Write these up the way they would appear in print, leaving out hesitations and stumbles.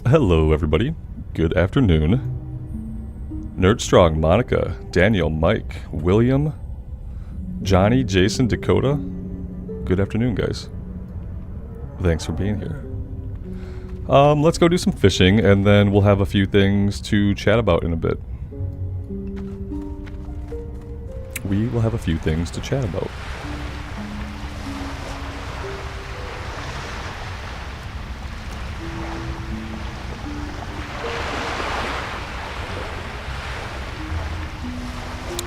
Hello, everybody. Good afternoon. Nerdstrong, Monica, Daniel, Mike, William, Johnny, Jason, Dakota. Good afternoon, guys. Thanks for being here. Let's go do some fishing, and then we'll have a few things to chat about in a bit. We will have a few things to chat about.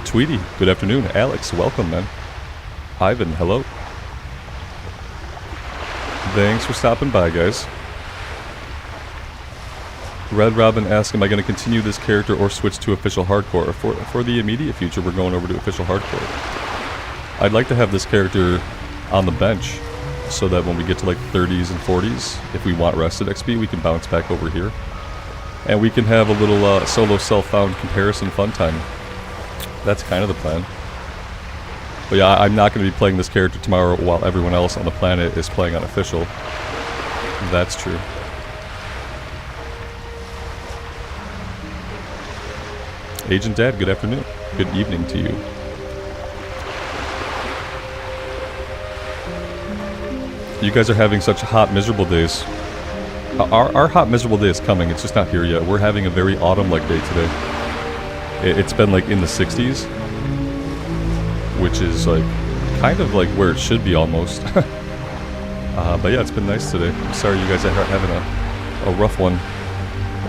Tweety, good afternoon. Alex, welcome, man. Ivan, hello. Thanks for stopping by, guys. Red Robin asks, am I going to continue this character or switch to official hardcore? For the immediate future, we're going over to official hardcore. I'd like to have this character on the bench so that when we get to like 30s and 40s, if we want rested XP, we can bounce back over here. And we can have a little solo self-found comparison fun time. That's kind of the plan. But yeah, I'm not going to be playing this character tomorrow while everyone else on the planet is playing on official. That's true. Agent Dad, good afternoon. Good evening to you. You guys are having such hot, miserable days. Our hot, miserable day is coming. It's just not here yet. We're having a very autumn-like day today. It's been like in the 60s, which is like kind of like where it should be almost. But yeah, it's been nice today. I'm sorry you guys are having a rough one.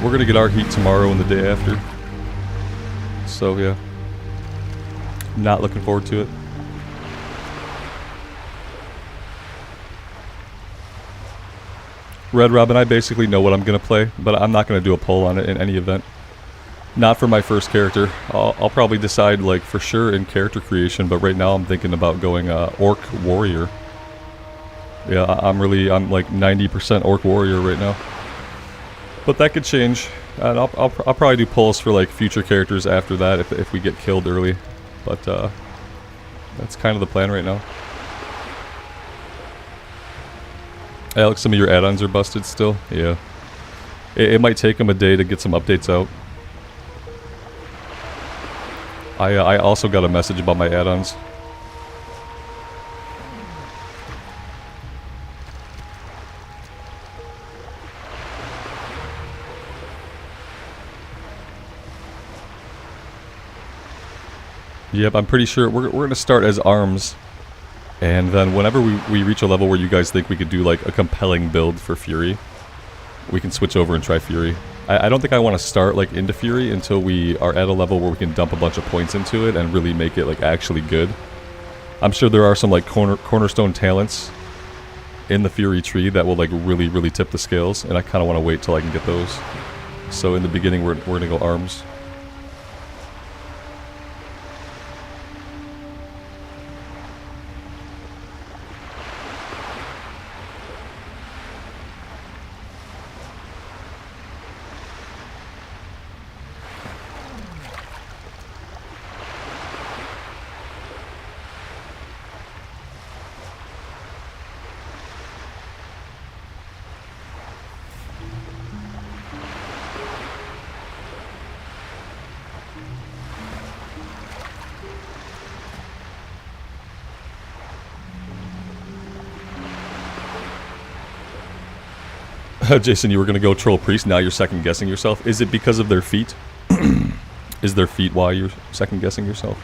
We're gonna get our heat tomorrow and the day after. So yeah, not looking forward to it. Red Robin, I basically know what I'm gonna play, but I'm not gonna do a poll on it in any event. Not for my first character. I'll probably decide like for sure in character creation, but right now I'm thinking about going Orc Warrior. Yeah, I'm like 90% Orc Warrior right now. But that could change. And I'll probably do polls for like future characters after that if we get killed early. But that's kind of the plan right now. Alex, some of your add-ons are busted still? Yeah. It might take them a day to get some updates out. I also got a message about my add-ons. Yep, I'm pretty sure we're going to start as arms. And then whenever we reach a level where you guys think we could do like a compelling build for Fury, we can switch over and try Fury. I don't think I want to start like into Fury until we are at a level where we can dump a bunch of points into it and really make it like actually good. I'm sure there are some like cornerstone talents in the Fury tree that will like really tip the scales, and I kind of want to wait till I can get those. So in the beginning we're going to go arms. Jason, you were going to go troll priest, now you're second guessing yourself. Is it because of their feet? Is their feet why you're second guessing yourself?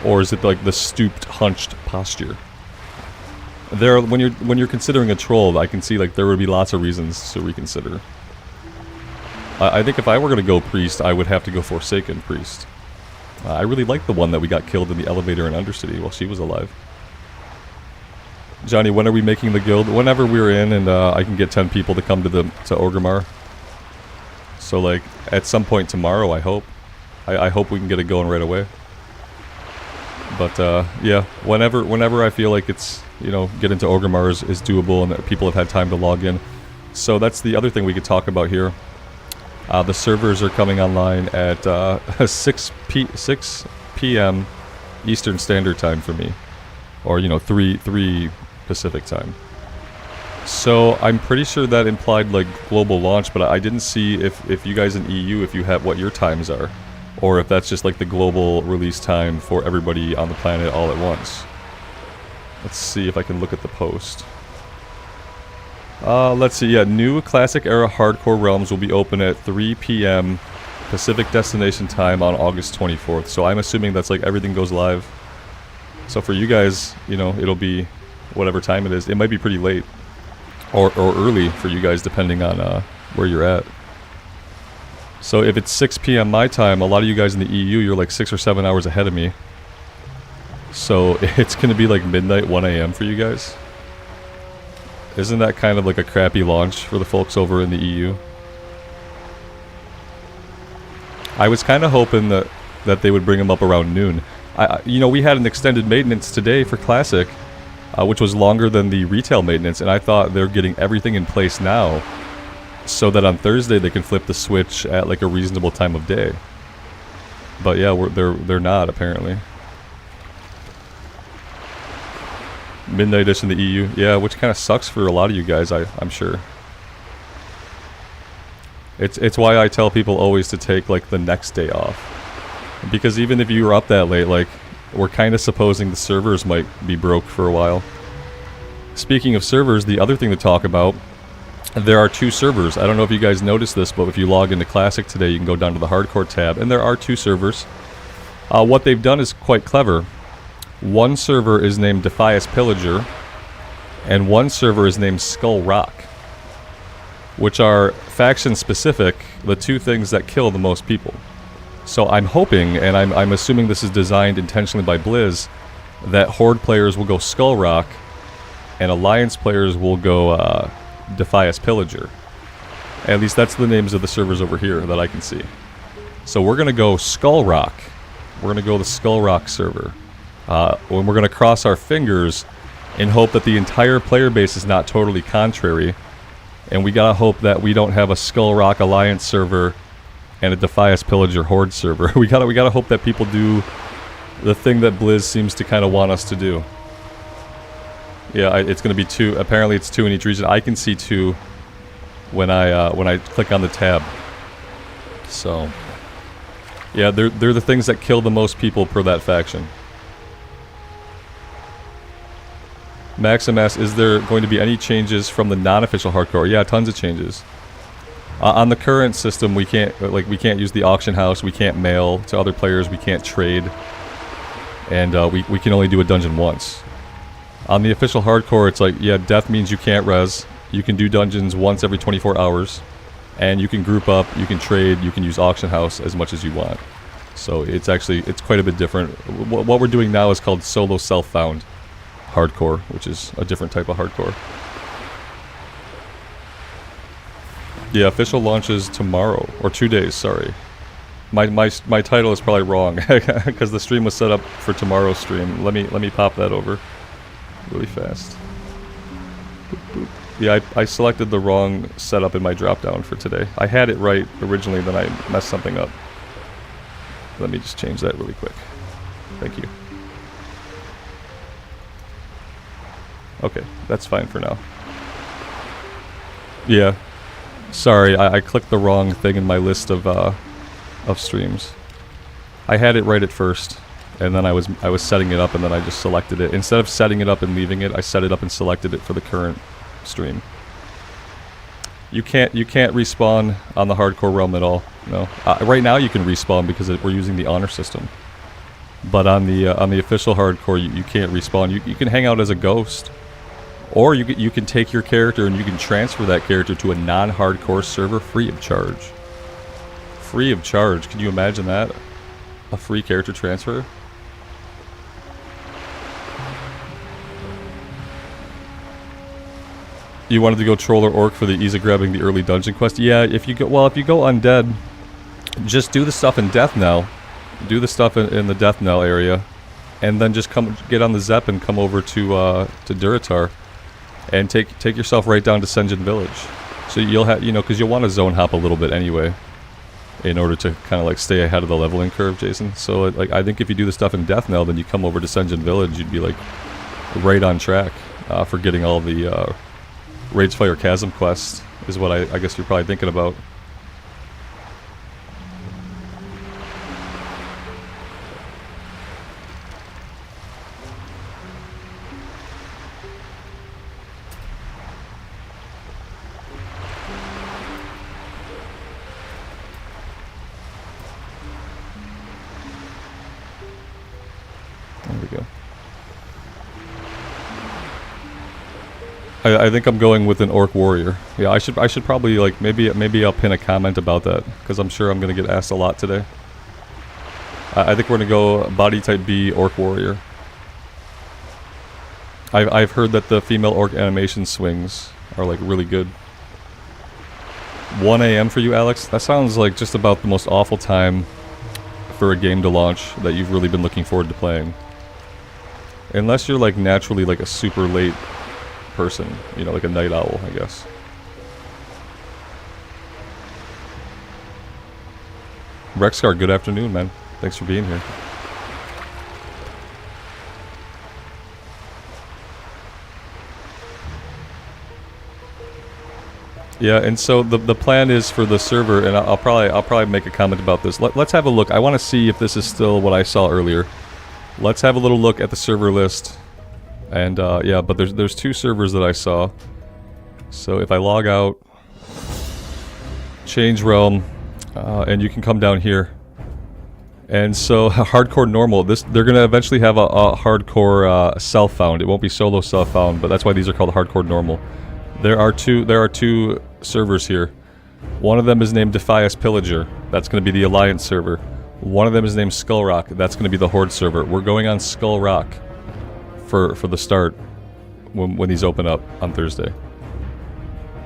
Or is it like the stooped, hunched posture? When you're considering a troll, I can see like there would be lots of reasons to reconsider. I think if I were going to go priest, I would have to go Forsaken priest. I really like the one that we got killed in the elevator in Undercity while she was alive. Johnny, when are we making the guild? Whenever we're in and I can get 10 people to come to Orgrimmar. So like at some point tomorrow, I hope. I hope we can get it going right away. But yeah, whenever I feel like it's, you know, get into Orgrimmar is doable and that people have had time to log in. So that's the other thing we could talk about here. The servers are coming online at 6 p.m. Eastern Standard Time for me. Or, you know, 3 Pacific Time. So I'm pretty sure that implied like global launch, but I didn't see if you guys in EU, if you have what your times are, or if that's just like the global release time for everybody on the planet all at once. Let's see if I can look at the post. Let's see, yeah, new Classic Era Hardcore Realms will be open at 3 p.m. Pacific Destination Time on August 24th. So I'm assuming that's like everything goes live. So for you guys, you know, it'll be whatever time it is. It might be pretty late. Or early for you guys, depending on where you're at. So if it's 6 p.m. my time, a lot of you guys in the EU, you're like 6 or 7 hours ahead of me. So it's going to be like midnight, 1 a.m. for you guys. Isn't that kind of like a crappy launch for the folks over in the EU? I was kind of hoping that they would bring them up around noon. You know, we had an extended maintenance today for Classic, which was longer than the retail maintenance, and I thought they're getting everything in place now so that on Thursday they can flip the switch at like a reasonable time of day. But yeah, they're not apparently. Midnight-ish in the EU, yeah, which kind of sucks for a lot of you guys, I'm sure. It's why I tell people always to take like the next day off, because even if you were up that late, like, we're kind of supposing the servers might be broke for a while. Speaking of servers, the other thing to talk about, there are 2 servers. I don't know if you guys noticed this, but if you log into Classic today, you can go down to the Hardcore tab, and there are 2 servers. What they've done is quite clever. One server is named Defias Pillager, and one server is named Skull Rock, which are faction-specific, the 2 things that kill the most people. So I'm hoping, and I'm assuming this is designed intentionally by Blizz, that Horde players will go Skull Rock, and Alliance players will go Defias Pillager. At least that's the names of the servers over here that I can see. So we're going to go Skull Rock. We're going to go the Skull Rock server. When we're going to cross our fingers and hope that the entire player base is not totally contrary. And we got to hope that we don't have a Skull Rock Alliance server and a Defias Pillager Horde server. we gotta hope that people do the thing that Blizz seems to kind of want us to do. Yeah, it's gonna be 2. Apparently, it's 2 in each region. I can see 2 when I click on the tab. So, yeah, they're the things that kill the most people per that faction. Maximus, is there going to be any changes from the non-official hardcore? Yeah, tons of changes. On the current system, we can't use the auction house, we can't mail to other players, we can't trade, and we can only do a dungeon once. On the official hardcore, it's like, yeah, death means you can't res, you can do dungeons once every 24 hours, and you can group up, you can trade, you can use auction house as much as you want. So it's quite a bit different. What we're doing now is called solo self-found hardcore, which is a different type of hardcore. Yeah, official launches tomorrow, or 2 days, sorry. My title is probably wrong, because the stream was set up for tomorrow's stream. Let me pop that over really fast. Boop, boop. Yeah, I selected the wrong setup in my drop-down for today. I had it right originally, then I messed something up. Let me just change that really quick. Thank you. Okay, that's fine for now. Yeah. Sorry, I clicked the wrong thing in my list of streams. I had it right at first, and then I was setting it up, and then I just selected it. Instead of setting it up and leaving it, I set it up and selected it for the current stream. You can't respawn on the hardcore realm at all. No. Right now you can respawn because we're using the honor system. But on the official hardcore, you can't respawn. You can hang out as a ghost. Or you can take your character and you can transfer that character to a non-hardcore server free of charge. Free of charge. Can you imagine that? A free character transfer? You wanted to go troll or orc for the ease of grabbing the early dungeon quest? Yeah, if you go undead, just do the stuff in Death Knell. Do the stuff in the Death Knell area, and then just get on the Zepp and come over to Duratar. And take yourself right down to Senjin Village. So you'll have, because you'll want to zone hop a little bit anyway, in order to kind of like stay ahead of the leveling curve, Jason. So like I think if you do the stuff in Death Knell, then you come over to Senjin Village, you'd be like right on track for getting all the Ragefire Chasm quest is what I guess you're probably thinking about. There we go. I think I'm going with an Orc Warrior. Yeah, I should probably, like, maybe I'll pin a comment about that, because I'm sure I'm gonna get asked a lot today. I think we're gonna go body type B Orc Warrior. I've heard that the female Orc animation swings are, like, really good. 1 AM for you, Alex? That sounds like just about the most awful time for a game to launch that you've really been looking forward to playing. Unless you're, like, naturally, like, a super late person, you know, like a night owl, I guess. Rexcar, good afternoon, man. Thanks for being here. Yeah, and so the plan is for the server, and I'll probably make a comment about this. Let's have a look. I want to see if this is still what I saw earlier. Let's have a little look at the server list. And, yeah, but there's 2 servers that I saw. So if I log out, change realm, and you can come down here. And so, hardcore normal, they're gonna eventually have a hardcore, self-found. It won't be solo self-found, but that's why these are called hardcore normal. There are two servers here. One of them is named Defias Pillager. That's gonna be the Alliance server. One of them is named Skull Rock. That's gonna be the Horde server. We're going on Skull Rock for the start when these open up on Thursday.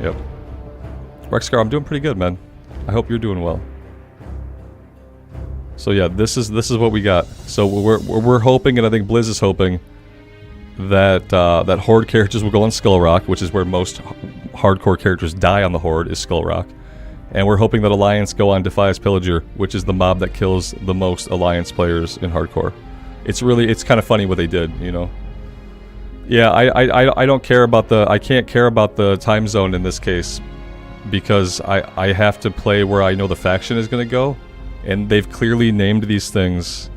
Yep. Rexcar, I'm doing pretty good, man. I hope you're doing well. So yeah, this is what we got. So we're hoping, and I think Blizz is hoping, that that Horde characters will go on Skull Rock, which is where most hardcore characters die on the Horde, is Skull Rock. And we're hoping that Alliance go on Defias Pillager, which is the mob that kills the most Alliance players in hardcore. It's kind of funny what they did, you know. Yeah, I don't care about I can't care about the time zone in this case, because I have to play where I know the faction is gonna go, and they've clearly named these things.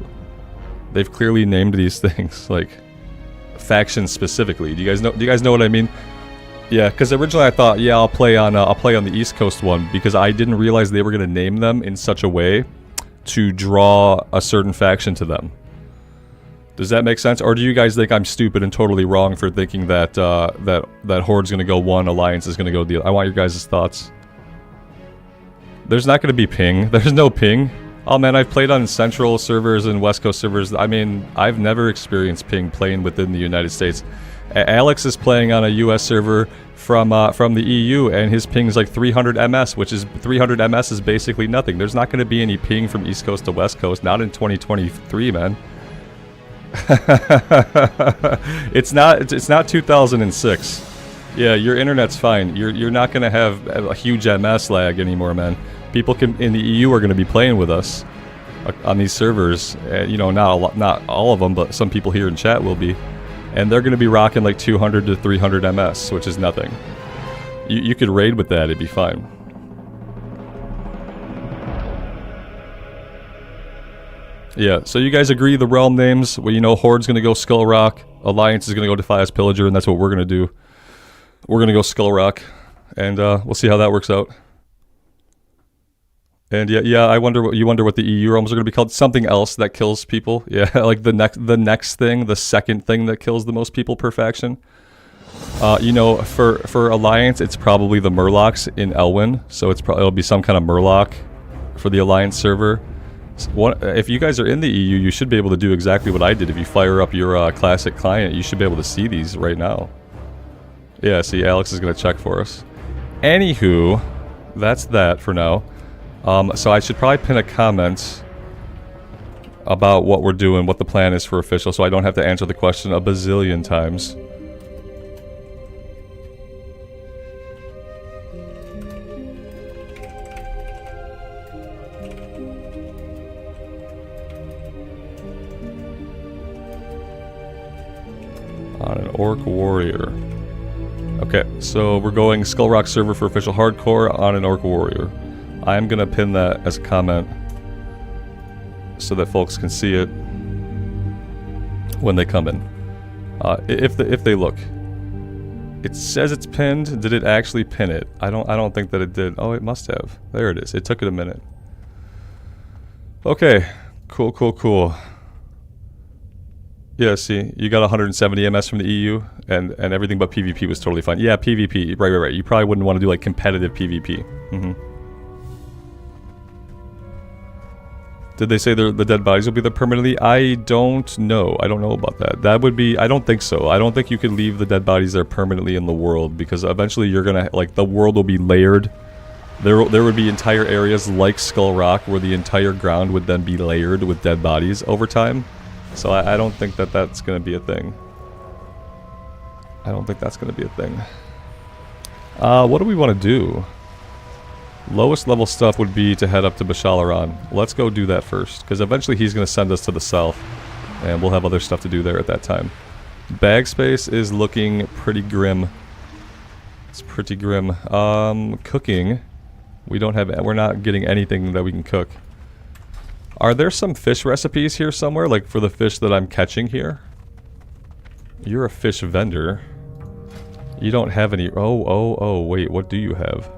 They've clearly named these things, like, factions specifically. Do you guys know what I mean? Yeah, because originally I thought, yeah, I'll play on the East Coast one, because I didn't realize they were gonna name them in such a way to draw a certain faction to them. Does that make sense? Or do you guys think I'm stupid and totally wrong for thinking that that Horde's gonna go one, Alliance is gonna go the other? I want your guys' thoughts. There's not gonna be ping. There's no ping. Oh man, I've played on Central servers and West Coast servers. I mean, I've never experienced ping playing within the United States. Alex is playing on a US server from the EU, and his ping is like 300 ms, which is 300 ms is basically nothing. There's not gonna be any ping from East Coast to West Coast, not in 2023, man. It's not 2006. Yeah, your internet's fine. You're not gonna have a huge MS lag anymore, man. People in the EU are gonna be playing with us on these servers. You know, not all of them, but some people here in chat will be, and they're gonna be rocking like 200 to 300 MS, which is nothing. You could raid with that; it'd be fine. Yeah, so you guys agree the realm names? Well, you know, Horde's gonna go Skull Rock, Alliance is gonna go Defias Pillager, and that's what we're gonna do. We're gonna go Skull Rock, and we'll see how that works out. And yeah, I wonder what the EU realms are gonna be called. Something else that kills people. Yeah, like the next thing, the second thing that kills the most people per faction. You know, for Alliance, it's probably the Murlocs in Elwyn, so it'll be some kind of Murloc for the Alliance server. If you guys are in the EU, you should be able to do exactly what I did. If you fire up your classic client, you should be able to see these right now. Yeah, see, Alex is going to check for us. Anywho, that's that for now. So I should probably pin a comment about what we're doing, what the plan is for official, so I don't have to answer the question a bazillion times. On an Orc Warrior. Okay, so we're going Skull Rock server for official hardcore on an Orc Warrior. I'm gonna pin that as a comment so that folks can see it when they come in. If they look. It says it's pinned. Did it actually pin it? I don't think that it did. Oh, it must have. There it is. It took it a minute. Okay. Cool, cool, cool. Yeah, see, you got 170 MS from the EU, and everything but PvP was totally fine. Yeah, PvP, right. You probably wouldn't want to do, like, competitive PvP. Did they say the dead bodies will be there permanently? I don't know. I don't know about that. That would be... I don't think so. I don't think you could leave the dead bodies there permanently in the world, because eventually you're gonna... Like, the world will be layered. There would be entire areas like Skull Rock where the entire ground would then be layered with dead bodies over time. So I don't think that that's going to be a thing. I don't think that's going to be a thing. What do we want to do? Lowest level stuff would be to head up to Bashalaran. Let's go do that first, because eventually he's going to send us to the south, and we'll have other stuff to do there at that time. Bag space is looking pretty grim. It's pretty grim. Cooking. We're not getting anything that we can cook. Are there some fish recipes here somewhere, like for the fish that I'm catching here? You're a fish vendor. You don't have any... Oh, wait, what do you have?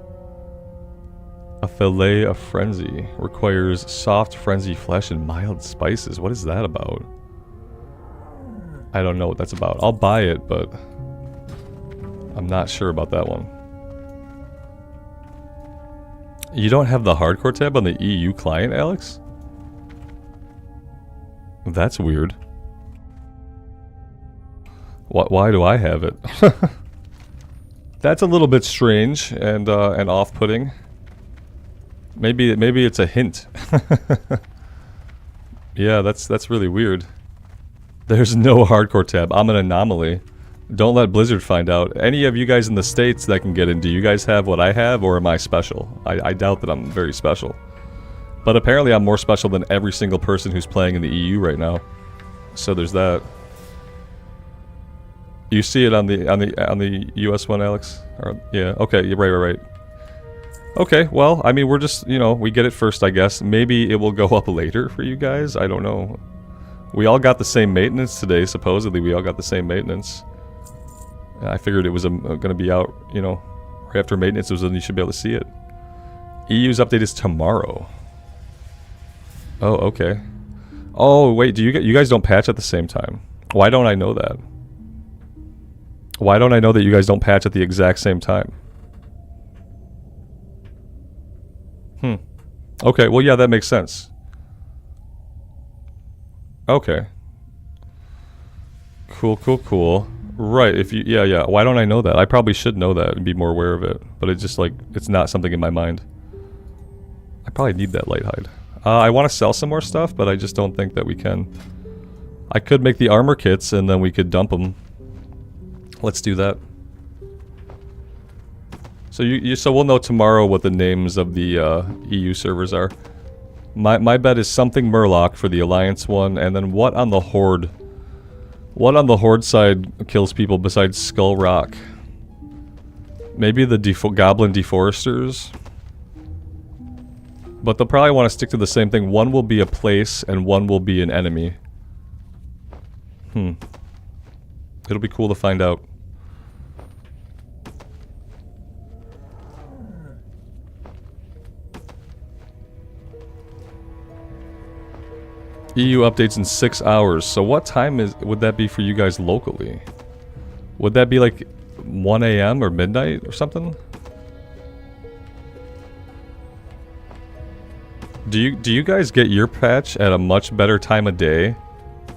A fillet of frenzy. Requires soft frenzy flesh and mild spices. What is that about? I don't know what that's about. I'll buy it, but... I'm not sure about that one. You don't have the hardcore tab on the EU client, Alex? That's weird. Why do I have it? That's a little bit strange and off-putting. Maybe it's a hint. Yeah, that's really weird. There's no hardcore tab. I'm an anomaly. Don't let Blizzard find out. Any of you guys in the States that can get in, do you guys have what I have, or am I special? I doubt that I'm very special. But apparently I'm more special than every single person who's playing in the EU right now. So there's that. You see it on the US one, Alex? Or, yeah, okay, yeah, right. Okay, well, I mean, we're just, you know, we get it first, I guess. Maybe it will go up later for you guys, I don't know. We all got the same maintenance today, supposedly. We all got the same maintenance. I figured it was going to be out, you know, right after maintenance, was when you should be able to see it. EU's update is tomorrow. Oh, okay. Oh, wait, you guys don't patch at the same time? Why don't I know that? Why don't I know that you guys don't patch at the exact same time? Okay, well, yeah, that makes sense. Okay. Cool. Right, if you... Yeah. Why don't I know that? I probably should know that and be more aware of it. But it's just like... It's not something in my mind. I probably need that light hide. I want to sell some more stuff, but I just don't think that we can. I could make the armor kits and then we could dump them. Let's do that. So so we'll know tomorrow what the names of the EU servers are. My bet is something Murloc for the Alliance one, and then what on the Horde? What on the Horde side kills people besides Skull Rock? Maybe the Goblin Deforesters? But they'll probably want to stick to the same thing. One will be a place, and one will be an enemy. It'll be cool to find out. EU updates in 6 hours. So what time would that be for you guys locally? Would that be like 1 AM or midnight or something? Do you guys get your patch at a much better time of day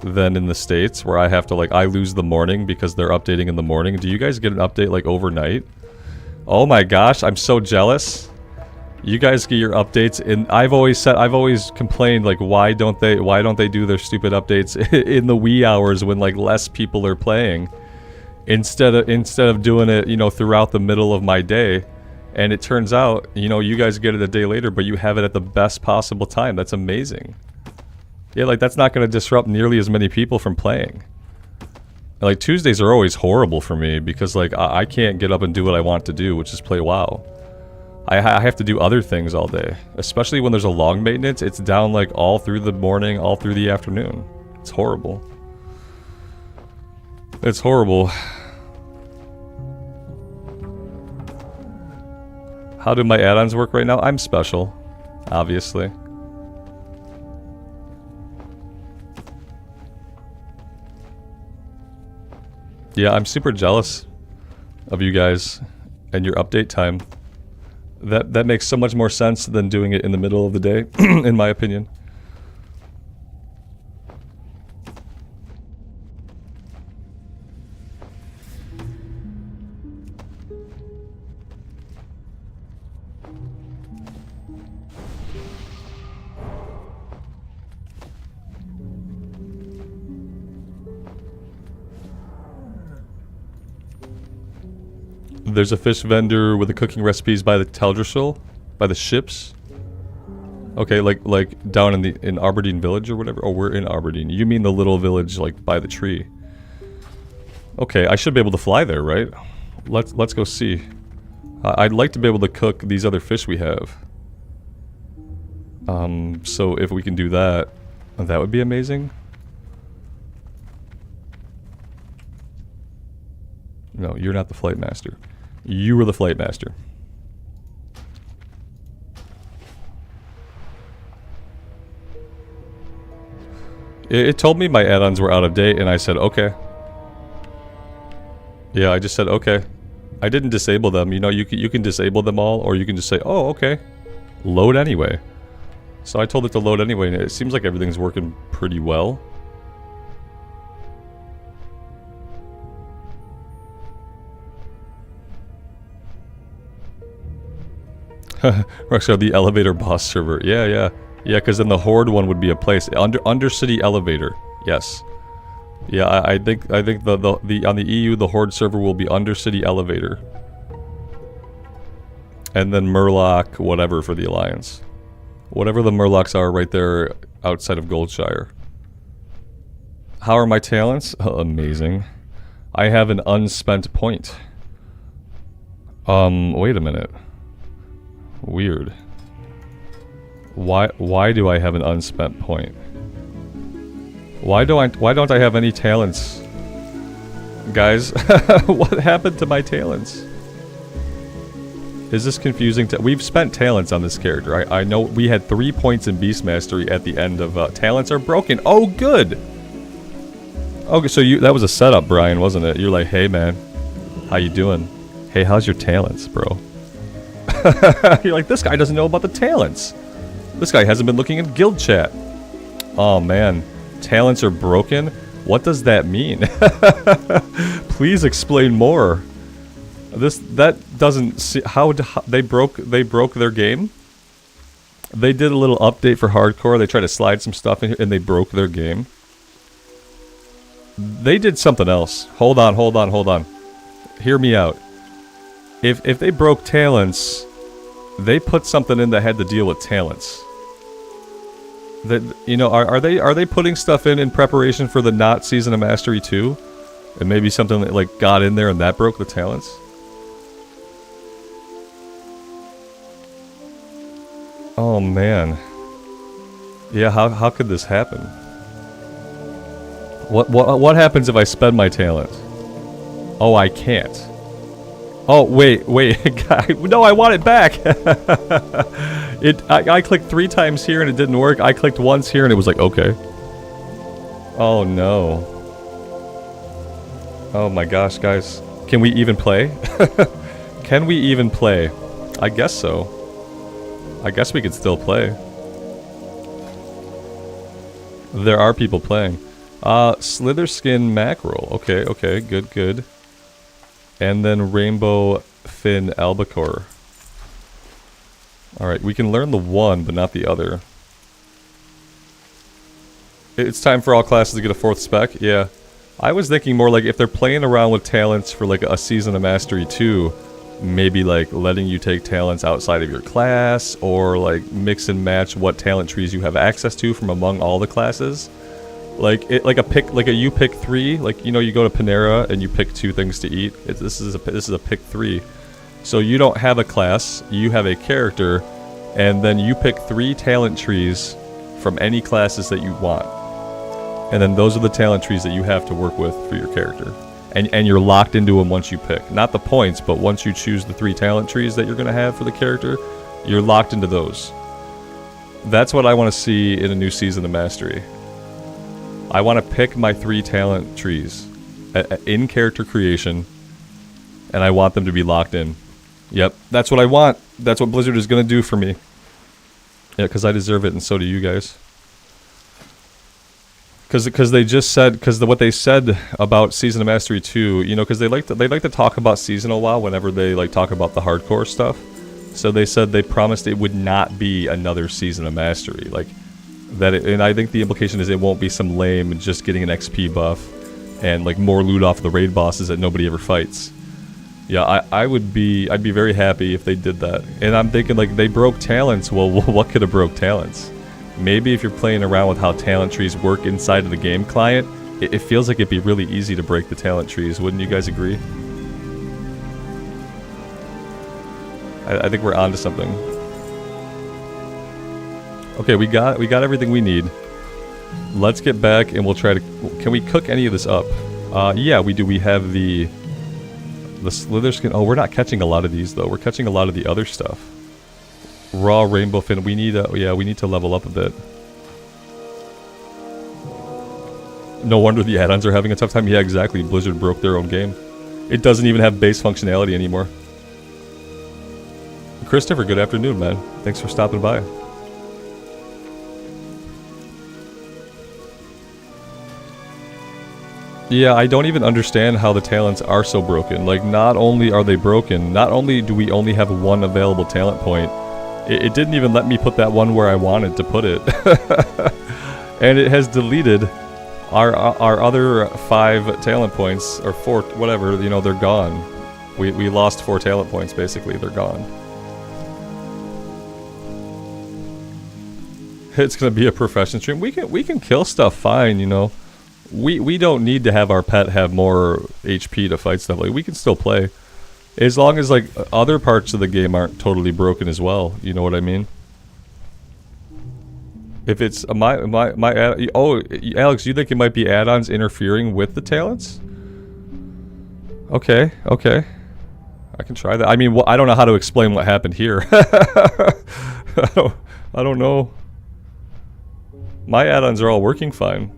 than in the States, where I have to, like, I lose the morning because they're updating in the morning? Do you guys get an update like overnight? Oh my gosh, I'm so jealous. You guys get your updates, and I've always complained, like, why don't they do their stupid updates in the wee hours when, like, less people are playing, instead of doing it, you know, throughout the middle of my day. And it turns out, you know, you guys get it a day later, but you have it at the best possible time. That's amazing. Yeah, like, that's not going to disrupt nearly as many people from playing. Like, Tuesdays are always horrible for me because, like, I can't get up and do what I want to do, which is play WoW. I have to do other things all day. Especially when there's a long maintenance, it's down, like, all through the morning, all through the afternoon. It's horrible. It's horrible. How do my add-ons work right now? I'm special, obviously. Yeah, I'm super jealous of you guys and your update time. That makes so much more sense than doing it in the middle of the day, in my opinion. There's a fish vendor with the cooking recipes by the Teldrassil, by the ships. Okay, like down in Aberdeen Village or whatever. Oh, we're in Aberdeen. You mean the little village like by the tree? Okay, I should be able to fly there, right? Let's go see. I'd like to be able to cook these other fish we have. So if we can do that, that would be amazing. No, you're not the flight master. You were the flight master. It told me my add-ons were out of date, and I said, okay. Yeah, I just said, okay. I didn't disable them. You know, you can disable them all, or you can just say, oh, okay. Load anyway. So I told it to load anyway, and it seems like everything's working pretty well. Rockstar, the elevator boss server. Yeah, because then the Horde one would be a place. Undercity elevator. Yes. Yeah, I think the on the EU the Horde server will be Undercity elevator. And then Murloc, whatever for the Alliance. Whatever the Murlocs are right there outside of Goldshire. How are my talents? Oh, amazing. I have an unspent point. Wait a minute. Weird. Why do I have an unspent point? Why don't I have any talents? Guys, what happened to my talents? Is this confusing? We've spent talents on this character. I know we had 3 points in Beast Mastery at the end of talents are broken. Oh, good. Okay, so that was a setup, Brian, wasn't it? You're like, hey man, how you doing? Hey, how's your talents, bro? You're like, this guy doesn't know about the talents. This guy hasn't been looking at guild chat. Oh man, talents are broken? What does that mean? Please explain more. That doesn't see how they broke their game. They did a little update for hardcore. They tried to slide some stuff in here and they broke their game. They did something else. Hold on. Hear me out. If they broke talents, they put something in that had to deal with talents. That, you know, are they putting stuff in preparation for the not Season of Mastery 2? And maybe something that like got in there and that broke the talents? Oh man. Yeah, how could this happen? What happens if I spend my talent? Oh, I can't. Oh, wait. No, I want it back. I clicked 3 times here and it didn't work. I clicked once here and it was like, okay. Oh, no. Oh my gosh, guys. Can we even play? Can we even play? I guess so. I guess we could still play. There are people playing. Slither Skin Mackerel. Okay, good. And then Rainbow Fin Albacore. Alright, we can learn the one, but not the other. It's time for all classes to get a 4th spec? Yeah. I was thinking more like if they're playing around with talents for like a Season of Mastery 2, maybe like letting you take talents outside of your class, or like mix and match what talent trees you have access to from among all the classes. Like you pick 3. Like, you know, you go to Panera and you pick 2 things to eat. This is a pick 3. So you don't have a class, you have a character, and then you pick 3 talent trees from any classes that you want. And then those are the talent trees that you have to work with for your character. And you're locked into them once you pick. Not the points, but once you choose the 3 talent trees that you're going to have for the character, you're locked into those. That's what I want to see in a new season of Mastery. I want to pick my 3 talent trees in character creation, and I want them to be locked in. Yep, that's what I want. That's what Blizzard is going to do for me. Yeah, because I deserve it, and so do you guys. Because they just said, what they said about Season of Mastery 2, you know, because they like to talk about Season a while whenever they like talk about the hardcore stuff. So they said they promised it would not be another Season of Mastery, like that. And I think the implication is it won't be some lame just getting an XP buff and like more loot off the raid bosses that nobody ever fights. Yeah, I'd be very happy if they did that. And I'm thinking, like, they broke talents. Well, what could have broke talents? Maybe if you're playing around with how talent trees work inside of the game client, it feels like it'd be really easy to break the talent trees. Wouldn't you guys agree? I think we're onto something. Okay, we got everything we need. Let's get back and we'll try to... Can we cook any of this up? Yeah, we do. We have the slither skin. Oh, we're not catching a lot of these, though. We're catching a lot of the other stuff. Raw rainbow fin. We need we need to level up a bit. No wonder the add-ons are having a tough time. Yeah, exactly. Blizzard broke their own game. It doesn't even have base functionality anymore. Christopher, good afternoon, man. Thanks for stopping by. Yeah, I don't even understand how the talents are so broken. Like, not only are they broken, not only do we only have 1 available talent point, it didn't even let me put that one where I wanted to put it. And it has deleted our other 5 talent points, or 4, whatever, you know, they're gone. We lost 4 talent points, basically. They're gone. It's gonna be a profession stream. We can kill stuff fine, you know. We don't need to have our pet have more HP to fight stuff. Like, we can still play. As long as, like, other parts of the game aren't totally broken as well. You know what I mean? If it's... oh, Alex, you think it might be add-ons interfering with the talents? Okay, okay. I can try that. I mean, I don't know how to explain what happened here. I don't know. My add-ons are all working fine.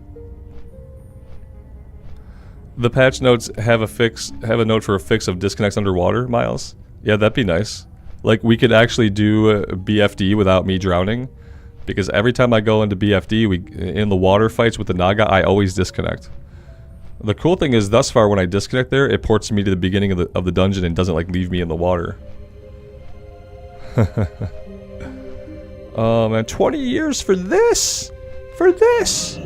The patch notes have a note for a fix of disconnects underwater, Miles. Yeah, that'd be nice. Like, we could actually do BFD without me drowning, because every time I go into BFD, in the water fights with the Naga, I always disconnect. The cool thing is, thus far, when I disconnect there, it ports me to the beginning of the dungeon and doesn't, like, leave me in the water. Oh man, 20 years for this! For this!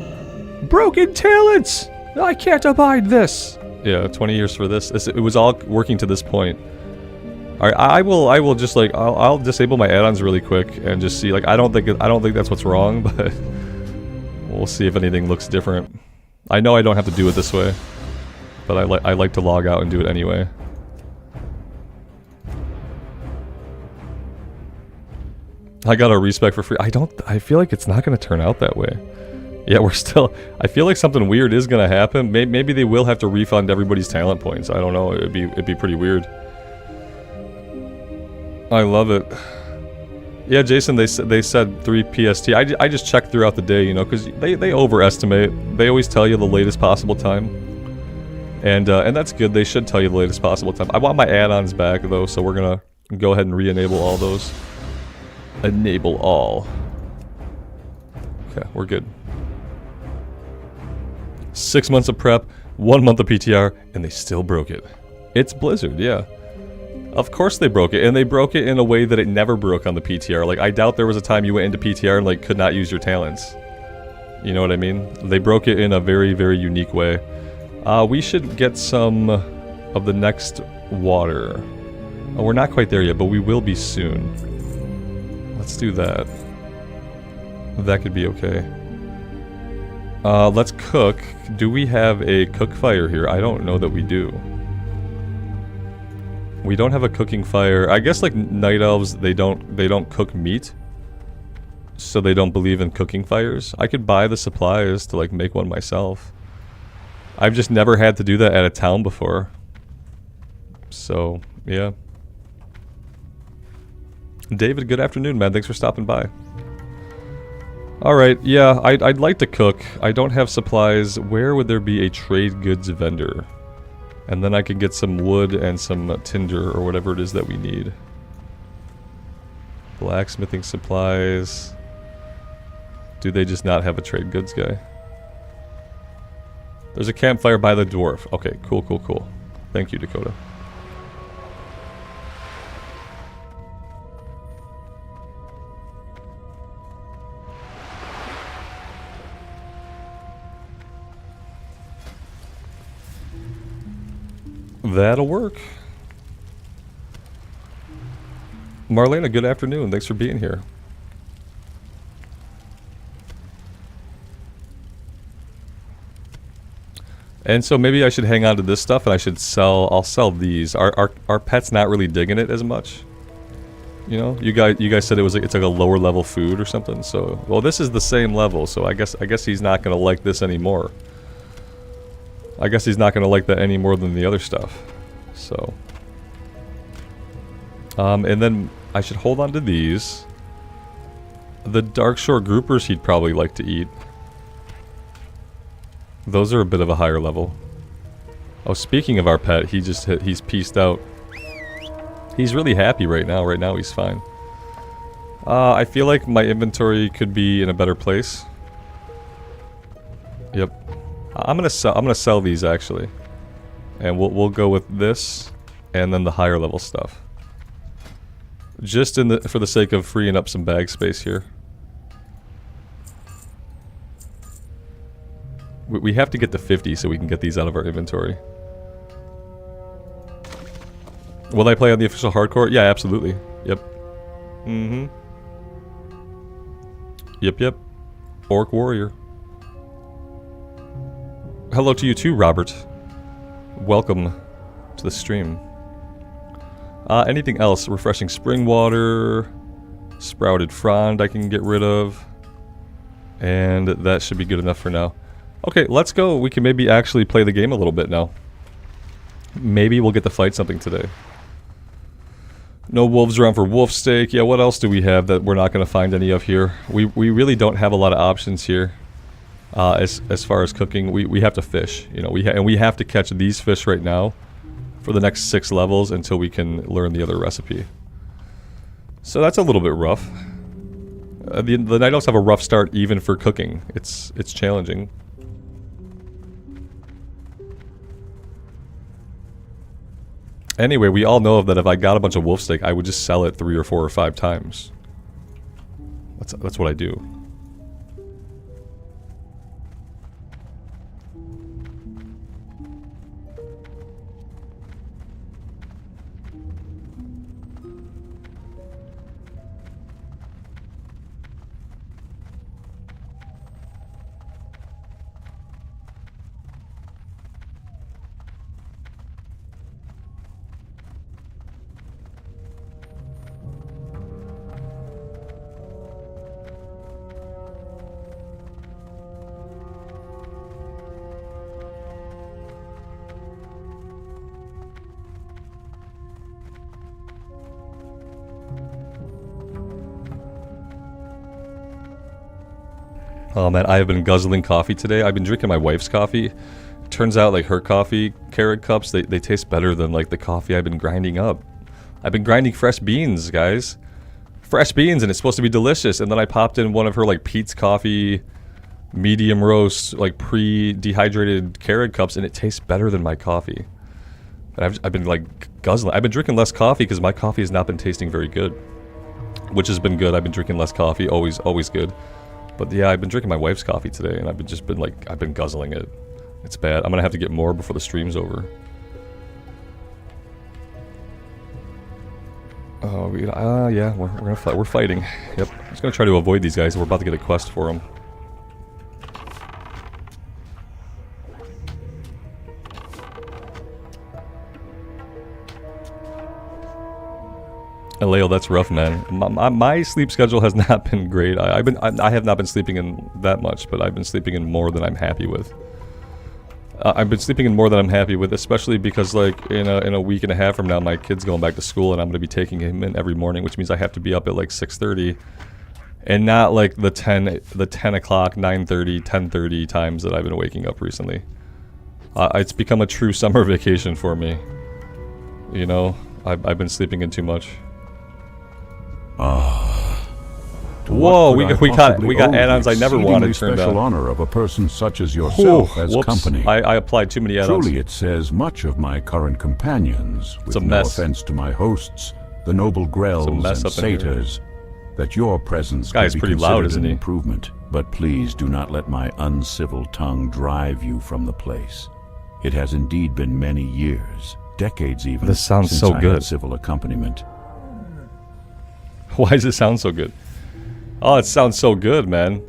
Broken talents! I can't abide this! Yeah, 20 years for this. It was all working to this point. Alright, I will just, like, I'll disable my add-ons really quick and just see. Like, I don't think that's what's wrong, but we'll see if anything looks different. I know I don't have to do it this way, but I like to log out and do it anyway. I got a respec for free. I feel like it's not going to turn out that way. Yeah, we're still... I feel like something weird is going to happen. Maybe they will have to refund everybody's talent points. I don't know. It'd be pretty weird. I love it. Yeah, Jason, they said 3 PST. I just checked throughout the day, you know, because they overestimate. They always tell you the latest possible time. And that's good. They should tell you the latest possible time. I want my add-ons back, though, so we're going to go ahead and re-enable all those. Enable all. Okay, we're good. 6 months of prep, 1 month of PTR, and they still broke it. It's Blizzard, yeah. Of course they broke it, and they broke it in a way that it never broke on the PTR. Like, I doubt there was a time you went into PTR and, like, could not use your talents. You know what I mean? They broke it in a very, very unique way. We should get some of the next water. Oh, we're not quite there yet, but we will be soon. Let's do that. That could be okay. Let's cook. Do we have a cook fire here? I don't know that we do. We don't have a cooking fire. I guess like night elves, they don't cook meat. So they don't believe in cooking fires. I could buy the supplies to like make one myself. I've just never had to do that at a town before. So, yeah. David, good afternoon, man. Thanks for stopping by. Alright, yeah, I'd like to cook. I don't have supplies. Where would there be a trade goods vendor? And then I could get some wood and some tinder or whatever it is that we need. Blacksmithing supplies. Do they just not have a trade goods guy? There's a campfire by the dwarf. Okay, cool, cool, cool. Thank you, Dakota. That'll work. Marlena, good afternoon. Thanks for being here. And so maybe I should hang on to this stuff and I should I'll sell these. Our pet's not really digging it as much. You know, you guys said it's like a lower level food or something. So, well, this is the same level, so I guess he's not going to like this anymore. I guess he's not going to like that any more than the other stuff. So. And then I should hold on to these. The Darkshore groupers he'd probably like to eat. Those are a bit of a higher level. Oh, speaking of our pet, he's pieced out. He's really happy right now. Right now he's fine. I feel like my inventory could be in a better place. Yep. I'm gonna sell these actually, and we'll go with this, and then the higher level stuff. Just for the sake of freeing up some bag space here. We have to get to 50 so we can get these out of our inventory. Will I play on the official hardcore? Yeah, absolutely. Yep. Mm-hmm. Yep. Orc Warrior. Hello to you too, Robert. Welcome to the stream. Anything else? Refreshing spring water. Sprouted frond I can get rid of. And that should be good enough for now. Okay, let's go. We can maybe actually play the game a little bit now. Maybe we'll get to fight something today. No wolves around for wolf steak. Yeah, what else do we have that we're not going to find any of here? We really don't have a lot of options here. As far as cooking, we have to fish. You know, we have to catch these fish right now for the next 6 levels until we can learn the other recipe. So that's a little bit rough. The night elves have a rough start even for cooking. It's challenging. Anyway, we all know that if I got a bunch of wolf steak, I would just sell it 3 or 4 or 5 times. That's what I do. Oh man, I have been guzzling coffee today. I've been drinking my wife's coffee. Turns out like her coffee carrot cups, they taste better than like the coffee I've been grinding up. I've been grinding fresh beans, guys. Fresh beans, and it's supposed to be delicious. And then I popped in one of her like Pete's Coffee medium roast, like pre-dehydrated carrot cups, and it tastes better than my coffee. And I've been like guzzling. I've been drinking less coffee because my coffee has not been tasting very good. Which has been good. I've been drinking less coffee, always good. But yeah, I've been drinking my wife's coffee today, and I've been guzzling it. It's bad. I'm gonna have to get more before the stream's over. Oh, yeah, we're gonna fight. We're fighting. Yep. I'm just gonna try to avoid these guys. We're about to get a quest for them. Leo, that's rough, man. My sleep schedule has not been great. I have not been sleeping in that much, but I've been sleeping in more than I'm happy with. I've been sleeping in more than I'm happy with, especially because like in a week and a half from now, my kid's going back to school, and I'm going to be taking him in every morning, which means I have to be up at like 6:30, and not like the 10 o'clock, 9:30, 10:30 times that I've been waking up recently. It's become a true summer vacation for me. You know, I've been sleeping in too much. Whoa, we got add-ons I never wanted turned special on. honor of a person such as yourself as whoops. company. I applied too many add-ons. Truly, it says much of my current companions, with a no mess. offense to my hosts, the noble Grells and Satyrs, that your presence Guy's could be pretty considered loud, isn't an he? improvement. But please do not let my uncivil tongue drive you from the place. It has indeed been many years, decades even, This sounds since so I good. had civil accompaniment. Why does it sound so good? Oh, it sounds so good, man.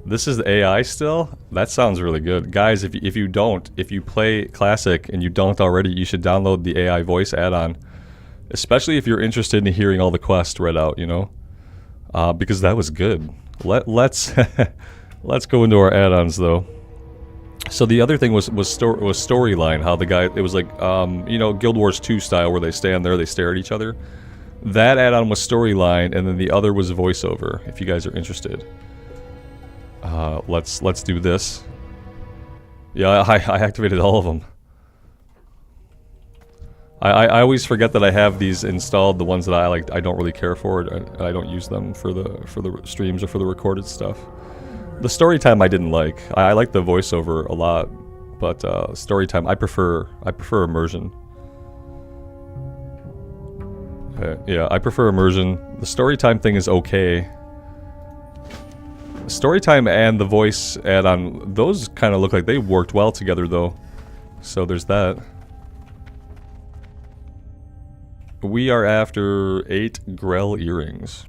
This is the AI still? That sounds really good. Guys, if you play Classic and you don't already, you should download the AI voice add-on. Especially if you're interested in hearing all the quests read out, you know? Because that was good. Let's let's go into our add-ons though. So the other thing was storyline, how the guy, it was like, you know, Guild Wars 2 style where they stand there, they stare at each other. That add-on was storyline, and then the other was voiceover, if you guys are interested. Let's do this. Yeah, I activated all of them. I always forget that I have these installed, the ones that I don't really care for, and I don't use them for the streams or for the recorded stuff. The story time I didn't like. I like the voiceover a lot, but story time I prefer Immersion. Yeah, I prefer Immersion. The storytime thing is okay. Storytime and the voice add-on, those kind of look like they worked well together though. So there's that. We are after 8 Grell earrings.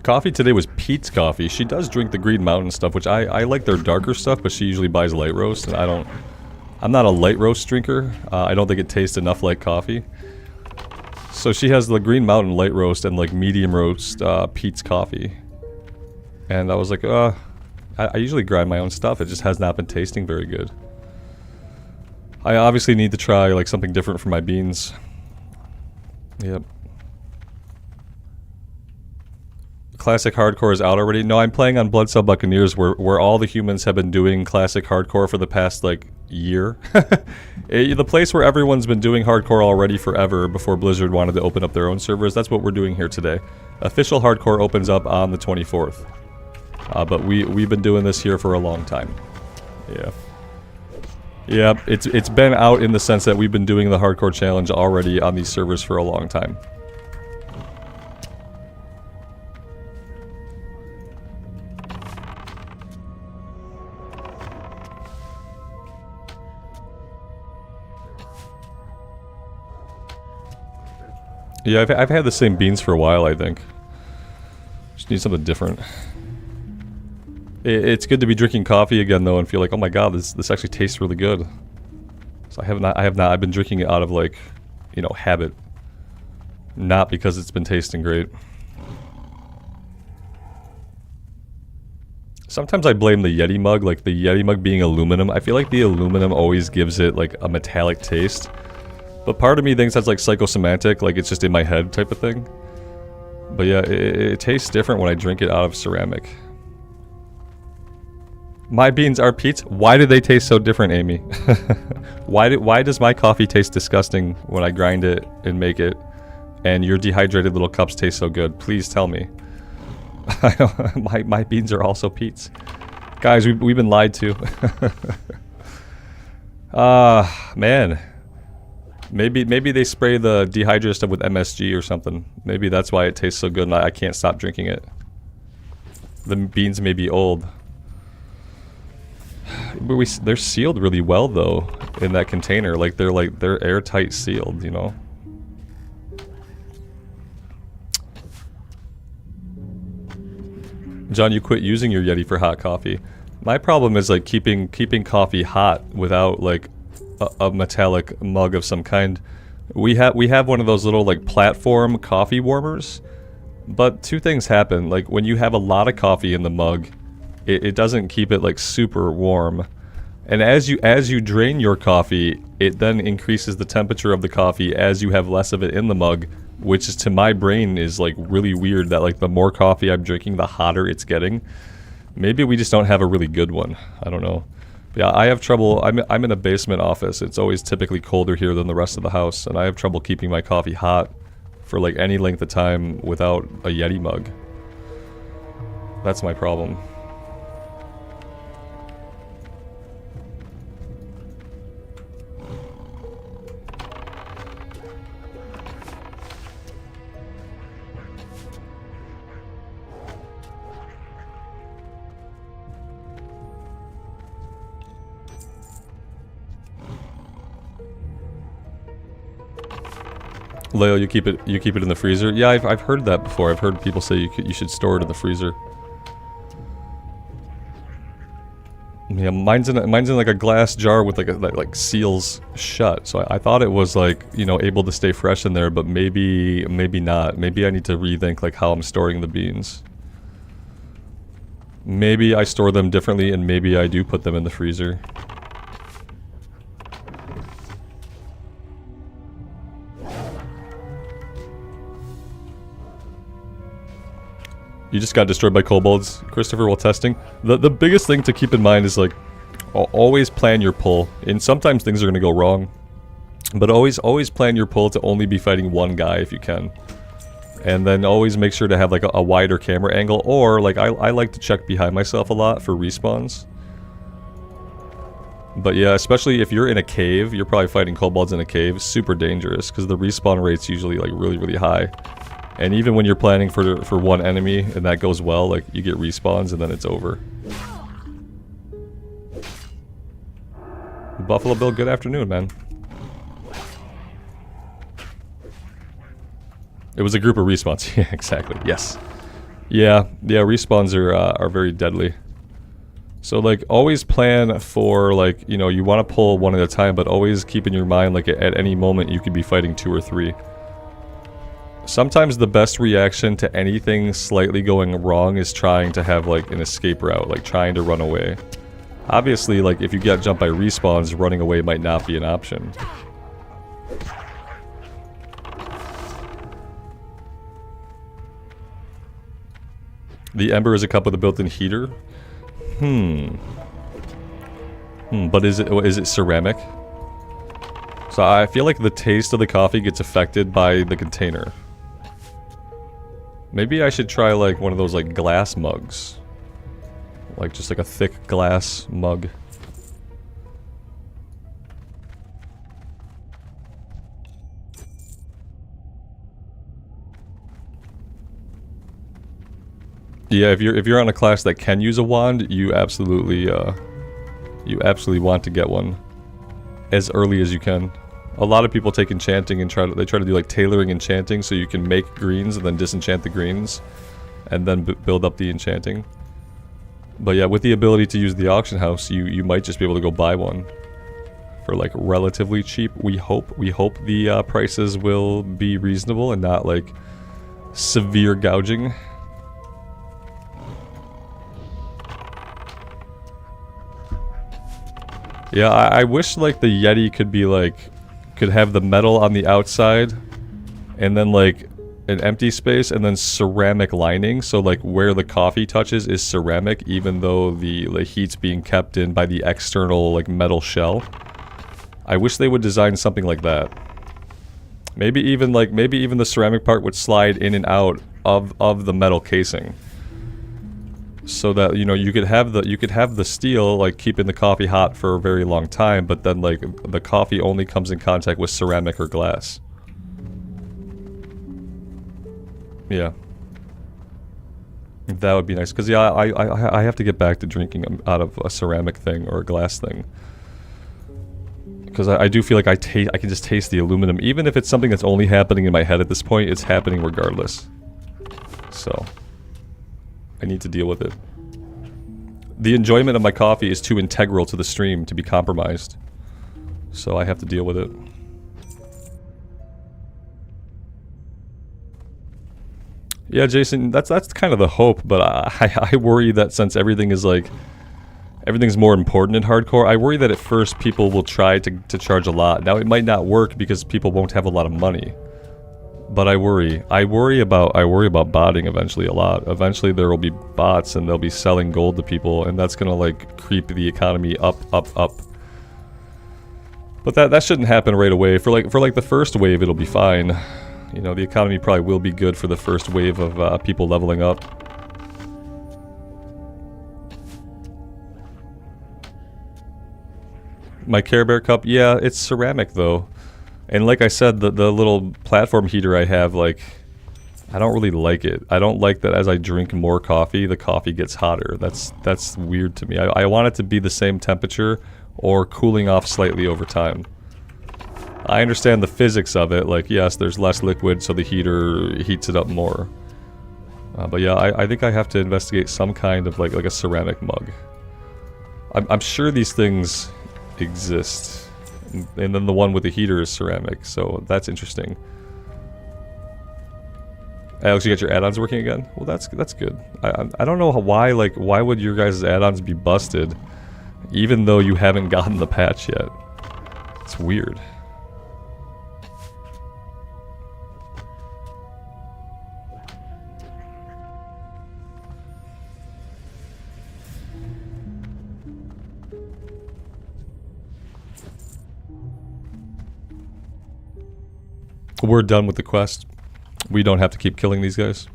Coffee today was Pete's coffee. She does drink the Green Mountain stuff, which I like their darker stuff, but she usually buys light roast, and I'm not a light roast drinker. I don't think it tastes enough like coffee. So she has the Green Mountain light roast and like medium roast Pete's coffee. And I was like, I usually grind my own stuff. It just has not been tasting very good. I obviously need to try like something different for my beans. Yep. Classic Hardcore is out already? No, I'm playing on Bloodsail Buccaneers where all the humans have been doing Classic Hardcore for the past, like, year. The place where everyone's been doing Hardcore already forever before Blizzard wanted to open up their own servers. That's what we're doing here today. Official Hardcore opens up on the 24th. But we've been doing this here for a long time. Yeah. Yeah, it's been out in the sense that we've been doing the Hardcore Challenge already on these servers for a long time. Yeah, I've had the same beans for a while, I think. Just need something different. It's good to be drinking coffee again, though, and feel like, oh my god, this actually tastes really good. So I have not. I've been drinking it out of, like, you know, habit. Not because it's been tasting great. Sometimes I blame the Yeti mug, like the Yeti mug being aluminum. I feel like the aluminum always gives it, like, a metallic taste. But part of me thinks that's like psychosemantic, like it's just in my head type of thing. But yeah, it tastes different when I drink it out of ceramic. My beans are Pete's? Why do they taste so different, Amy? Why does my coffee taste disgusting when I grind it and make it, and your dehydrated little cups taste so good? Please tell me. my beans are also Pete's. Guys, we've been lied to. Man. Maybe they spray the dehydrated stuff with MSG or something. Maybe that's why it tastes so good and I can't stop drinking it. The beans may be old. But they're sealed really well though in that container. Like they're airtight sealed, you know. John, you quit using your Yeti for hot coffee. My problem is like keeping coffee hot without like a metallic mug of some kind. We have one of those little like platform coffee warmers, but two things happen. Like when you have a lot of coffee in the mug, it doesn't keep it like super warm, and as you drain your coffee, it then increases the temperature of the coffee as you have less of it in the mug, which is to my brain is like really weird that like the more coffee I'm drinking, the hotter it's getting. Maybe we just don't have a really good one. I don't know. But yeah, I have trouble. I'm in a basement office. It's always typically colder here than the rest of the house, and I have trouble keeping my coffee hot for like any length of time without a Yeti mug. That's my problem. Leo, you keep it in the freezer. Yeah, I've heard that before. I've heard people say you should store it in the freezer. Yeah, mine's in like a glass jar with like seals shut. So I thought it was like, you know, able to stay fresh in there, but maybe not. Maybe I need to rethink like how I'm storing the beans. Maybe I store them differently, and maybe I do put them in the freezer. You just got destroyed by kobolds, Christopher, while testing. The biggest thing to keep in mind is like, always plan your pull. And sometimes things are going to go wrong. But always plan your pull to only be fighting one guy if you can. And then always make sure to have like a wider camera angle. Or like, I like to check behind myself a lot for respawns. But yeah, especially if you're in a cave, you're probably fighting kobolds in a cave. Super dangerous, because the respawn rate's usually like really high. And even when you're planning for one enemy and that goes well, like you get respawns and then it's over. Buffalo Bill, good afternoon, man. It was a group of respawns. Yeah, exactly. Yes. Yeah, respawns are very deadly. So like always plan for like, you know, you want to pull one at a time, but always keep in your mind like at any moment you could be fighting 2 or 3. Sometimes the best reaction to anything slightly going wrong is trying to have like an escape route, like trying to run away. Obviously, like if you get jumped by respawns, running away might not be an option. The Ember is a cup with a built-in heater? But is it ceramic? So I feel like the taste of the coffee gets affected by the container. Maybe I should try like one of those like glass mugs. Like just like a thick glass mug. Yeah, if you're on a class that can use a wand, you absolutely want to get one as early as you can. A lot of people take enchanting and try to do like tailoring enchanting, so you can make greens and then disenchant the greens and then build up the enchanting. But yeah, with the ability to use the auction house, you might just be able to go buy one for like relatively cheap. We hope the prices will be reasonable and not like severe gouging. Yeah, I wish like the Yeti could be like, could have the metal on the outside and then like an empty space and then ceramic lining, so like where the coffee touches is ceramic, even though the heat's being kept in by the external like metal shell. I wish they would design something like that. Maybe even the ceramic part would slide in and out of the metal casing, so that, you know, you could have the steel like keeping the coffee hot for a very long time, but then like the coffee only comes in contact with ceramic or glass. Yeah. That would be nice, because yeah, I have to get back to drinking out of a ceramic thing or a glass thing. Because I do feel like I can just taste the aluminum. Even if it's something that's only happening in my head at this point, it's happening regardless. So, I need to deal with it. The enjoyment of my coffee is too integral to the stream to be compromised. So I have to deal with it. Yeah, Jason, that's kind of the hope, but I worry that since everything is like... everything's more important in hardcore, I worry that at first people will try to charge a lot. Now, it might not work because people won't have a lot of money. But I worry. I worry about botting eventually a lot. Eventually there will be bots and they'll be selling gold to people, and that's gonna like creep the economy up. But that shouldn't happen right away. For like the first wave, it'll be fine. You know, the economy probably will be good for the first wave of people leveling up. My Care Bear cup, yeah, it's ceramic though. And like I said, the little platform heater I have, like, I don't really like it. I don't like that as I drink more coffee, the coffee gets hotter. That's weird to me. I want it to be the same temperature or cooling off slightly over time. I understand the physics of it, like, yes, there's less liquid, so the heater heats it up more. But yeah, I think I have to investigate some kind of, like a ceramic mug. I'm sure these things exist. And then the one with the heater is ceramic, so that's interesting. Alex, you got your add-ons working again? Well, that's good. I don't know why would your guys' add-ons be busted, even though you haven't gotten the patch yet? It's weird. We're done with the quest. We don't have to keep killing these guys.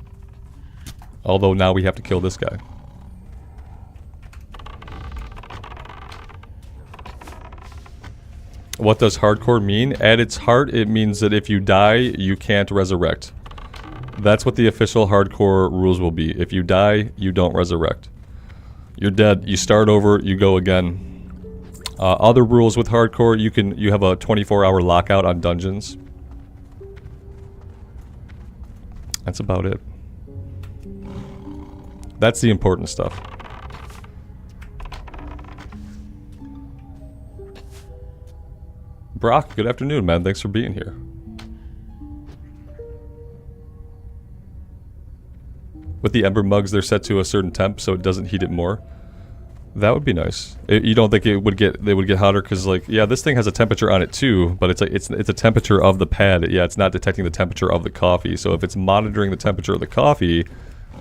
Although now we have to kill this guy. What does hardcore mean? At its heart, it means that if you die, you can't resurrect. That's what the official hardcore rules will be. If you die, you don't resurrect. You're dead. You start over, you go again. Other rules with hardcore, you have a 24-hour lockout on dungeons. That's about it. That's the important stuff. Brock, good afternoon, man. Thanks for being here. With the ember mugs, they're set to a certain temp, so it doesn't heat it more. That would be nice. You don't think they would get hotter? Because, like, yeah, this thing has a temperature on it too, but it's like it's a temperature of the pad. Yeah, it's not detecting the temperature of the coffee. So if it's monitoring the temperature of the coffee,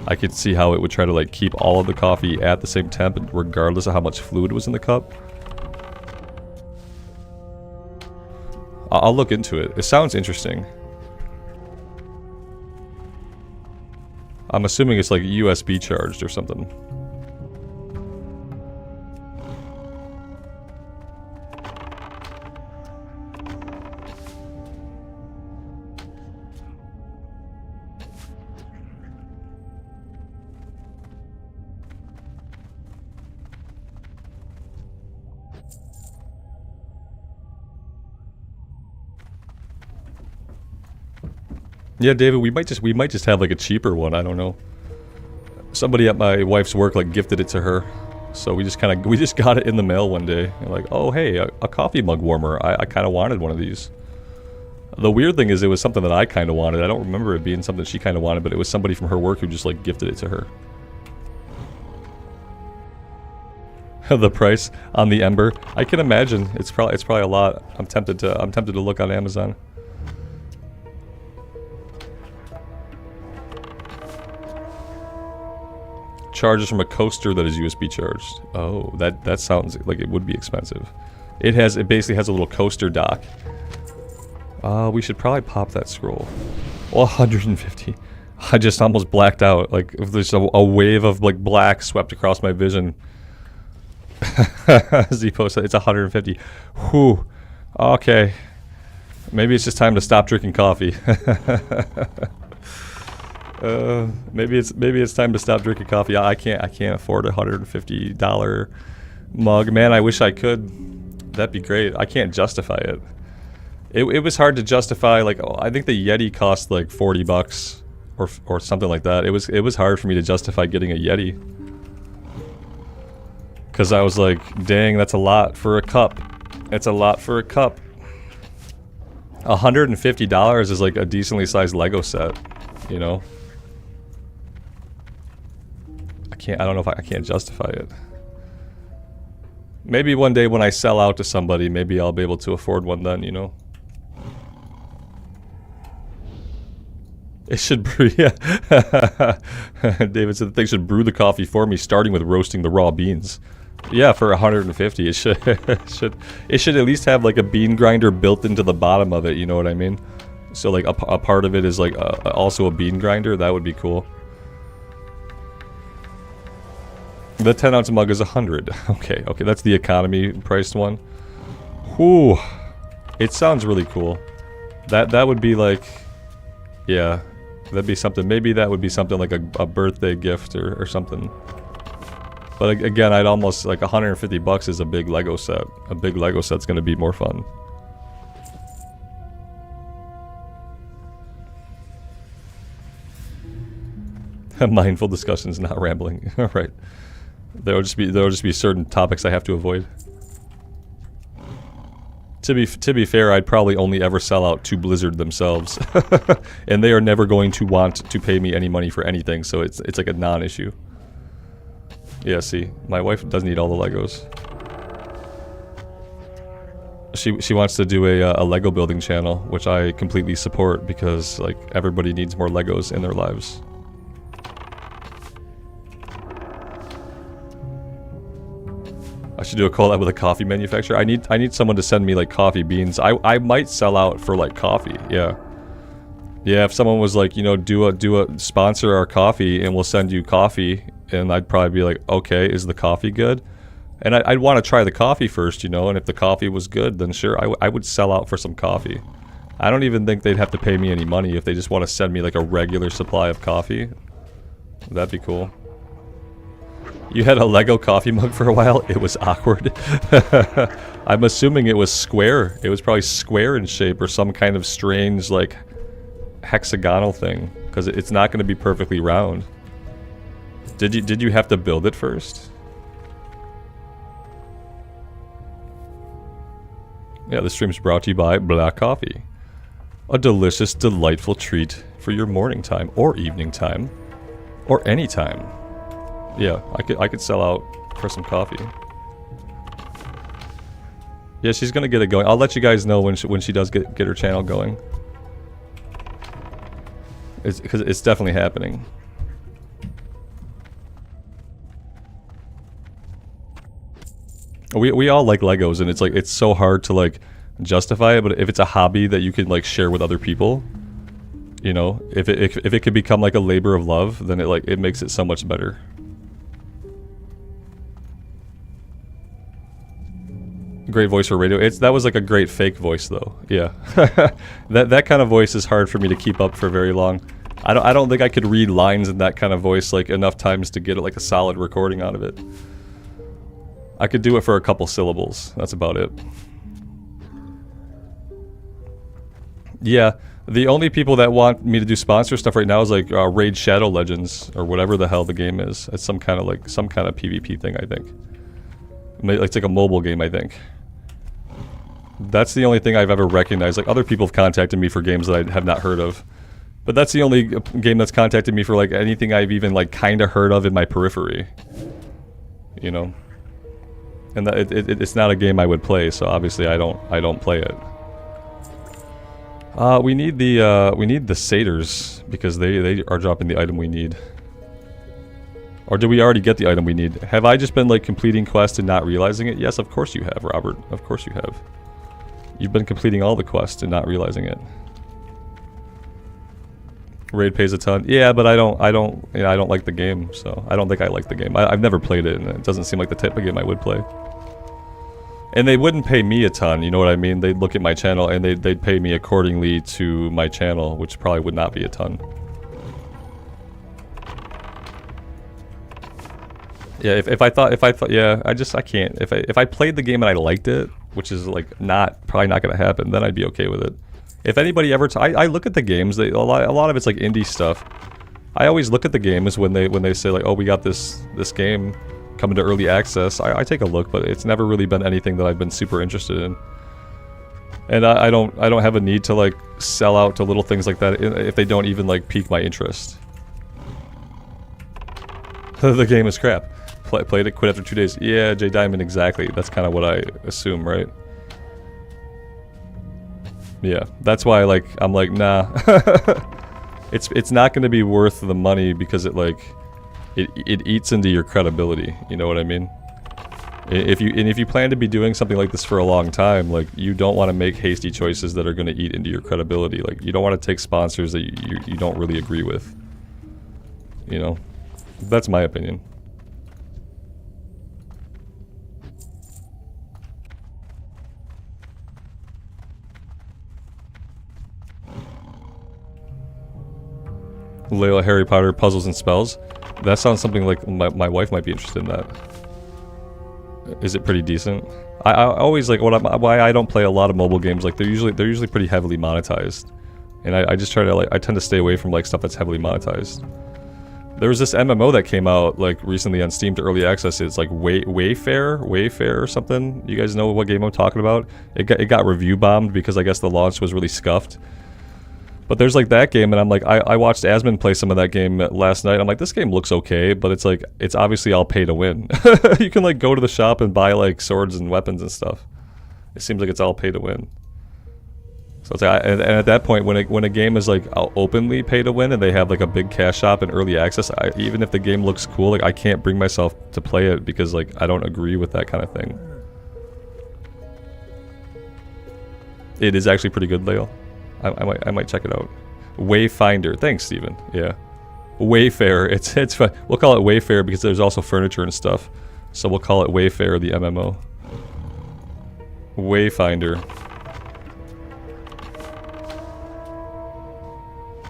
I could see how it would try to like keep all of the coffee at the same temp, regardless of how much fluid was in the cup. I'll look into it. It sounds interesting. I'm assuming it's like USB charged or something. Yeah, David, we might just have like a cheaper one. I don't know. Somebody at my wife's work like gifted it to her, so we just got it in the mail one day. And like, oh hey, a coffee mug warmer. I kind of wanted one of these. The weird thing is, it was something that I kind of wanted. I don't remember it being something she kind of wanted, but it was somebody from her work who just like gifted it to her. The price on the Ember, I can imagine it's probably a lot. I'm tempted to look on Amazon. Charges from a coaster that is USB charged. Oh, that sounds like it would be expensive. It basically has a little coaster dock. We should probably pop that scroll. Oh, 150. I just almost blacked out. Like, if there's a wave of like black swept across my vision. Z posted, it's 150. Whew. Okay. Maybe it's just time to stop drinking coffee. Maybe it's time to stop drinking coffee. I can't afford a $150 mug. Man, I wish I could. That'd be great. I can't justify it. It was hard to justify. Like, I think the Yeti cost like $40 or something like that. It was hard for me to justify getting a Yeti. Cause I was like, dang, that's a lot for a cup. It's a lot for a cup. $150 is like a decently sized Lego set, you know? I don't know if I can't justify it. Maybe one day when I sell out to somebody, maybe I'll be able to afford one then, you know? It should brew, yeah. David said the thing should brew the coffee for me, starting with roasting the raw beans. Yeah, for 150, it should it should at least have like a bean grinder built into the bottom of it. You know what I mean? So like a part of it is like also a bean grinder. That would be cool. The 10-ounce mug is 100. Okay, that's the economy priced one. Whew, it sounds really cool. That would be like, yeah, that'd be something. Maybe that would be something like a birthday gift or something. But again, I'd almost, like, $150 is a big Lego set. A big Lego set's gonna be more fun. Mindful discussions, not rambling. Alright. There'll just be certain topics I have to avoid. To be fair, I'd probably only ever sell out to Blizzard themselves. And they are never going to want to pay me any money for anything, so it's like a non-issue. Yeah, see, my wife doesn't eat all the Legos. She wants to do a Lego building channel, which I completely support because like everybody needs more Legos in their lives. I should do a collab with a coffee manufacturer. I need someone to send me like coffee beans. I might sell out for like coffee. Yeah. Yeah, if someone was like, you know, do a sponsor our coffee and we'll send you coffee. And I'd probably be like, okay, is the coffee good? And I'd want to try the coffee first, you know, and if the coffee was good, then sure, I would sell out for some coffee. I don't even think they'd have to pay me any money if they just want to send me like a regular supply of coffee. That'd be cool. You had a Lego coffee mug for a while? It was awkward. I'm assuming it was square. It was probably square in shape or some kind of strange, like, hexagonal thing. Because it's not going to be perfectly round. Did you have to build it first? Yeah, this stream's brought to you by Black Coffee. A delicious, delightful treat for your morning time or evening time or any time. Yeah, I could sell out for some coffee. Yeah, she's gonna get it going. I'll let you guys know when she does get her channel going. Because it's definitely happening. We all like Legos, and it's like, it's so hard to like justify it, but if it's a hobby that you can like share with other people, you know, if it could become like a labor of love, then it makes it so much better. Great voice for radio. That was like a great fake voice though. Yeah. that kind of voice is hard for me to keep up for very long. I don't think I could read lines in that kind of voice like enough times to get like a solid recording out of it. I could do it for a couple syllables. That's about it. Yeah, the only people that want me to do sponsor stuff right now is like Raid Shadow Legends or whatever the hell the game is. It's some kind of PvP thing, I think. It's like a mobile game, I think. That's the only thing I've ever recognized. Like other people have contacted me for games that I have not heard of. But that's the only game that's contacted me for like anything I've even like kind of heard of in my periphery. You know? And it's not a game I would play, so obviously I don't play it. We need the satyrs because they are dropping the item we need. Or did we already get the item we need? Have I just been like completing quests and not realizing it? Yes, of course you have, Robert. Of course you have. You've been completing all the quests and not realizing it. Raid pays a ton. Yeah, but I don't like the game, so I don't think I like the game. I've never played it, and it doesn't seem like the type of game I would play. And they wouldn't pay me a ton, you know what I mean? They'd look at my channel and they'd pay me accordingly to my channel, which probably would not be a ton. Yeah, if I thought, yeah, I can't. If I played the game and I liked it, which is like probably not gonna happen, then I'd be okay with it. If anybody ever, I look at the games. A lot of it's like indie stuff. I always look at the games when they say like, oh, we got this game coming to early access. I take a look, but it's never really been anything that I've been super interested in. And I don't have a need to like sell out to little things like that if they don't even like pique my interest. The game is crap. Played it, quit after 2 days. Yeah, J Diamond, exactly. That's kind of what I assume, right? Yeah, that's why like I'm like, nah. It's not going to be worth the money because it like it eats into your credibility. You know what I mean? If you plan to be doing something like this for a long time, like you don't want to make hasty choices that are going to eat into your credibility. Like you don't want to take sponsors that you don't really agree with. You know, that's my opinion. Layla Harry Potter Puzzles and Spells. That sounds something like my wife might be interested in that. Is it pretty decent? I always like why I don't play a lot of mobile games. Like they're usually pretty heavily monetized, and I just try to like I tend to stay away from like stuff that's heavily monetized. There was this MMO that came out like recently on Steam to early access. It's like Wayfair or something. You guys know what game I'm talking about? It got review bombed because I guess the launch was really scuffed. But there's like that game, and I'm like, I watched Asmund play some of that game last night. I'm like, this game looks okay, but it's like, it's obviously all pay to win. You can like go to the shop and buy like swords and weapons and stuff. It seems like it's all pay to win. So it's like, and at that point, when a game is like openly pay to win and they have like a big cash shop and early access, even if the game looks cool, like I can't bring myself to play it because like I don't agree with that kind of thing. It is actually pretty good, Lale. I might check it out. Wayfinder. Thanks, Steven. Yeah. Wayfair. It's fun. We'll call it Wayfair because there's also furniture and stuff. So we'll call it Wayfair, the MMO. Wayfinder.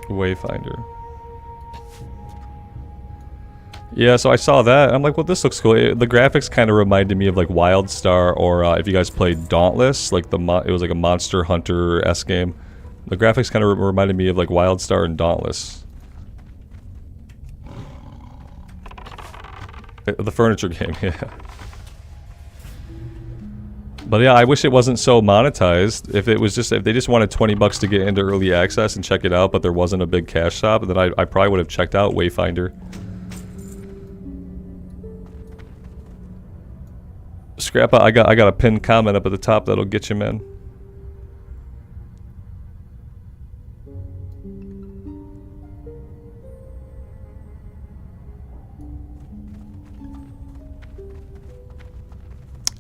Wayfinder. Yeah, so I saw that. I'm like, well, this looks cool. The graphics kind of reminded me of like WildStar, or if you guys played Dauntless, like it was like a Monster Hunter-esque game. The graphics kind of reminded me of like WildStar and Dauntless. The furniture game, yeah. But yeah, I wish it wasn't so monetized. If they just wanted 20 bucks to get into early access and check it out, but there wasn't a big cash shop, then I probably would have checked out Wayfinder. Scrappa, I got a pinned comment up at the top that'll get you, man.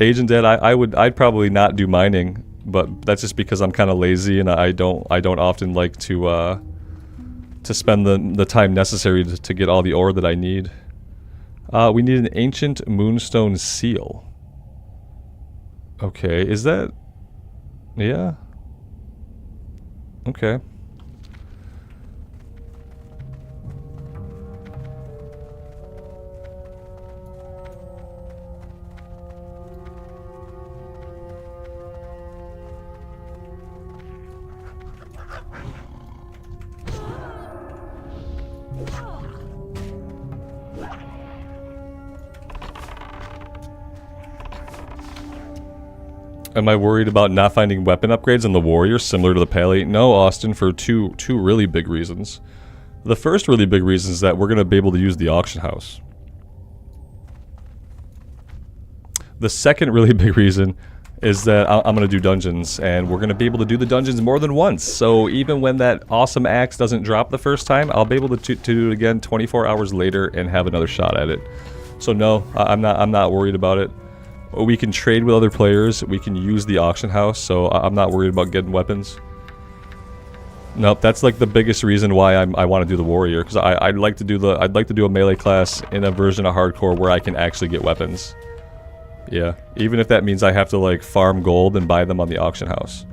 Agent Dead, I'd probably not do mining, but that's just because I'm kind of lazy and I don't often like to spend the time necessary to get all the ore that I need. We need an ancient moonstone seal. Okay, is that... yeah? Okay. Am I worried about not finding weapon upgrades on the warrior similar to the Pally? No, Austin, for two really big reasons. The first really big reason is that we're going to be able to use the auction house. The second really big reason is that I'm going to do dungeons, and we're going to be able to do the dungeons more than once. So even when that awesome axe doesn't drop the first time, I'll be able to do it again 24 hours later and have another shot at it. So no, I'm not worried about it. We can trade with other players. We can use the auction house, so I'm not worried about getting weapons. Nope, that's like the biggest reason why I want to do the warrior, because I'd like to do a melee class in a version of hardcore where I can actually get weapons. Yeah, even if that means I have to like farm gold and buy them on the auction house.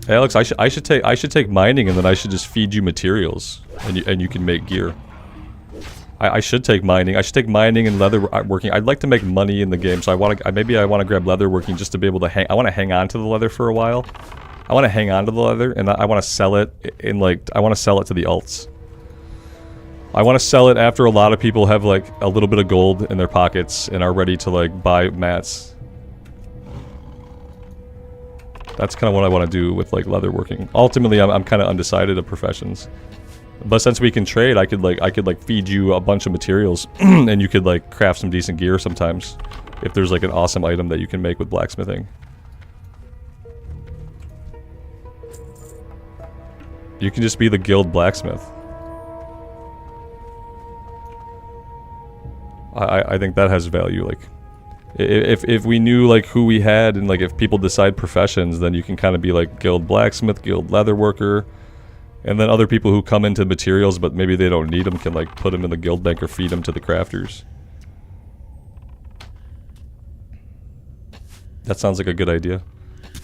Alex, I should take mining, and then I should just feed you materials, and you can make gear. I should take mining. I should take mining and leatherworking. I'd like to make money in the game, so maybe I want to grab leatherworking just to be able to hang. I want to hang on to the leather for a while. I want to hang on to the leather, and I want to sell it in like I want to sell it to the alts. I want to sell it after a lot of people have like a little bit of gold in their pockets and are ready to like buy mats. That's kind of what I want to do with like leatherworking. Ultimately, I'm kind of undecided of professions. But since we can trade, I could like feed you a bunch of materials, and you could like craft some decent gear sometimes, if there's like an awesome item that you can make with blacksmithing. You can just be the guild blacksmith. I think that has value. Like, if we knew like who we had, and like if people decide professions, then you can kind of be like guild blacksmith, guild leatherworker. And then other people who come into materials but maybe they don't need them can like put them in the guild bank or feed them to the crafters. That sounds like a good idea.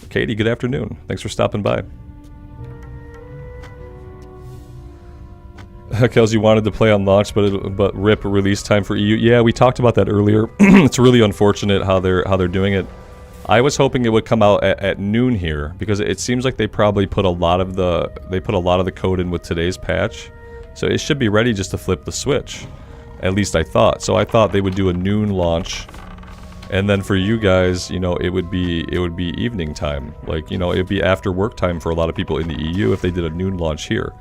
Katie, good afternoon. Thanks for stopping by. Kelsey wanted to play on launch, but RIP release time for EU. Yeah, we talked about that earlier. It's really unfortunate how they're doing it. I was hoping it would come out at noon here, because it seems like they probably put a lot of the code in with today's patch, so it should be ready just to flip the switch. At least I thought. So I thought they would do a noon launch, and then for you guys, you know, it would be evening time. Like, you know, it'd be after work time for a lot of people in the EU if they did a noon launch here.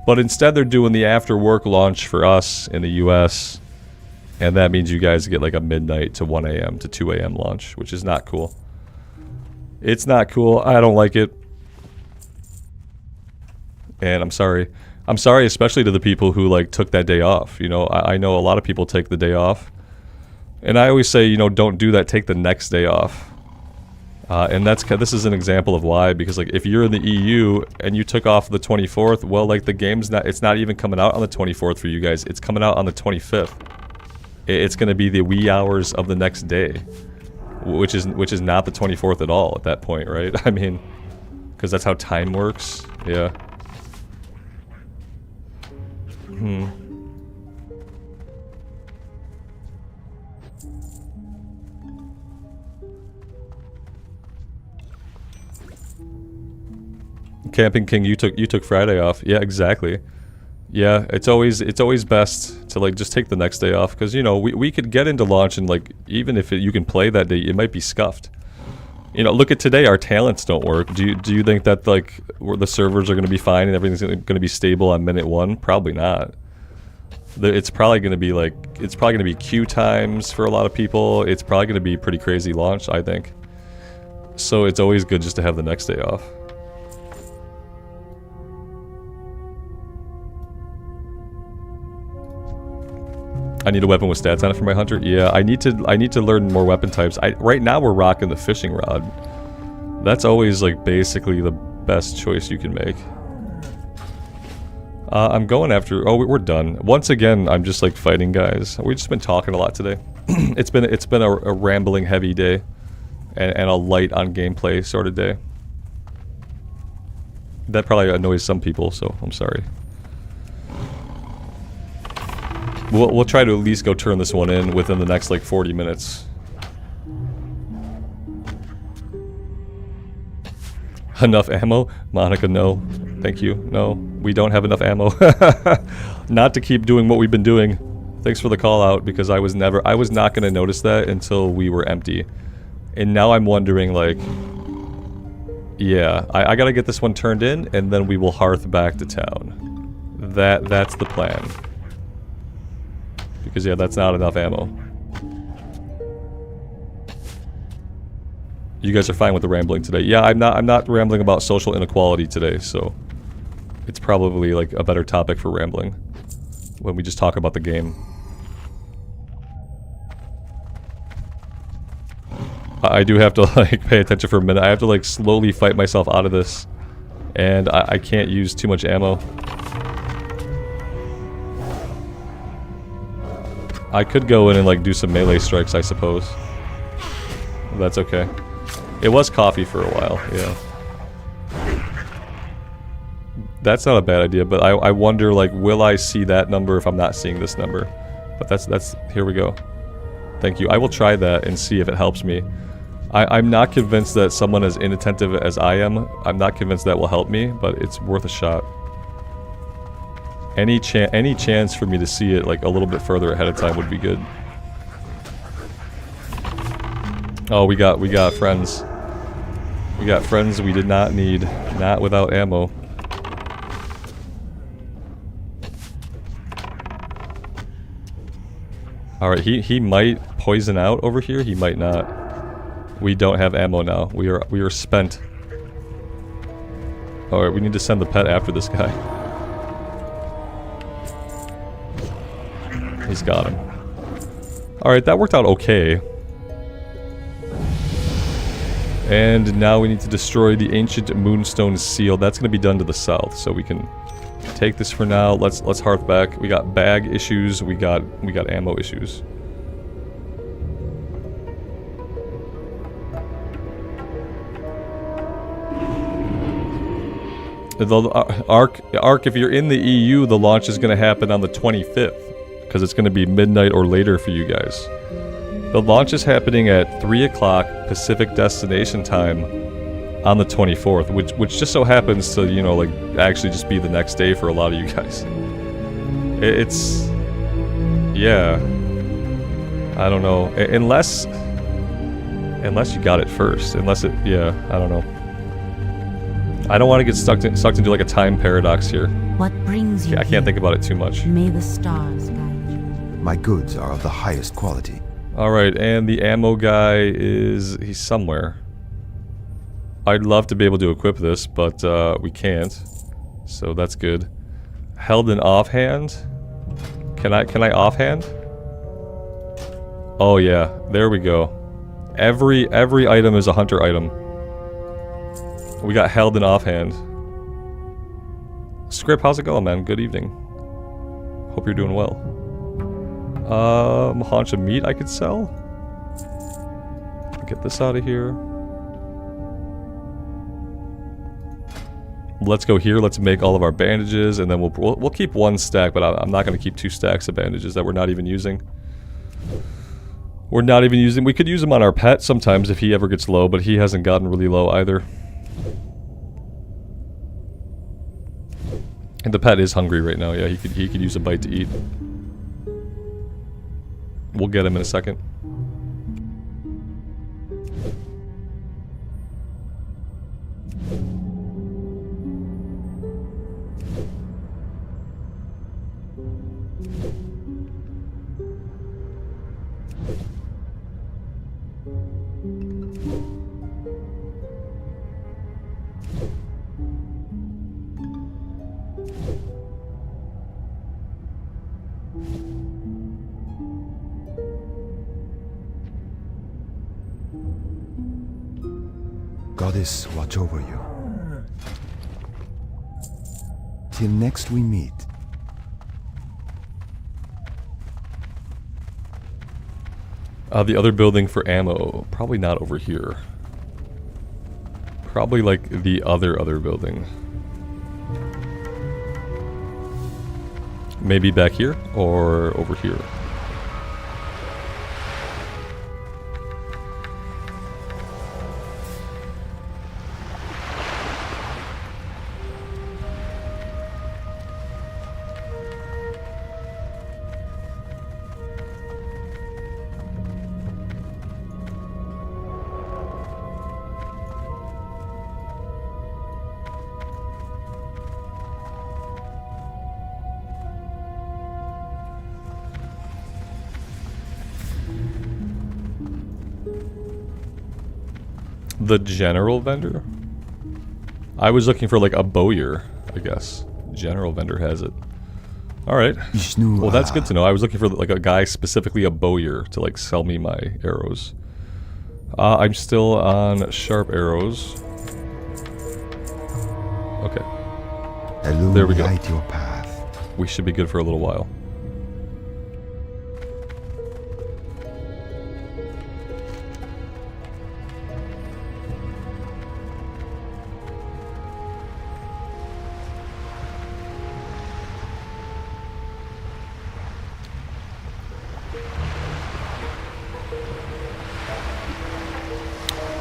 But instead they're doing the after work launch for us in the US, and that means you guys get like a midnight to 1 a.m. to 2 a.m. launch, which is not cool. It's not cool. I don't like it. And I'm sorry. I'm sorry especially to the people who like took that day off. You know, I know a lot of people take the day off. And I always say, you know, don't do that. Take the next day off. And this is an example of why, because like if you're in the EU and you took off the 24th, well, like the game's it's not even coming out on the 24th for you guys. It's coming out on the 25th. It's going to be the wee hours of the next day, which is not the 24th at all at that point, right? I mean, because that's how time works. Yeah. Camping King, you took Friday off. Yeah, exactly. Yeah, it's always best to like just take the next day off, because you know we could get into launch, and like even if you can play that day, it might be scuffed. You know, look at today, our talents don't work. Do you think that like the servers are going to be fine and everything's going to be stable on minute 1? Probably not. It's probably going to be queue times for a lot of people. It's probably going to be pretty crazy launch, I think. So it's always good just to have the next day off. I need a weapon with stats on it for my hunter. Yeah, I need to learn more weapon types. Right now we're rocking the fishing rod. That's always like basically the best choice you can make. I'm going after. Oh, we're done. Once again, I'm just like fighting guys. We've just been talking a lot today. It's been a rambling heavy day, and a light on gameplay sort of day. That probably annoys some people, so I'm sorry. We'll try to at least go turn this one in within the next like 40 minutes. Enough ammo? Monica, no. Thank you. No, we don't have enough ammo. Not to keep doing what we've been doing. Thanks for the call out, because I was not going to notice that until we were empty. And now I'm wondering like, yeah, I gotta get this one turned in, and then we will hearth back to town. That's the plan. Because yeah, that's not enough ammo. You guys are fine with the rambling today. Yeah, I'm not rambling about social inequality today, so it's probably like a better topic for rambling when we just talk about the game. I do have to like pay attention for a minute. I have to like slowly fight myself out of this, and I can't use too much ammo. I could go in and like do some melee strikes, I suppose. That's okay. It was coffee for a while, yeah. That's not a bad idea, but I wonder, like, will I see that number if I'm not seeing this number? But that's here we go. Thank you. I will try that and see if it helps me. I'm not convinced that someone as inattentive as I am, I'm not convinced that will help me, but it's worth a shot. Any chance for me to see it, like, a little bit further ahead of time would be good. Oh, we got friends. We got friends we did not need. Not without ammo. Alright, he might poison out over here, he might not. We don't have ammo now. We are spent. Alright, we need to send the pet after this guy. He's got him. Alright, that worked out okay. And now we need to destroy the ancient moonstone seal. That's going to be done to the south, so we can take this for now. Let's hearth back. We got bag issues. We got ammo issues. Ark, if you're in the EU, the launch is going to happen on the 25th, because it's going to be midnight or later for you guys. The launch is happening at 3 o'clock Pacific destination time on the 24th, which just so happens to, you know, like, actually just be the next day for a lot of you guys. It's... yeah. I don't know. Unless you got it first. Unless it... yeah, I don't know. I don't want to get sucked into like a time paradox here. What brings you I can't think about it too much. May the stars guide you. My goods are of the highest quality. Alright, and the ammo guy he's somewhere. I'd love to be able to equip this, but we can't. So that's good. Held in offhand? Can I offhand? Oh yeah, there we go. Every item is a hunter item. We got held in offhand. Script, how's it going, man? Good evening. Hope you're doing well. Haunch of meat I could sell? Get this out of here. Let's go here. Let's make all of our bandages, and then we'll keep one stack, but I'm not going to keep 2 stacks of bandages that we're not even using. We're not even using... we could use them on our pet sometimes if he ever gets low, but he hasn't gotten really low either. And the pet is hungry right now. Yeah, he could use a bite to eat. We'll get him in a second. Goddess, watch over you. Till next we meet. The other building for ammo, probably not over here. Probably like the other building. Maybe back here or over here. The general vendor? I was looking for like a bowyer, I guess. General vendor has it. Alright. Well, that's good to know. I was looking for like a guy, specifically a bowyer, to like sell me my arrows. I'm still on sharp arrows. Okay. There we go. Your path. We should be good for a little while.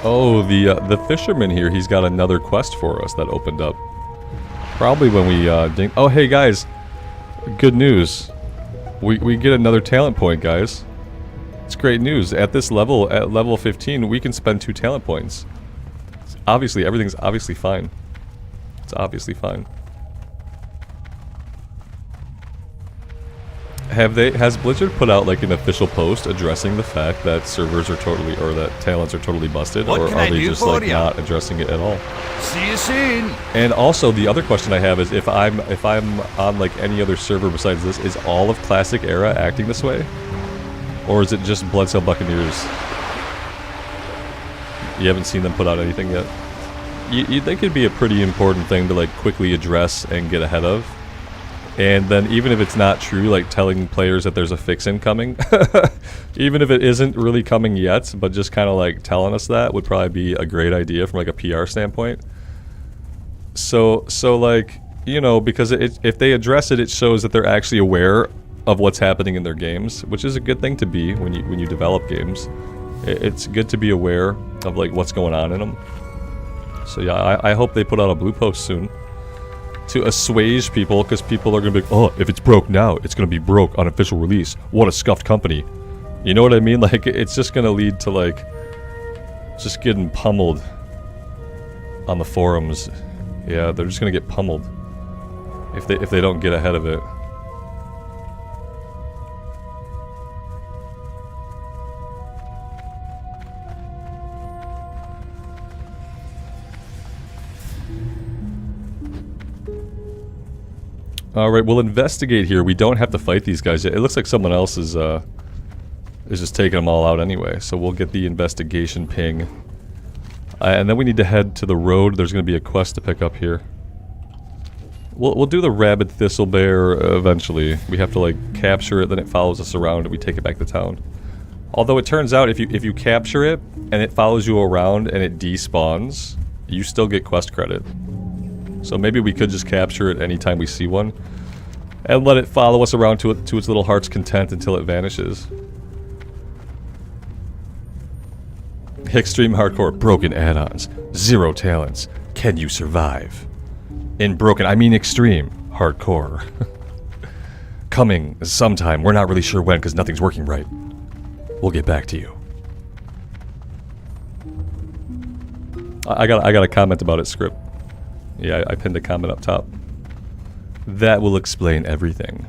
Oh, the fisherman here, he's got another quest for us that opened up. Probably when we ding. Oh, hey guys, good news. We get another talent point, guys. It's great news. At this level, at level 15, we can spend 2 talent points. Obviously, everything's obviously fine. It's obviously fine. Has Blizzard put out like an official post addressing the fact that servers are totally, or that talents are totally busted, or are they just like not addressing it at all? See you soon. And also the other question I have is if I'm on like any other server besides this, is all of Classic Era acting this way? Or is it just Bloodsail Buccaneers? You haven't seen them put out anything yet? You'd think it'd be a pretty important thing to like quickly address and get ahead of. And then even if it's not true, like telling players that there's a fix incoming, even if it isn't really coming yet, but just kind of like telling us that would probably be a great idea from like a PR standpoint. So like, you know, because if they address it, it shows that they're actually aware of what's happening in their games, which is a good thing to be when you develop games. It's good to be aware of like what's going on in them. So yeah, I hope they put out a blue post soon to assuage people, because people are gonna be like, oh, if it's broke now, it's gonna be broke on official release. What a scuffed company. You know what I mean? Like, it's just gonna lead to like just getting pummeled on the forums. Yeah, they're just gonna get pummeled if they don't get ahead of it. Alright, we'll investigate here. We don't have to fight these guys yet. It looks like someone else is just taking them all out anyway. So we'll get the investigation ping. And then we need to head to the road. There's going to be a quest to pick up here. We'll do the rabid thistlebear eventually. We have to like capture it, then it follows us around and we take it back to town. Although it turns out if you capture it and it follows you around and it despawns, you still get quest credit. So maybe we could just capture it anytime we see one and let it follow us around to its little heart's content until it vanishes. Extreme hardcore, broken add-ons, 0 talents. Can you survive? In broken, I mean extreme hardcore. Coming sometime, we're not really sure when because nothing's working right. We'll get back to you. I got a comment about it, Script. Yeah, I pinned a comment up top. That will explain everything.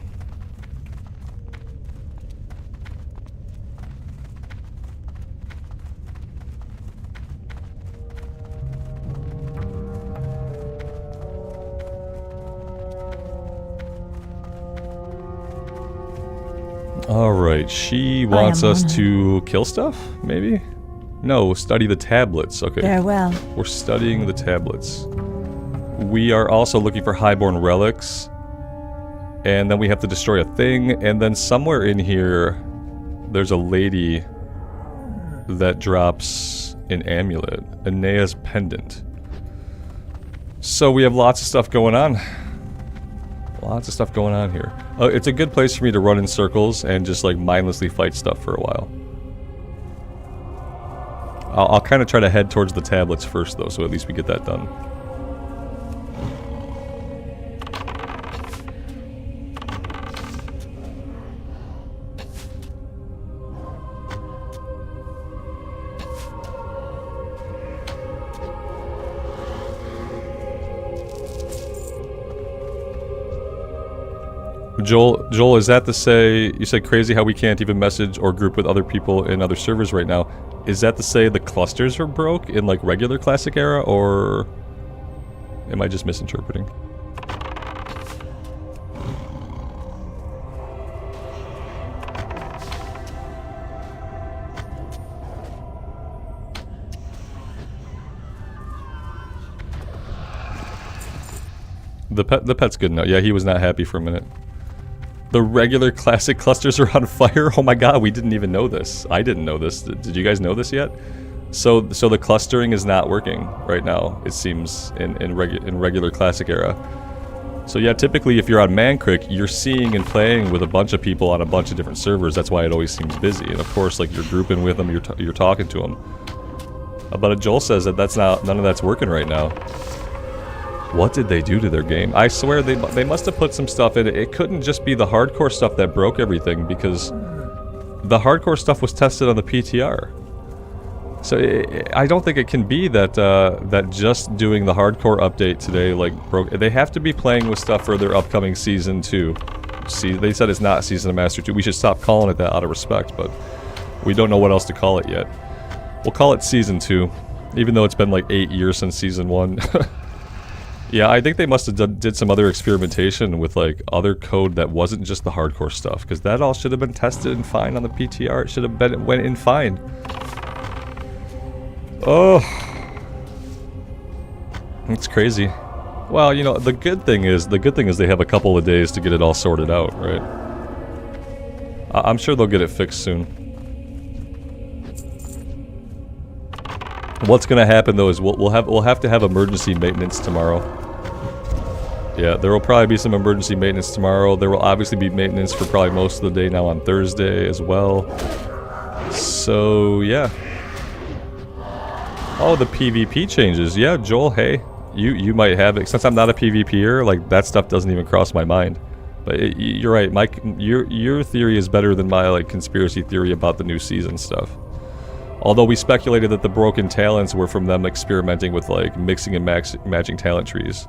Alright, she wants us to kill stuff, maybe? No, study the tablets. Okay. Farewell. We're studying the tablets. We are also looking for highborn relics. And then we have to destroy a thing. And then somewhere in here, there's a lady that drops an amulet. Aenea's pendant. So we have lots of stuff going on. Lots of stuff going on here. It's a good place for me to run in circles and just like mindlessly fight stuff for a while. I'll kind of try to head towards the tablets first though, so at least we get that done. Joel, is that to say, you said crazy how we can't even message or group with other people in other servers right now. Is that to say the clusters are broke in like regular Classic Era, or am I just misinterpreting? The pet's good now. Yeah, he was not happy for a minute. The regular classic clusters are on fire? Oh my god, we didn't even know this. I didn't know this. Did you guys know this yet? So the clustering is not working right now, it seems, in regular Classic Era. So yeah, typically if you're on Mancrick, you're seeing and playing with a bunch of people on a bunch of different servers. That's why it always seems busy. And of course, like, you're grouping with them, you're talking to them. But Joel says that none of that's working right now. What did they do to their game? I swear they must have put some stuff in it. It couldn't just be the hardcore stuff that broke everything, because the hardcore stuff was tested on the PTR. So I don't think it can be that that just doing the hardcore update today like broke. They have to be playing with stuff for their upcoming season 2. See, they said it's not Season of Master 2. We should stop calling it that out of respect, but we don't know what else to call it yet. We'll call it Season 2, even though it's been like 8 years since Season 1. Yeah, I think they must have did some other experimentation with like other code that wasn't just the hardcore stuff, because that all should have been tested and fine on the PTR. It should have went in fine. Oh, it's crazy. Well, you know, the good thing is they have a couple of days to get it all sorted out, right? I'm sure they'll get it fixed soon. What's gonna happen though is we'll have to have emergency maintenance tomorrow. Yeah, there will probably be some emergency maintenance tomorrow. There will obviously be maintenance for probably most of the day now on Thursday as well. So yeah. Oh, the PvP changes. Yeah, Joel, hey. You might have it. Since I'm not a PvPer, like, that stuff doesn't even cross my mind. But you're right, Mike. Your theory is better than my, like, conspiracy theory about the new season stuff. Although we speculated that the broken talents were from them experimenting with, like, mixing and matching talent trees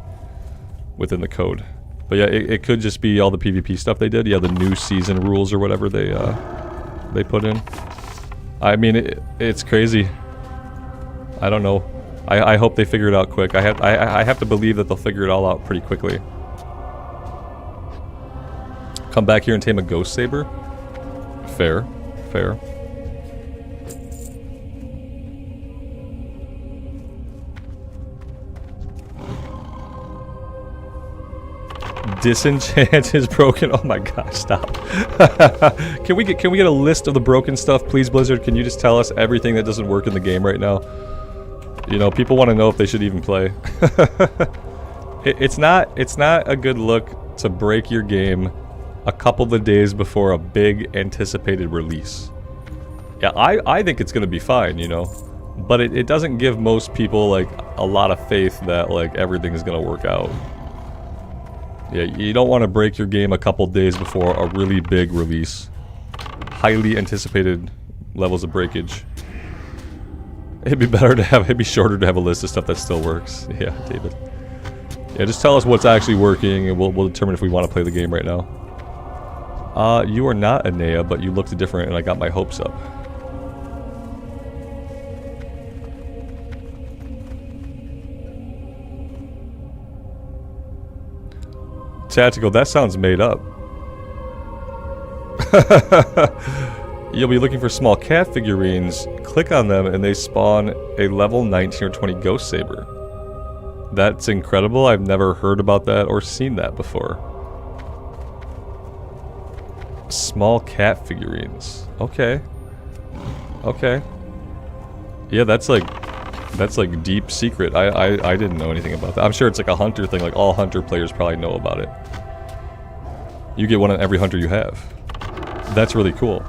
within the code. But yeah, it could just be all the PvP stuff they did. Yeah, the new season rules or whatever they put in. I mean, it's crazy. I don't know. I hope they figure it out quick. I have to believe that they'll figure it all out pretty quickly. Come back here and tame a ghost saber? Fair. Fair. Disenchant is broken. Oh my gosh, stop. Can we get a list of the broken stuff, please, Blizzard? Can you just tell us everything that doesn't work in the game right now? You know, people want to know if they should even play. It's not a good look to break your game a couple of days before a big anticipated release. Yeah, I think it's gonna be fine, you know, but it doesn't give most people like a lot of faith that like everything is gonna work out. Yeah, you don't want to break your game a couple days before a really big release. Highly anticipated levels of breakage. It'd be shorter to have a list of stuff that still works. Yeah, David. Yeah, just tell us what's actually working and we'll determine if we want to play the game right now. You are not Anea, but you looked different and I got my hopes up. Tactical, that sounds made up. You'll be looking for small cat figurines. Click on them and they spawn a level 19 or 20 ghost saber. That's incredible. I've never heard about that or seen that before. Small cat figurines. Okay. Okay. Yeah, that's like deep secret. I didn't know anything about that. I'm sure it's like a hunter thing, like all hunter players probably know about it. You get one on every hunter you have. That's really cool.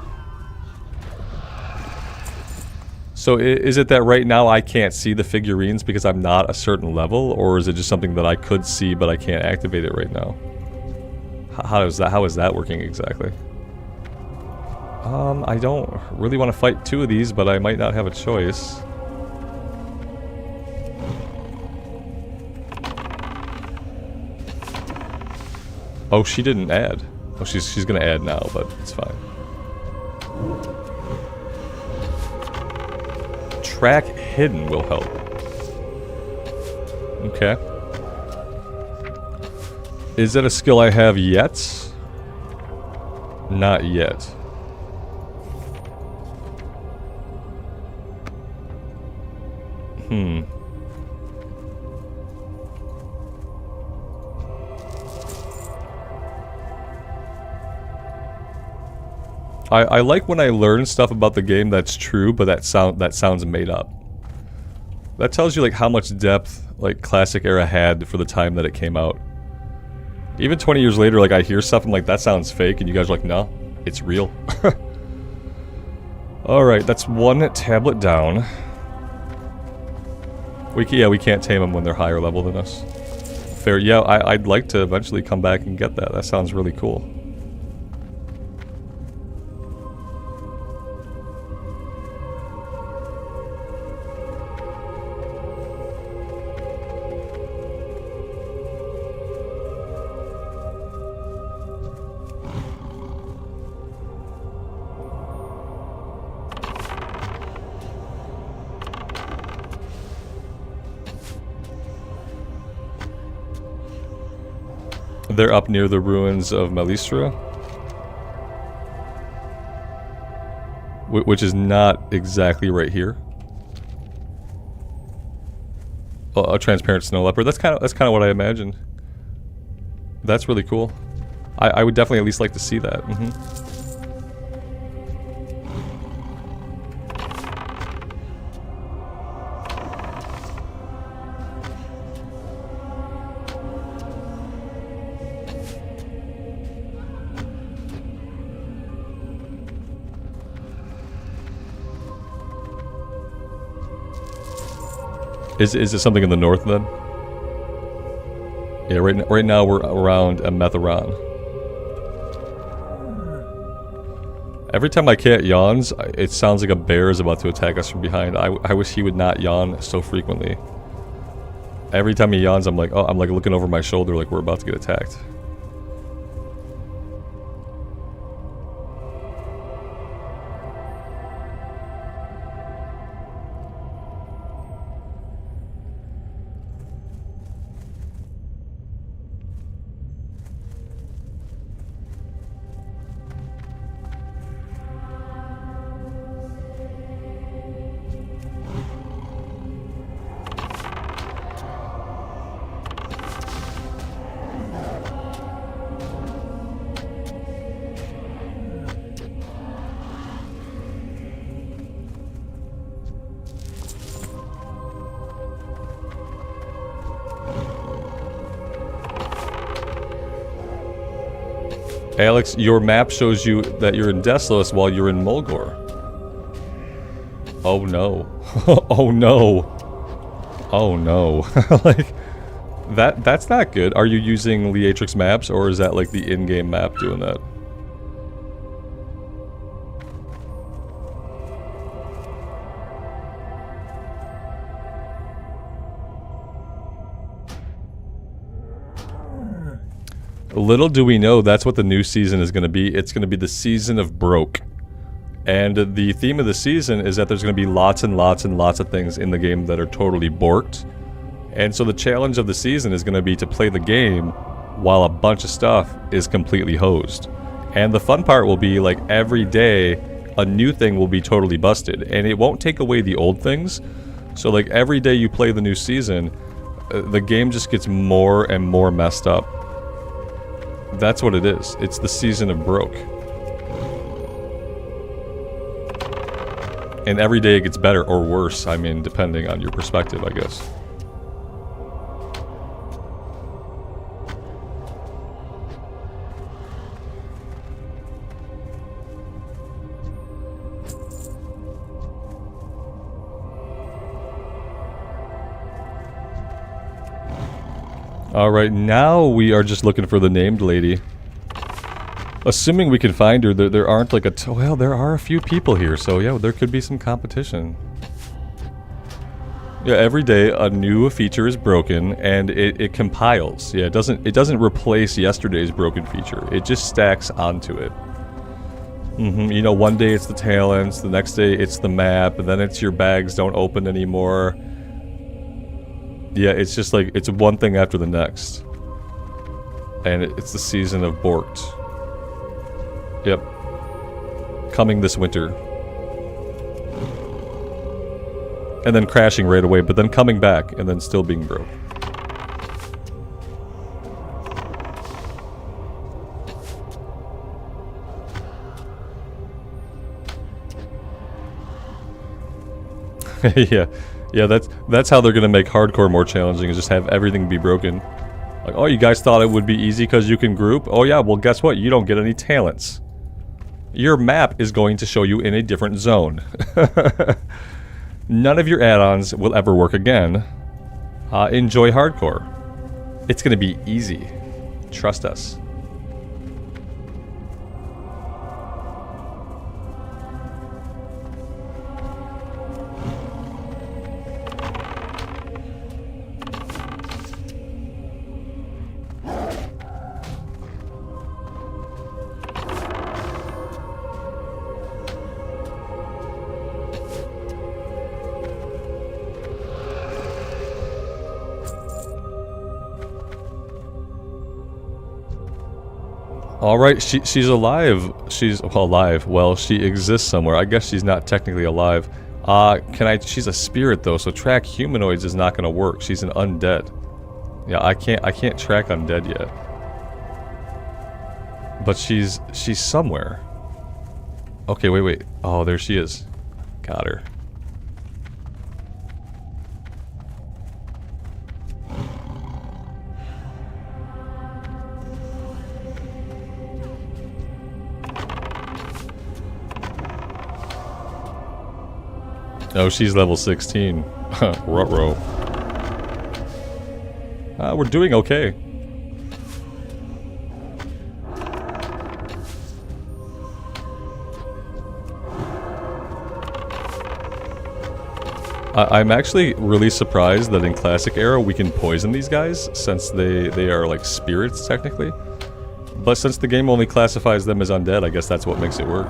So is it that right now I can't see the figurines because I'm not a certain level, or is it just something that I could see but I can't activate it right now? How is that working exactly? I don't really want to fight two of these, but I might not have a choice. Oh, she didn't add. Oh, she's gonna add now, but it's fine. Track hidden will help. Okay. Is that a skill I have yet? Not yet. I like when I learn stuff about the game that's true, but that sounds made up. That tells you like how much depth like classic era had for the time that it came out. Even 20 years later, like I hear stuff, I'm like, that sounds fake, and you guys are like, no, it's real. Alright, that's one tablet down. We can't tame them when they're higher level than us. Fair. Yeah, I'd like to eventually come back and get that. That sounds really cool. They're up near the ruins of Melistra, which is not exactly right here. Oh, a transparent snow leopard. That's kind of what I imagined. That's really cool. I would definitely at least like to see that. Is it something in the north then? Yeah, right now we're around Metheron. Every time my cat yawns, it sounds like a bear is about to attack us from behind. I wish he would not yawn so frequently. Every time he yawns, I'm like looking over my shoulder like we're about to get attacked. Alex, your map shows you that you're in Deslos while you're in Mulgore. Oh no. Oh no. Oh no. Like, that's not good. Are you using Leatrix maps, or is that like the in-game map doing that? Little do we know that's what the new season is going to be. It's going to be the season of broke. And the theme of the season is that there's going to be lots and lots and lots of things in the game that are totally borked. And so the challenge of the season is going to be to play the game while a bunch of stuff is completely hosed. And the fun part will be, like, every day a new thing will be totally busted. And it won't take away the old things. So, like, every day you play the new season, the game just gets more and more messed up. That's what it is. It's the season of broke. And every day it gets better or worse, I mean, depending on your perspective, I guess. Alright, now we are just looking for the named lady. Assuming we can find her, there aren't like well, there are a few people here, so yeah, there could be some competition. Yeah, every day a new feature is broken, and it compiles. Yeah, it doesn't replace yesterday's broken feature. It just stacks onto it. You know, one day it's the talents, the next day it's the map, and then it's your bags don't open anymore. Yeah, it's just like, it's one thing after the next. And it's the season of borked. Yep. Coming this winter. And then crashing right away, but then coming back, and then still being broke. Yeah, that's how they're gonna make hardcore more challenging, is just have everything be broken. Like, oh, you guys thought it would be easy because you can group? Oh yeah, well guess what? You don't get any talents. Your map is going to show you in a different zone. None of your add-ons will ever work again, Enjoy hardcore. It's gonna be easy. Trust us. All right, she's alive. She's alive. Well, she exists somewhere. I guess she's not technically alive. She's a spirit though, so track humanoids is not gonna work. She's an undead. Yeah, I can't track undead yet. But she's somewhere. Okay, wait. Oh, there she is. Got her. Oh, she's level 16. Ruh-roh. We're doing okay. I'm actually really surprised that in Classic Era we can poison these guys, since they are like spirits technically. But since the game only classifies them as undead, I guess that's what makes it work.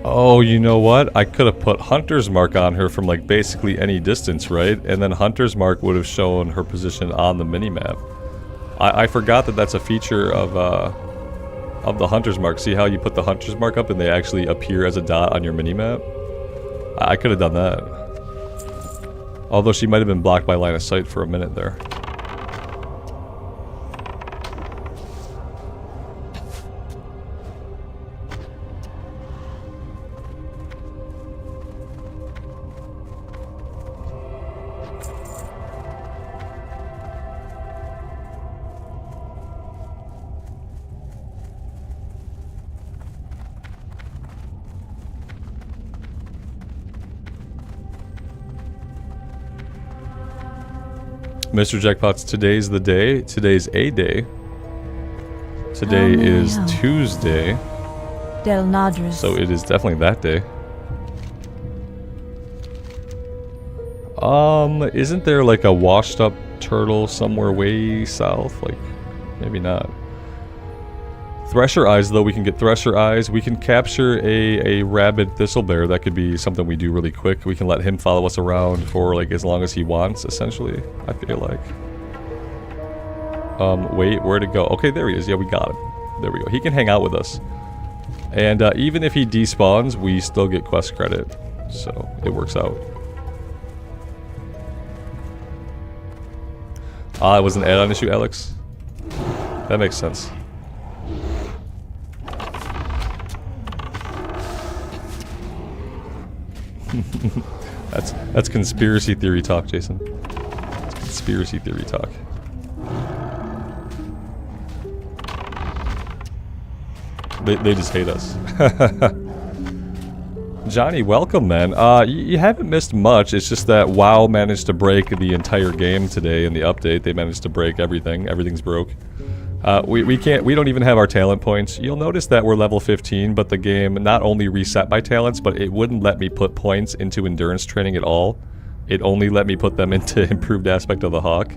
Oh, you know what? I could have put Hunter's Mark on her from like basically any distance, right? And then Hunter's Mark would have shown her position on the minimap. I forgot that that's a feature of the Hunter's Mark. See how you put the Hunter's Mark up and they actually appear as a dot on your minimap? I could have done that. Although she might have been blocked by line of sight for a minute there. Mr. Jackpots, today's the day. Today's a day. Today is Tuesday. Del Nadras. So it is definitely that day. Isn't there like a washed up turtle somewhere way south? Like, maybe not. Thresher Eyes, though, we can get Thresher Eyes. We can capture a rabid Thistlebear. That could be something we do really quick. We can let him follow us around for like as long as he wants, essentially, I feel like. Wait, where'd it go? Okay, there he is. Yeah, we got him. There we go. He can hang out with us. And even if he despawns, we still get quest credit. So, it works out. Ah, it was an add-on issue, Alex? That makes sense. That's conspiracy theory talk, Jason. It's conspiracy theory talk. They just hate us. Johnny, welcome, man. You haven't missed much. It's just that WoW managed to break the entire game today in the update. They managed to break everything. Everything's broke. We don't even have our talent points. You'll notice that we're level 15, but the game not only reset my talents, but it wouldn't let me put points into endurance training at all. It only let me put them into improved aspect of the Hawk.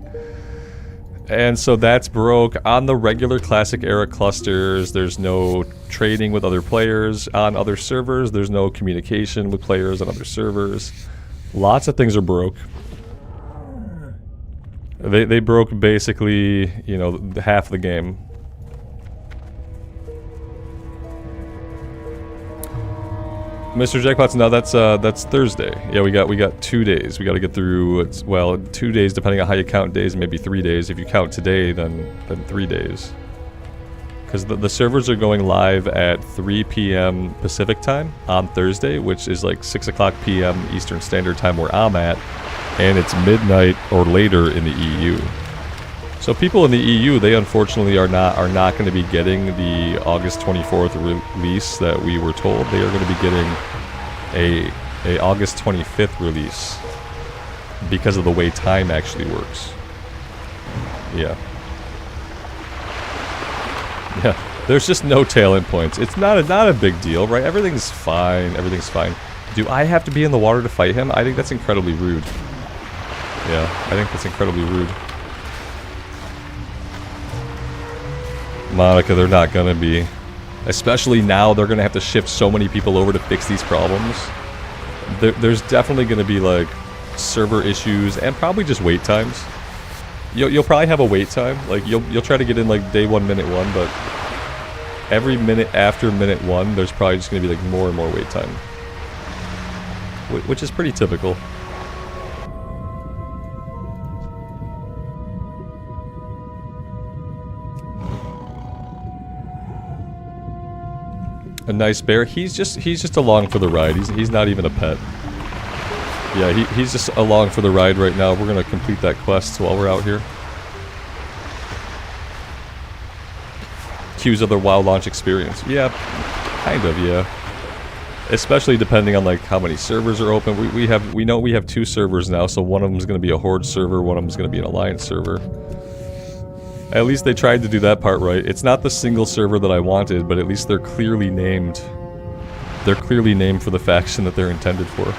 And so that's broke. On the regular Classic Era clusters, there's no trading with other players. On other servers, there's no communication with players on other servers. Lots of things are broke. They broke basically, you know, half the game. Mr. Jackpots, no, that's Thursday. Yeah, we got 2 days. We got to get through. It's, well, 2 days depending on how you count days, maybe 3 days. If you count today, then 3 days. Because the servers are going live at 3 p.m. Pacific time on Thursday, which is like 6 o'clock p.m. Eastern Standard Time where I'm at, and it's midnight or later in the EU. So people in the EU, they unfortunately are not going to be getting the August 24th release that we were told. They are going to be getting a August 25th release because of the way time actually works. Yeah. Yeah. There's just no tail end points. It's not a big deal, right? Everything's fine. Everything's fine. Do I have to be in the water to fight him? I think that's incredibly rude. Yeah, I think that's incredibly rude. Monica, they're not gonna be. Especially now, they're gonna have to shift so many people over to fix these problems. There's definitely gonna be, like, server issues and probably just wait times. You'll probably have a wait time. Like, you'll try to get in, like, day 1, minute 1, but every minute after minute 1, there's probably just gonna be, like, more and more wait time. Which is pretty typical. A nice bear. He's just along for the ride. He's not even a pet. Yeah, he's just along for the ride right now. We're gonna complete that quest while we're out here. Cues of the WoW launch experience. Yeah, kind of. Yeah. Especially depending on like how many servers are open. We know we have 2 servers now, so one of them is gonna be a Horde server, one of them is gonna be an Alliance server. At least they tried to do that part right. It's not the single server that I wanted, but at least they're clearly named. They're clearly named for the faction that they're intended for.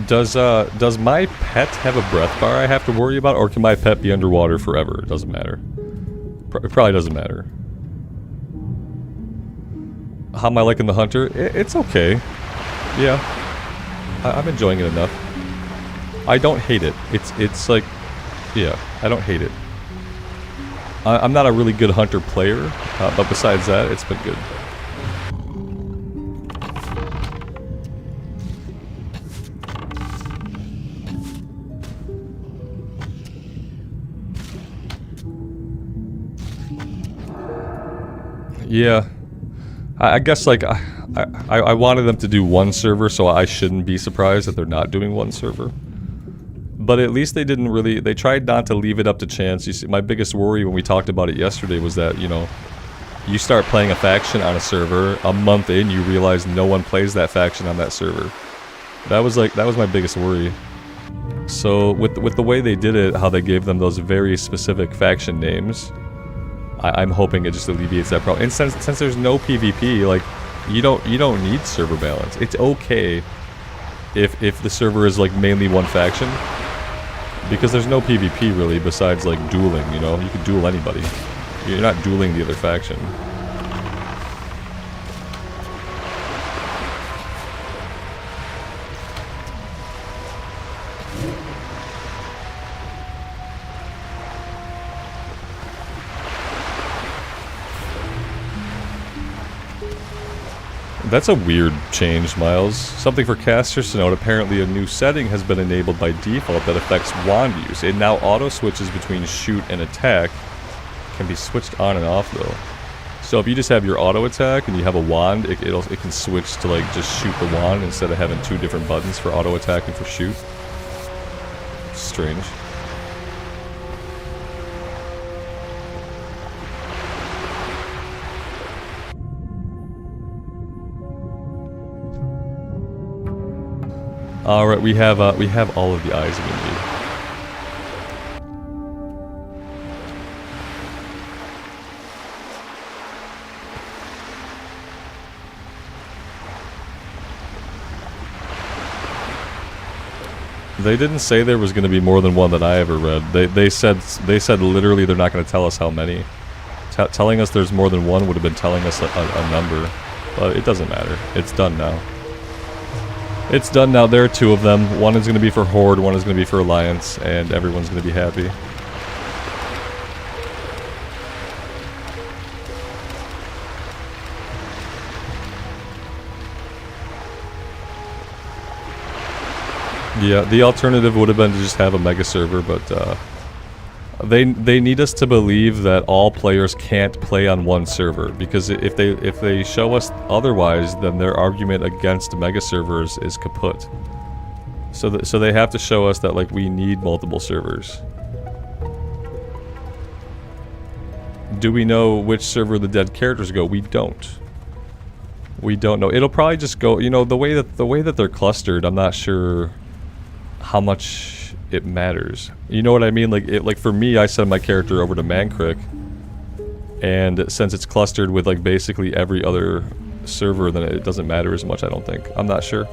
Does my pet have a breath bar I have to worry about, or can my pet be underwater forever? It doesn't matter. It probably doesn't matter. How am I liking the hunter? It's okay. Yeah. I'm enjoying it enough. I don't hate it. It's like, yeah, I don't hate it. I'm not a really good hunter player, but besides that, it's been good. Yeah, I guess like I wanted them to do 1 server, so I shouldn't be surprised that they're not doing 1 server. But at least they didn't really, they tried not to leave it up to chance. You see, my biggest worry when we talked about it yesterday was that, you know, you start playing a faction on a server, a month in you realize no one plays that faction on that server. That was my biggest worry. So with the way they did it, how they gave them those very specific faction names, I'm hoping it just alleviates that problem. And since there's no PvP, like you don't need server balance. It's okay if the server is like mainly one faction, because there's no PvP really besides like dueling. You know, you can duel anybody. You're not dueling the other faction. That's a weird change, Miles. Something for casters to note. Apparently a new setting has been enabled by default that affects wand use. It now auto-switches between shoot and attack. Can be switched on and off, though. So if you just have your auto-attack and you have a wand, it can switch to, like, just shoot the wand instead of having 2 different buttons for auto-attack and for shoot. Strange. Alright, we have all of the eyes we need. They didn't say there was going to be more than one that I ever read. They said literally they're not going to tell us how many. Telling us there's more than one would have been telling us a number, but it doesn't matter. It's done now. It's done now. There are 2 of them. One is going to be for Horde, one is going to be for Alliance, and everyone's going to be happy. Yeah, the alternative would have been to just have a mega server, but they need us to believe that all players can't play on one server, because if they show us otherwise, then their argument against mega servers is kaput. So they have to show us that like we need multiple servers. Do we know which server the dead characters go? We don't. We don't know. It'll probably just go, you know, the way that they're clustered, I'm not sure how much it matters. You know what I mean? Like for me, I send my character over to Mankrik, and since it's clustered with like basically every other server, then it doesn't matter as much, I don't think. I'm not sure.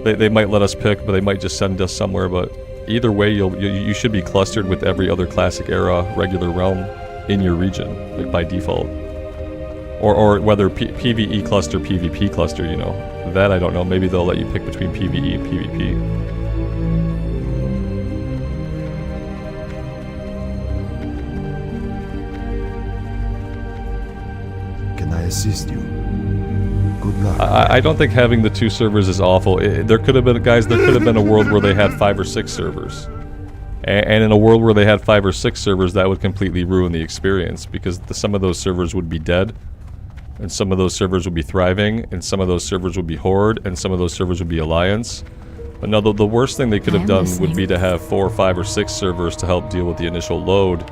They might let us pick, but they might just send us somewhere, but either way, you should be clustered with every other classic era regular realm in your region, like by default. Or whether PvE cluster, PvP cluster, you know. That I don't know. Maybe they'll let you pick between PvE and PvP. Can I assist you? Good luck. I don't think having the 2 servers is awful. There could have been, guys, there could have been a world where they had 5 or 6 servers. And in a world where they had 5 or 6 servers, that would completely ruin the experience, because some of those servers would be dead, and some of those servers would be thriving, and some of those servers would be Horde, and some of those servers would be Alliance. But no, the worst thing they could have done would be to have 4 or 5 or 6 servers to help deal with the initial load,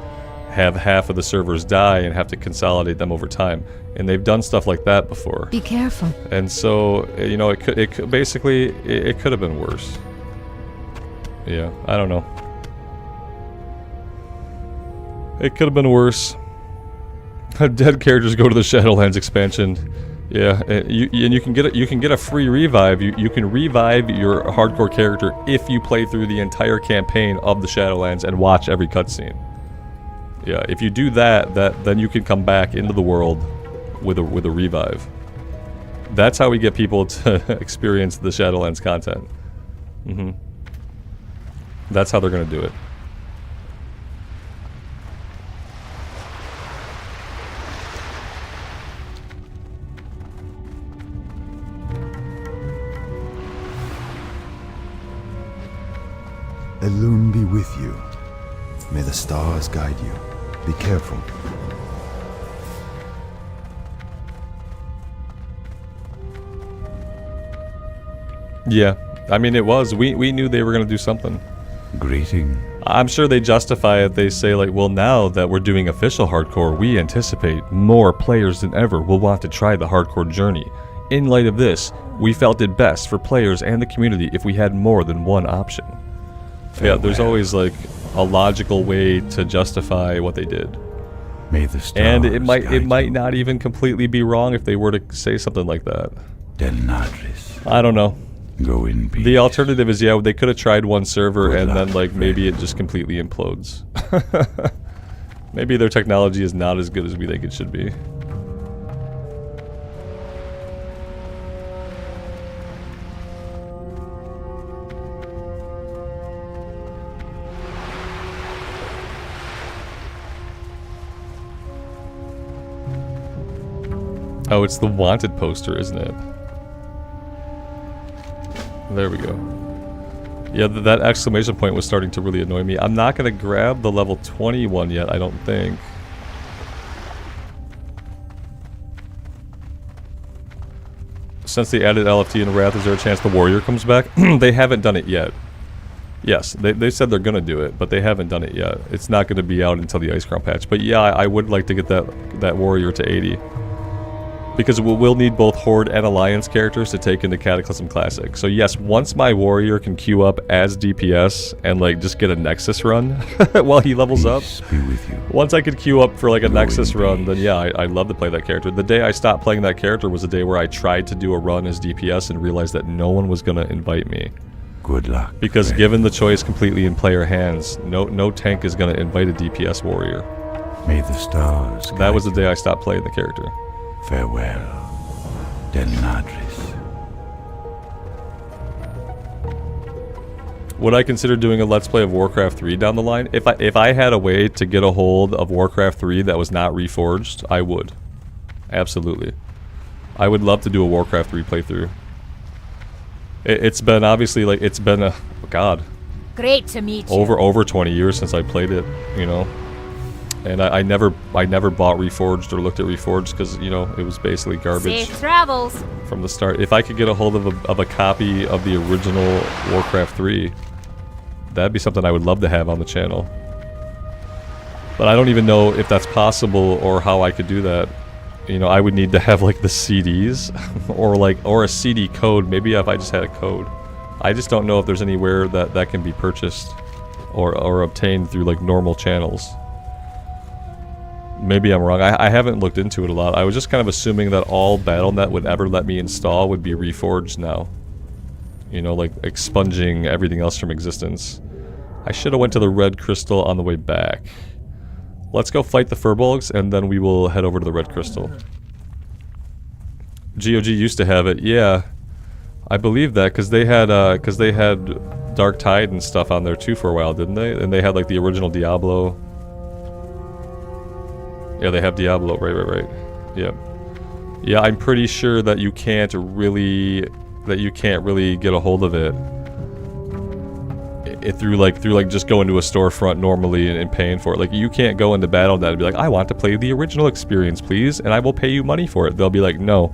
have half of the servers die, and have to consolidate them over time. And they've done stuff like that before. Be careful. And so, you know, it could basically, it could have been worse. Yeah, I don't know. It could have been worse. Dead characters go to the Shadowlands expansion. Yeah, and you can get a free revive. You can revive your hardcore character if you play through the entire campaign of the Shadowlands and watch every cutscene. Yeah, if you do that, then you can come back into the world with a revive. That's how we get people to experience the Shadowlands content. That's how they're gonna do it. Elune be with you. May the stars guide you. Be careful. Yeah, I mean it was. We knew they were gonna do something. Greeting. I'm sure they justify it. They say like, well, now that we're doing official hardcore, we anticipate more players than ever will want to try the hardcore journey. In light of this, we felt it best for players and the community if we had more than one option. Yeah, there's always like a logical way to justify what they did. May the stars And it guide might you. not even completely be wrong if they were to say something like that. Del Nadris. I don't know. Go in peace. The alternative is, yeah, they could have tried one server Good and then luck, like maybe friend. it just completely implodes. Maybe their technology is not as good as we think it should be. Oh, it's the wanted poster, isn't it? There we go. Yeah, that exclamation point was starting to really annoy me. I'm not going to grab the level 21 yet, I don't think. Since they added LFT and Wrath, is there a chance the warrior comes back? They haven't done it yet. Yes, they said they're going to do it, but they haven't done it yet. It's not going to be out until the Ice Crown patch. But yeah, I would like to get that warrior to 80. Because we'll need both Horde and Alliance characters to take into Cataclysm Classic. So yes, once my warrior can queue up as DPS and like just get a Nexus run while he levels up. Peace be with you. Once I could queue up for like a Go Nexus in run, then peace. yeah, I'd love to play that character. The day I stopped playing that character was the day where I tried to do a run as DPS and realized that no one was going to invite me. Good luck. Because friend. given the choice completely in player hands, no tank is going to invite a DPS warrior. May the stars That guide was the day I stopped playing the character. you. Farewell, Del Nadris. Would I consider doing a Let's Play of Warcraft 3 down the line? If I had a way to get a hold of Warcraft 3 that was not Reforged, I would. Absolutely. I would love to do a Warcraft 3 playthrough. It's been obviously like it's been a god. Great to meet you. Over 20 years since I played it, you know. And I never bought Reforged or looked at Reforged because, you know, it was basically garbage. Safe travels. From the start. If I could get a hold of a copy of the original Warcraft 3, that'd be something I would love to have on the channel. But I don't even know if that's possible or how I could do that. You know, I would need to have like the CDs or a CD code. Maybe if I just had a code. I just don't know if there's anywhere that can be purchased or obtained through like normal channels. Maybe I'm wrong. I haven't looked into it a lot. I was just kind of assuming that all Battle.net would ever let me install would be Reforged now. You know, like expunging everything else from existence. I should have went to the Red Crystal on the way back. Let's go fight the Furbolgs and then we will head over to the Red Crystal. GOG used to have it. Yeah. I believe that because they had Dark Tide and stuff on there too for a while, didn't they? And they had like the original Diablo. Yeah, they have Diablo, right. Yeah. Yeah, I'm pretty sure that you can't really get a hold of it. Through like just going to a storefront normally and paying for it. Like you can't go into Battle.net and be like, I want to play the original experience, please, and I will pay you money for it. They'll be like, no.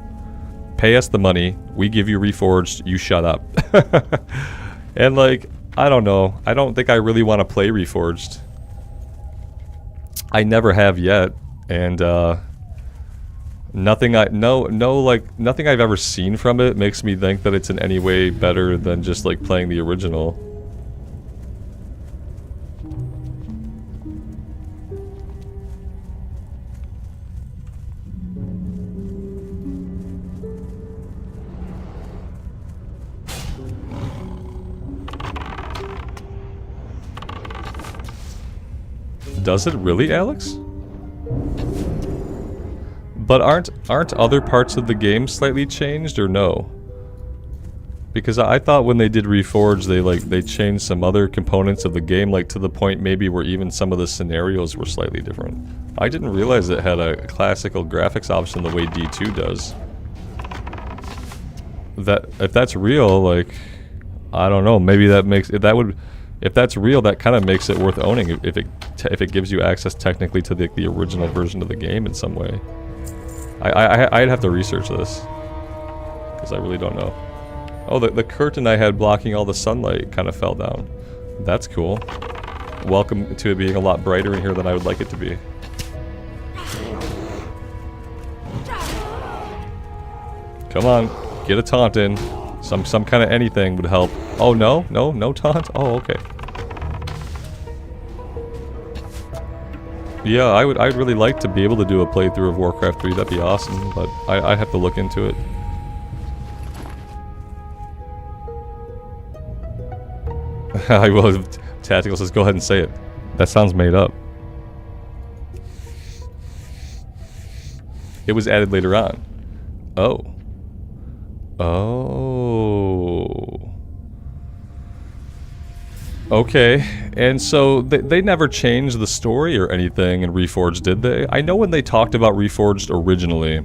Pay us the money, we give you Reforged, you shut up. And like, I don't know. I don't think I really want to play Reforged. I never have yet. And nothing I've ever seen from it makes me think that it's in any way better than just like playing the original. Does it really, Alex? But aren't other parts of the game slightly changed, or no? Because I thought when they did Reforged, they changed some other components of the game, like to the point maybe where even some of the scenarios were slightly different. I didn't realize it had a classical graphics option the way D2 does. That if that's real, like I don't know, maybe that makes if that's real, that kind of makes it worth owning if it gives you access technically to the original version of the game in some way. I'd have to research this because I really don't know. Oh, the curtain I had blocking all the sunlight kind of fell down. That's cool. Welcome to it being a lot brighter in here than I would like it to be. Come on, get a taunt in. Some kind of anything would help. Oh no taunt. Oh okay. Yeah, I'd really like to be able to do a playthrough of Warcraft 3. That'd be awesome, but I'd have to look into it. I will. Tactical says, go ahead and say it. That sounds made up. It was added later on. Oh. Oh. Okay, and so they never changed the story or anything in Reforged, did they? I know when they talked about Reforged originally,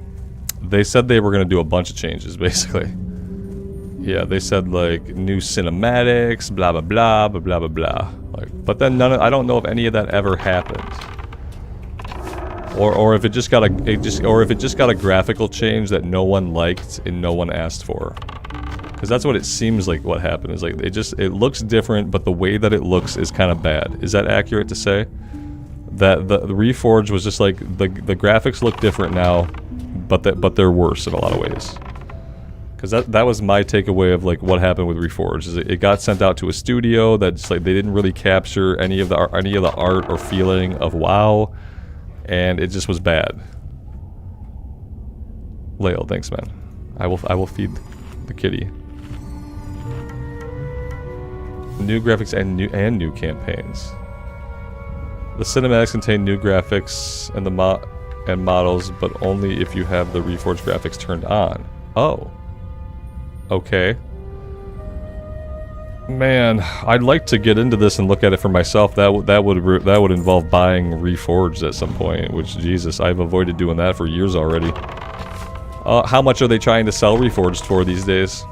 they said they were going to do a bunch of changes, basically. Yeah, they said like new cinematics, blah blah blah, blah blah blah blah. Like, but then I don't know if any of that ever happened, or if it just got a graphical change that no one liked and no one asked for. Because that's what it seems like what happened, is like it looks different, but the way that it looks is kind of bad. Is that accurate to say? That the Reforged was just like, the graphics look different now, but they're worse in a lot of ways. Because that was my takeaway of like what happened with Reforged, is it got sent out to a studio that just like they didn't really capture any of the art or feeling of WoW, and it just was bad. Lael, thanks man. I will feed the kitty. New graphics and new campaigns. The cinematics contain new graphics and the models, but only if you have the Reforged graphics turned on. Oh. Okay. Man, I'd like to get into this and look at it for myself. That would involve buying Reforged at some point. Which, Jesus, I've avoided doing that for years already. How much are they trying to sell Reforged for these days?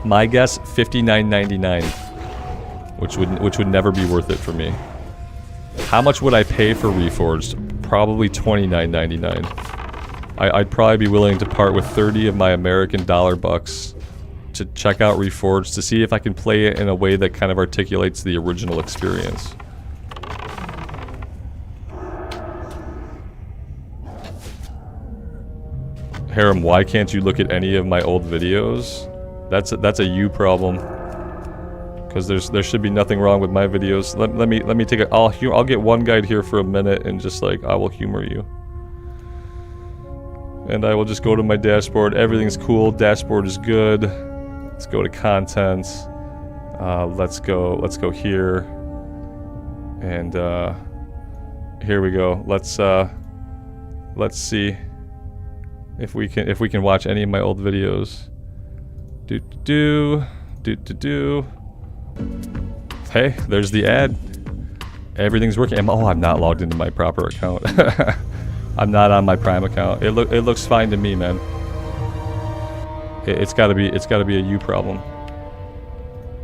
My guess, $59.99, which would never be worth it for me. How much would I pay for Reforged? Probably $29.99. I'd probably be willing to part with 30 of my American dollar bucks to check out Reforged to see if I can play it in a way that kind of articulates the original experience. Harem, why can't you look at any of my old videos? That's a you problem. Because there should be nothing wrong with my videos. Let me take a I'll get one guide here for a minute and just like I will humor you. And I will just go to my dashboard. Everything's cool. Dashboard is good. Let's go to content. Let's go here. And here we go. Let's see if we can watch any of my old videos. Do. Hey, there's the ad. Everything's working. Oh, I'm not logged into my proper account. I'm not on my Prime account. It looks fine to me, man. It's gotta be a you problem.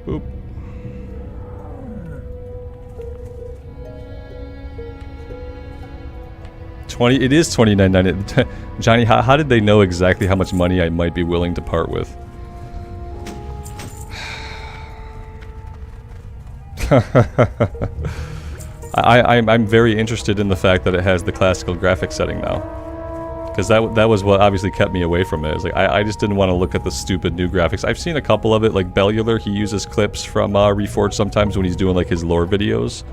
Oop. It is $29.99. Johnny, how did they know exactly how much money I might be willing to part with? I'm very interested in the fact that it has the classical graphics setting now, because that was what obviously kept me away from it. It's like I just didn't want to look at the stupid new graphics. I've seen a couple of it, like Bellular. He uses clips from Reforged sometimes when he's doing like his lore videos.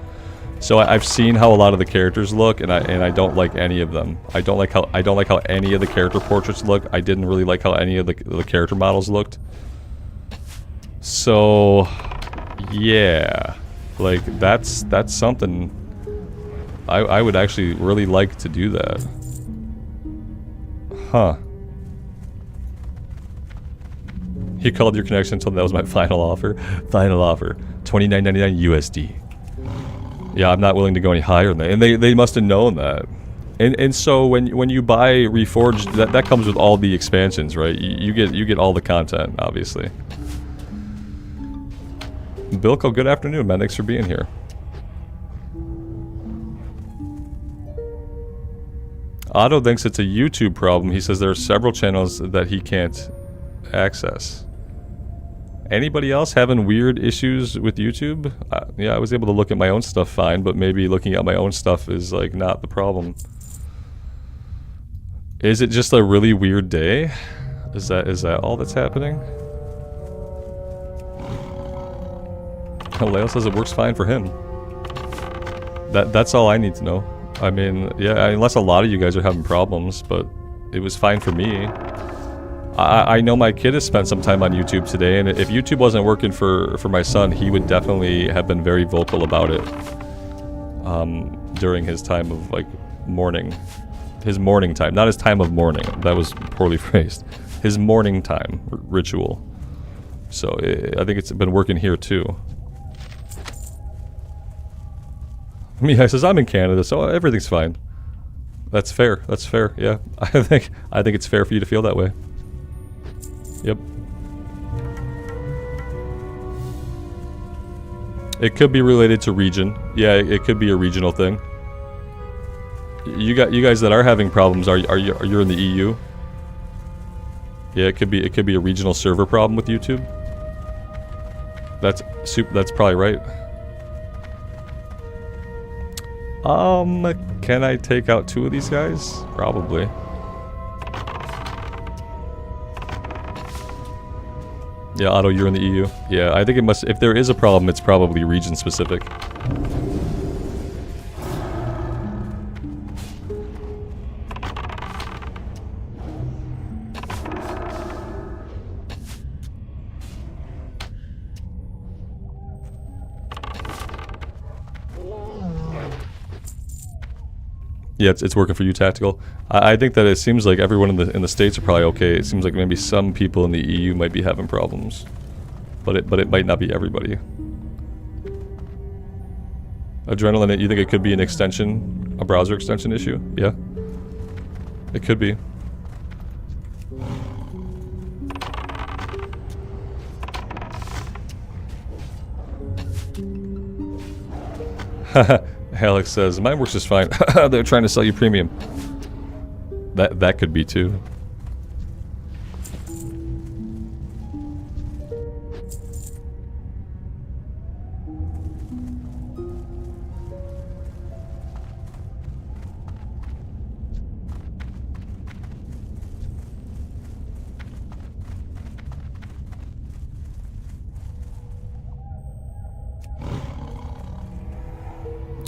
So I've seen how a lot of the characters look, and I don't like any of them. I don't like how any of the character portraits look. I didn't really like how any of the character models looked. So yeah. Like, that's something I would actually really like to do that. Huh. He called your connection, told me that was my final offer. Final offer. $29.99 USD. Yeah, I'm not willing to go any higher than that. And they must have known that. And so when you buy Reforged, that comes with all the expansions, right? You get all the content, obviously. Bilko, good afternoon, man. Thanks for being here. Otto thinks it's a YouTube problem. He says there are several channels that he can't access. Anybody else having weird issues with YouTube? Yeah, I was able to look at my own stuff fine, but maybe looking at my own stuff is like not the problem. Is it just a really weird day? Is that all that's happening? Leo says it works fine for him. That's all I need to know. I mean, yeah, unless a lot of you guys are having problems, but it was fine for me. I know my kid has spent some time on YouTube today, and if YouTube wasn't working for my son, he would definitely have been very vocal about it. During his time of, like, mourning. His morning time. Not his time of mourning. That was poorly phrased. His morning time ritual. So, I think it's been working here, too. Mihai says, I'm in Canada, so everything's fine. That's fair. That's fair, yeah. I think it's fair for you to feel that way. Yep. It could be related to region. Yeah, it could be a regional thing. You guys that are having problems, are you in the EU? Yeah, it could be a regional server problem with YouTube. That's probably right. Can I take out 2 of these guys? Probably. Yeah, Otto, you're in the EU. Yeah, I think it must... If there is a problem, it's probably region-specific. Yeah, it's working for you, Tactical. I think that it seems like everyone in the States are probably okay. It seems like maybe some people in the EU might be having problems. But it might not be everybody. Adrenaline, you think it could be an extension, a browser extension issue? Yeah. It could be. Alex says, mine works just fine. They're trying to sell you premium. That could be too.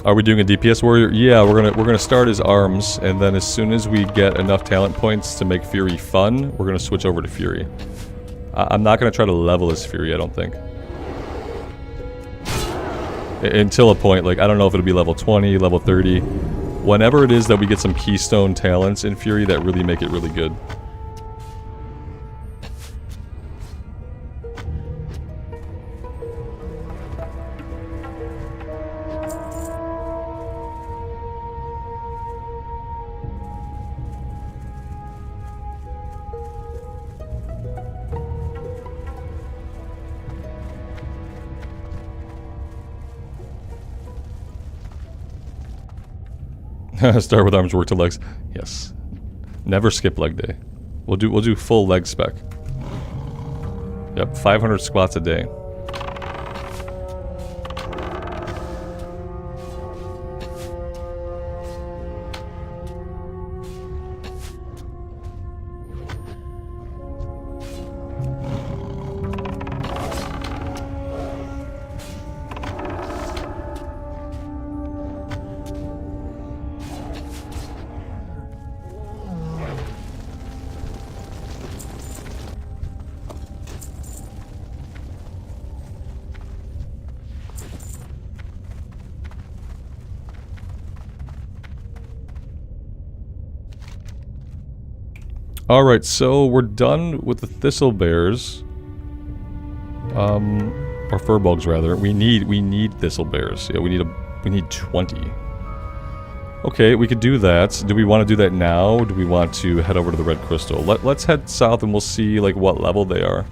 Are we doing a DPS warrior? Yeah, we're gonna start as arms, and then as soon as we get enough talent points to make Fury fun, we're gonna switch over to Fury. I'm not gonna try to level as Fury, I don't think. Until a point, like I don't know if it'll be level 20, level 30. Whenever it is that we get some keystone talents in Fury that really make it really good. Start with arms, work to legs. Yes. Never skip leg day. We'll do full leg spec. Yep, 500 squats a day. Alright, so we're done with the Thistle Bears. Or Furbolgs rather. We need Thistle Bears. Yeah, we need 20. Okay, we could do that. Do we want to do that now? Or do we want to head over to the Red Crystal? Let's head south and we'll see like what level they are.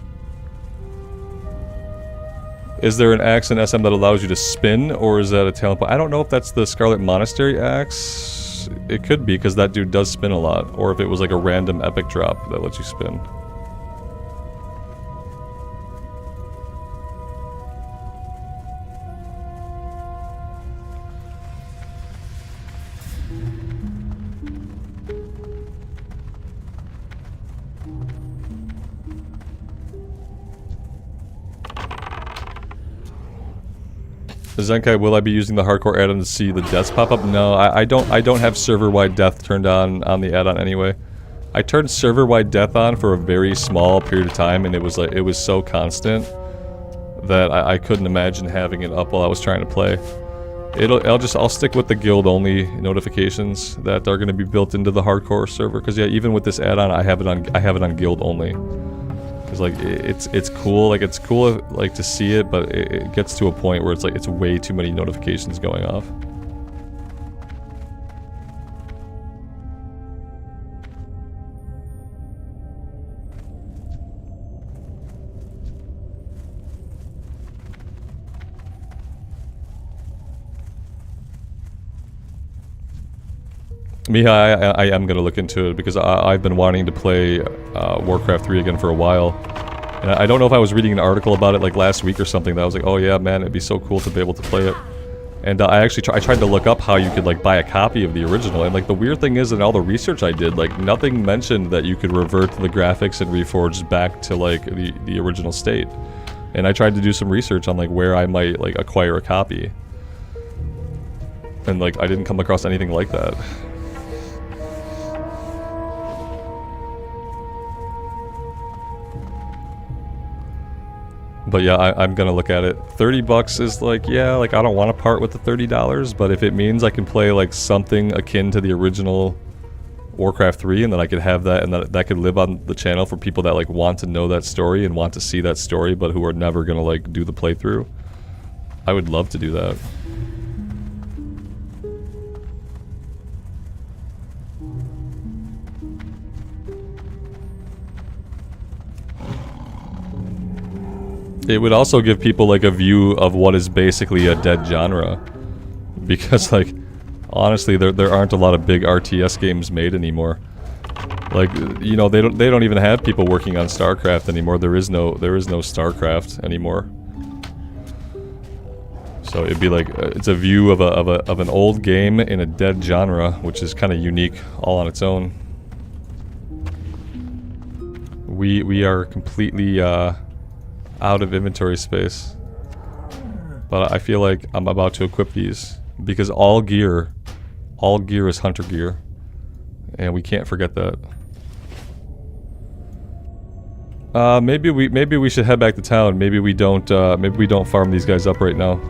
Is there an axe in SM that allows you to spin, or is that a talent point? I don't know if that's the Scarlet Monastery axe. It could be, because that dude does spin a lot. Or if it was like a random epic drop that lets you spin. Zenkai, will I be using the hardcore add-on to see the deaths pop up? No, I don't have server-wide death turned on the add-on anyway. I turned server-wide death on for a very small period of time, and it was so constant that I couldn't imagine having it up while I was trying to play. I'll stick with the guild-only notifications that are going to be built into the hardcore server, because yeah, even with this add-on, I have it on guild-only. Because like it's cool, like it's cool like to see it, but it gets to a point where it's like it's way too many notifications going off. Miha, I am going to look into it because I've been wanting to play Warcraft 3 again for a while. And I don't know if I was reading an article about it like last week or something that I was like, oh yeah man, it'd be so cool to be able to play it. And I tried to look up how you could like buy a copy of the original, and like the weird thing is in all the research I did, like nothing mentioned that you could revert the graphics and Reforged back to like the original state. And I tried to do some research on like where I might like acquire a copy. And like I didn't come across anything like that. But yeah, I'm gonna look at it. $30 is like, yeah, like I don't want to part with the $30, but if it means I can play like something akin to the original Warcraft 3 and then I could have that and that could live on the channel for people that like want to know that story and want to see that story but who are never gonna like do the playthrough, I would love to do that. It would also give people like a view of what is basically a dead genre, because like honestly there aren't a lot of big RTS games made anymore. Like, you know, they don't even have people working on StarCraft anymore. There is no StarCraft anymore. So it'd be like it's a view of an old game in a dead genre, which is kind of unique all on its own. We are completely out of inventory space, but I feel like I'm about to equip these because all gear is hunter gear, and we can't forget that. Maybe we should head back to town. Maybe we don't farm these guys up right now.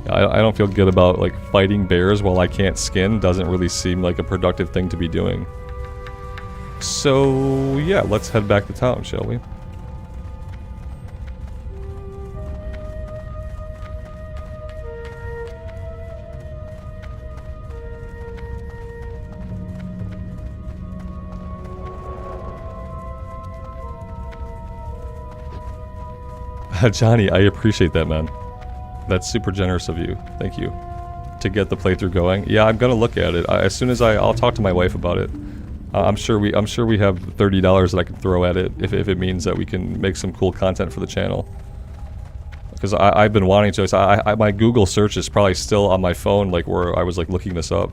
I don't feel good about like fighting bears while I can't skin. Doesn't really seem like a productive thing to be doing. So yeah, let's head back to town, shall we? Johnny, I appreciate that, man. That's super generous of you. Thank you. To get the playthrough going. Yeah, I'm gonna look at it. As soon as I'll talk to my wife about it. I'm sure we have $30 that I can throw at it if it means that we can make some cool content for the channel. Because I've been wanting to. So my Google search is probably still on my phone, like where I was like looking this up.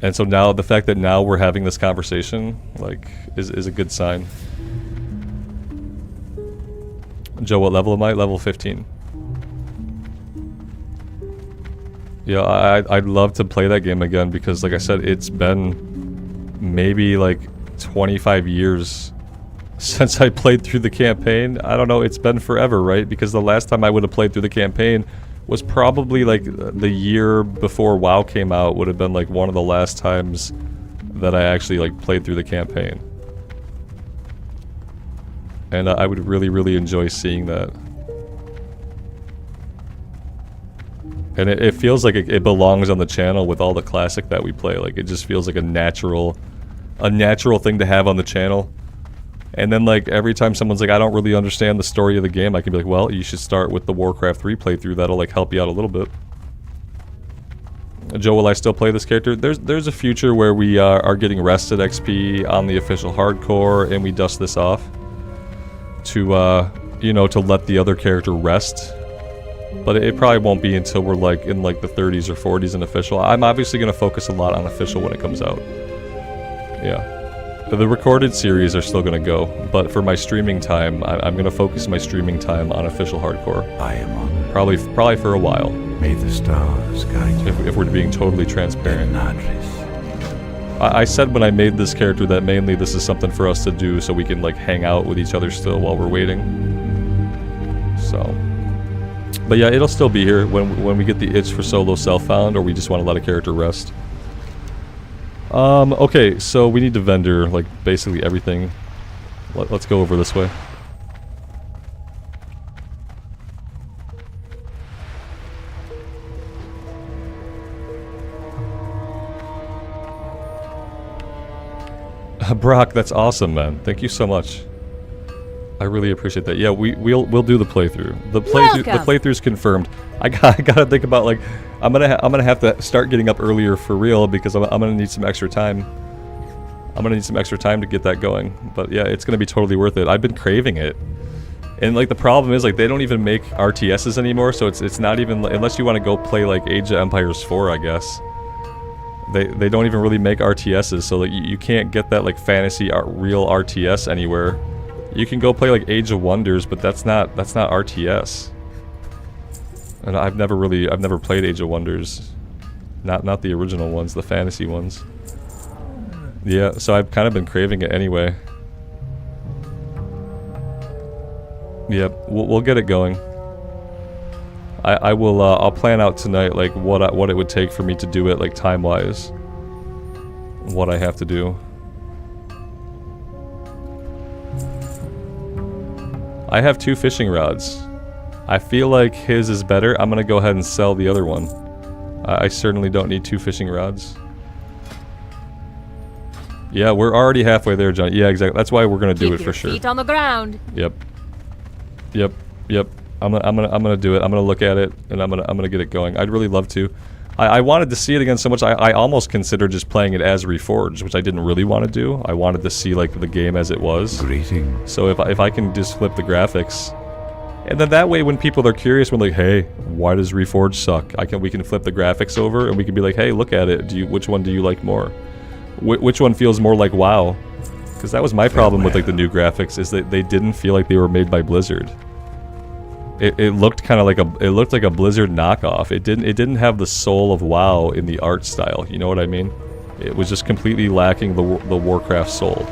And so now the fact that now we're having this conversation, like, is a good sign. Joe, what level am I? Level 15. Yeah, I'd love to play that game again because, like I said, it's been maybe like 25 years since I played through the campaign. I don't know, it's been forever, right? Because the last time I would have played through the campaign was probably like the year before WoW came out. Would have been like one of the last times that I actually like played through the campaign. And I would really, really enjoy seeing that. And it feels like it belongs on the channel with all the classic that we play. Like, it just feels like a natural thing to have on the channel. And then, like, every time someone's like, I don't really understand the story of the game, I can be like, well, you should start with the Warcraft 3 playthrough. That'll, like, help you out a little bit. Joe, will I still play this character? There's a future where we are getting rested XP on the official hardcore, and we dust this off to, you know, to let the other character rest. But it probably won't be until we're like in like the 30s or 40s in official. I'm obviously going to focus a lot on official when it comes out. Yeah. The recorded series are still going to go, but for my streaming time, I'm going to focus my streaming time on official hardcore. I am honored. Probably for a while. May the stars guide you. If we're being totally transparent. Leatrix. I said when I made this character that mainly this is something for us to do so we can like hang out with each other still while we're waiting. So... But yeah, it'll still be here when we get the itch for solo self-found, or we just want to let a character rest. Okay, so we need to vendor, like, basically everything. Let's go over this way. Brock, that's awesome, man. Thank you so much. I really appreciate that. Yeah, we'll do the playthrough. The playthrough's confirmed. I gotta think about like I'm gonna have to start getting up earlier for real because I'm gonna need some extra time. I'm gonna need some extra time to get that going. But yeah, it's gonna be totally worth it. I've been craving it. And like the problem is like they don't even make RTSs anymore, so it's not even unless you want to go play like Age of Empires 4, I guess. They don't even really make RTSs, so like you can't get that like fantasy real RTS anywhere. You can go play like Age of Wonders, but that's not RTS. And I've never played Age of Wonders. Not the original ones, the fantasy ones. Yeah, so I've kind of been craving it anyway. Yep, we'll get it going. I will, I'll plan out tonight, like, what it would take for me to do it, like, time-wise. What I have to do. I have 2 fishing rods. I feel like his is better. I'm gonna go ahead and sell the other one. I certainly don't need 2 fishing rods. Yeah, we're already halfway there, John. Yeah, exactly. That's why we're gonna do it for sure. Feet on the ground. Yep. Yep. Yep. I'm gonna do it. I'm gonna look at it and I'm gonna get it going. I'd really love to. I wanted to see it again so much. I almost considered just playing it as Reforged, which I didn't really want to do. I wanted to see like the game as it was. Greetings. So if I can just flip the graphics, and then that way when people are curious, when like, hey, why does Reforged suck? We can flip the graphics over and we can be like, hey, look at it. Which one do you like more? Which one feels more like WoW? Because that was my problem with like the new graphics, is that they didn't feel like they were made by Blizzard. It looked kind of like a Blizzard knockoff. It didn't have the soul of WoW in the art style. You know what I mean? It was just completely lacking the Warcraft soul.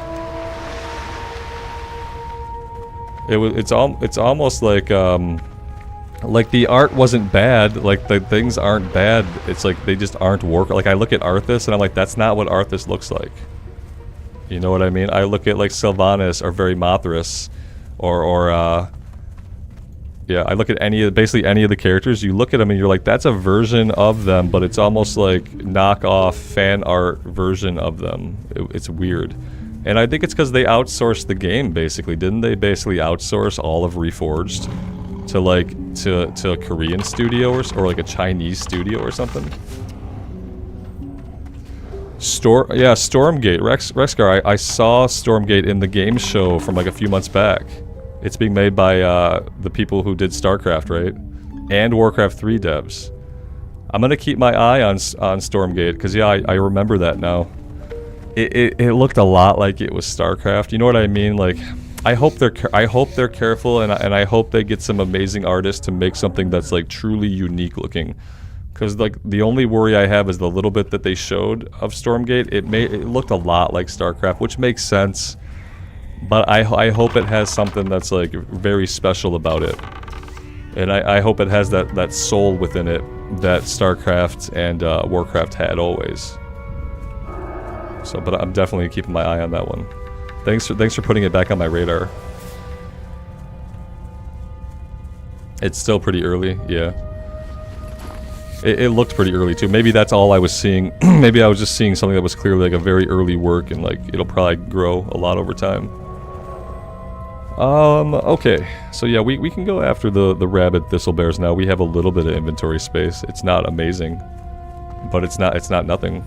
It's almost like the art wasn't bad. Like the things aren't bad. It's like they just aren't Like I look at Arthas and I'm like, that's not what Arthas looks like. You know what I mean? I look at like Sylvanas or Very Mothras, or yeah, I look at basically any of the characters, you look at them and you're like, that's a version of them, but it's almost like knockoff fan art version of them. It's weird. And I think it's because they outsourced the game, basically. Didn't they basically outsource all of Reforged to a Korean studio or like a Chinese studio or something? Stormgate. Rexgar, I saw Stormgate in the game show from like a few months back. It's being made by the people who did StarCraft, right? And Warcraft 3 devs. I'm gonna keep my eye on Stormgate, because yeah, I remember that now. It looked a lot like it was StarCraft. You know what I mean? Like, I hope they're careful, and I hope they get some amazing artists to make something that's like truly unique looking. Because like the only worry I have is the little bit that they showed of Stormgate. It looked a lot like StarCraft, which makes sense. But I hope it has something that's like very special about it. And I hope it has that soul within it that StarCraft and Warcraft had always. So, but I'm definitely keeping my eye on that one. Thanks for putting it back on my radar. It's still pretty early, yeah. It looked pretty early too. Maybe that's all I was seeing. Maybe I was just seeing something that was clearly like a very early work, and like it'll probably grow a lot over time. Okay. So yeah, we can go after the rabid thistlebears now. We have a little bit of inventory space. It's not amazing, but it's not nothing.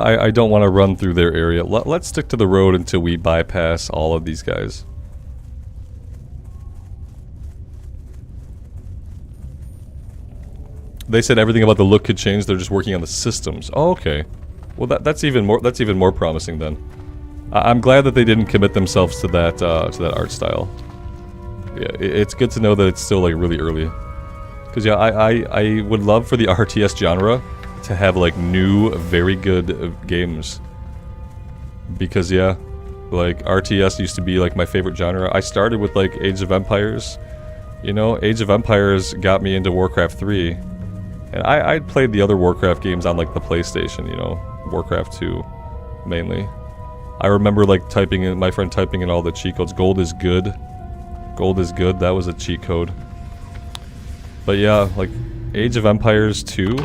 I don't want to run through their area. Let's stick to the road until we bypass all of these guys. They said everything about the look could change. They're just working on the systems. Oh, okay. Well, that's even more promising then. I'm glad that they didn't commit themselves to that art style. Yeah, it's good to know that it's still like really early. Because yeah, I would love for the RTS genre to have like new, very good games. Because yeah, like RTS used to be like my favorite genre. I started with like Age of Empires. You know, Age of Empires got me into Warcraft 3. And I'd played the other Warcraft games on like the PlayStation, you know, Warcraft 2 mainly. I remember like my friend typing in all the cheat codes. Gold is good. Gold is good, that was a cheat code. But yeah, like Age of Empires 2,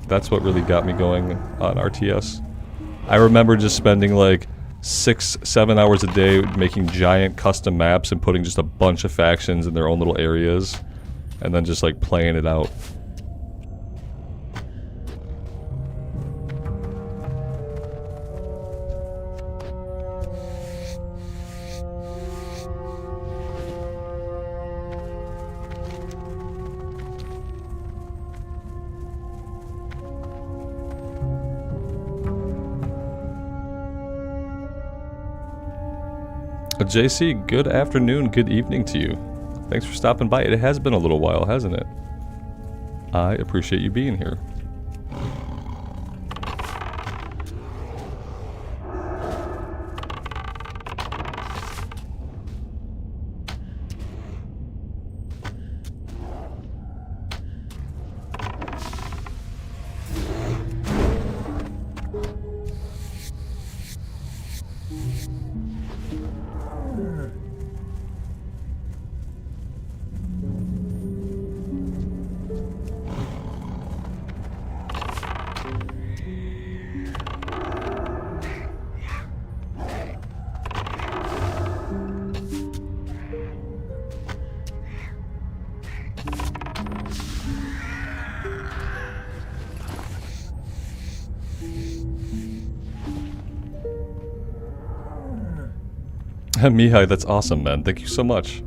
that's what really got me going on RTS. I remember just spending like 6-7 hours a day making giant custom maps and putting just a bunch of factions in their own little areas, and then just like playing it out. JC, good afternoon, good evening to you. Thanks for stopping by. It has been a little while, hasn't it? I appreciate you being here. Mihai, that's awesome, man. Thank you so much.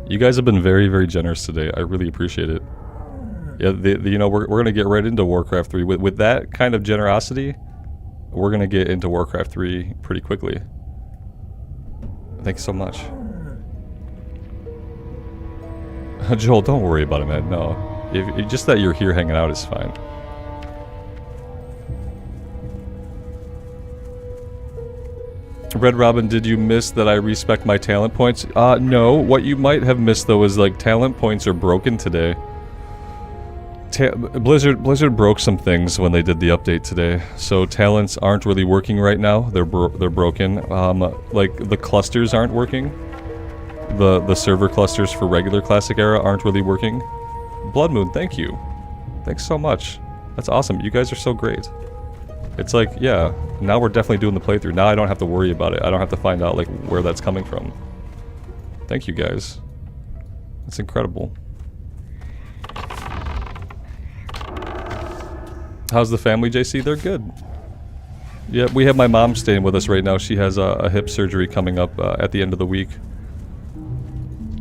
You guys have been very, very generous today. I really appreciate it. Yeah, you know, we're gonna get right into Warcraft 3. With that kind of generosity, we're gonna get into Warcraft 3 pretty quickly. Thanks so much. Joel, don't worry about it, man. No. Just that you're here hanging out is fine. Red Robin, did you miss that I respect my talent points? No. What you might have missed, though, is, like, talent points are broken today. Blizzard broke some things when they did the update today, so talents aren't really working right now. They're broken. Like, the clusters aren't working. The server clusters for regular Classic Era aren't really working. Blood Moon, thank you. Thanks so much. That's awesome. You guys are so great. It's like, yeah, now we're definitely doing the playthrough. Now I don't have to worry about it. I don't have to find out, like, where that's coming from. Thank you, guys. That's incredible. How's the family, JC? They're good. Yeah, we have my mom staying with us right now. She has a hip surgery coming up at the end of the week.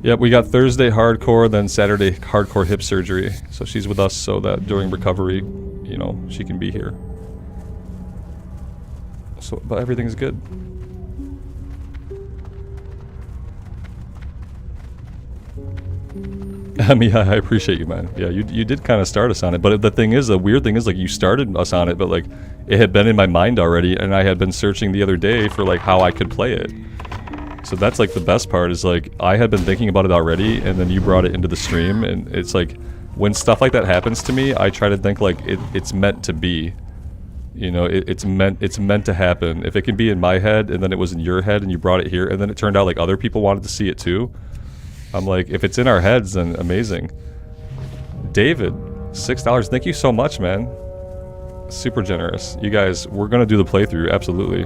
Yep, we got Thursday hardcore, then Saturday hardcore hip surgery. So she's with us so that during recovery, you know, she can be here. So, but everything's good. I mean, I appreciate you, man. Yeah, you did kind of start us on it, but the thing is, the weird thing is, like, you started us on it, but, like, it had been in my mind already, and I had been searching the other day for, like, how I could play it. So that's, like, the best part is, like, I had been thinking about it already, and then you brought it into the stream, and it's like, when stuff like that happens to me, I try to think, like, it's meant to be. You know, it's meant to happen. If it can be in my head, and then it was in your head, and you brought it here, and then it turned out like other people wanted to see it too. I'm like, if it's in our heads, then amazing. David, $6. Thank you so much, man. Super generous. You guys, we're gonna do the playthrough, absolutely.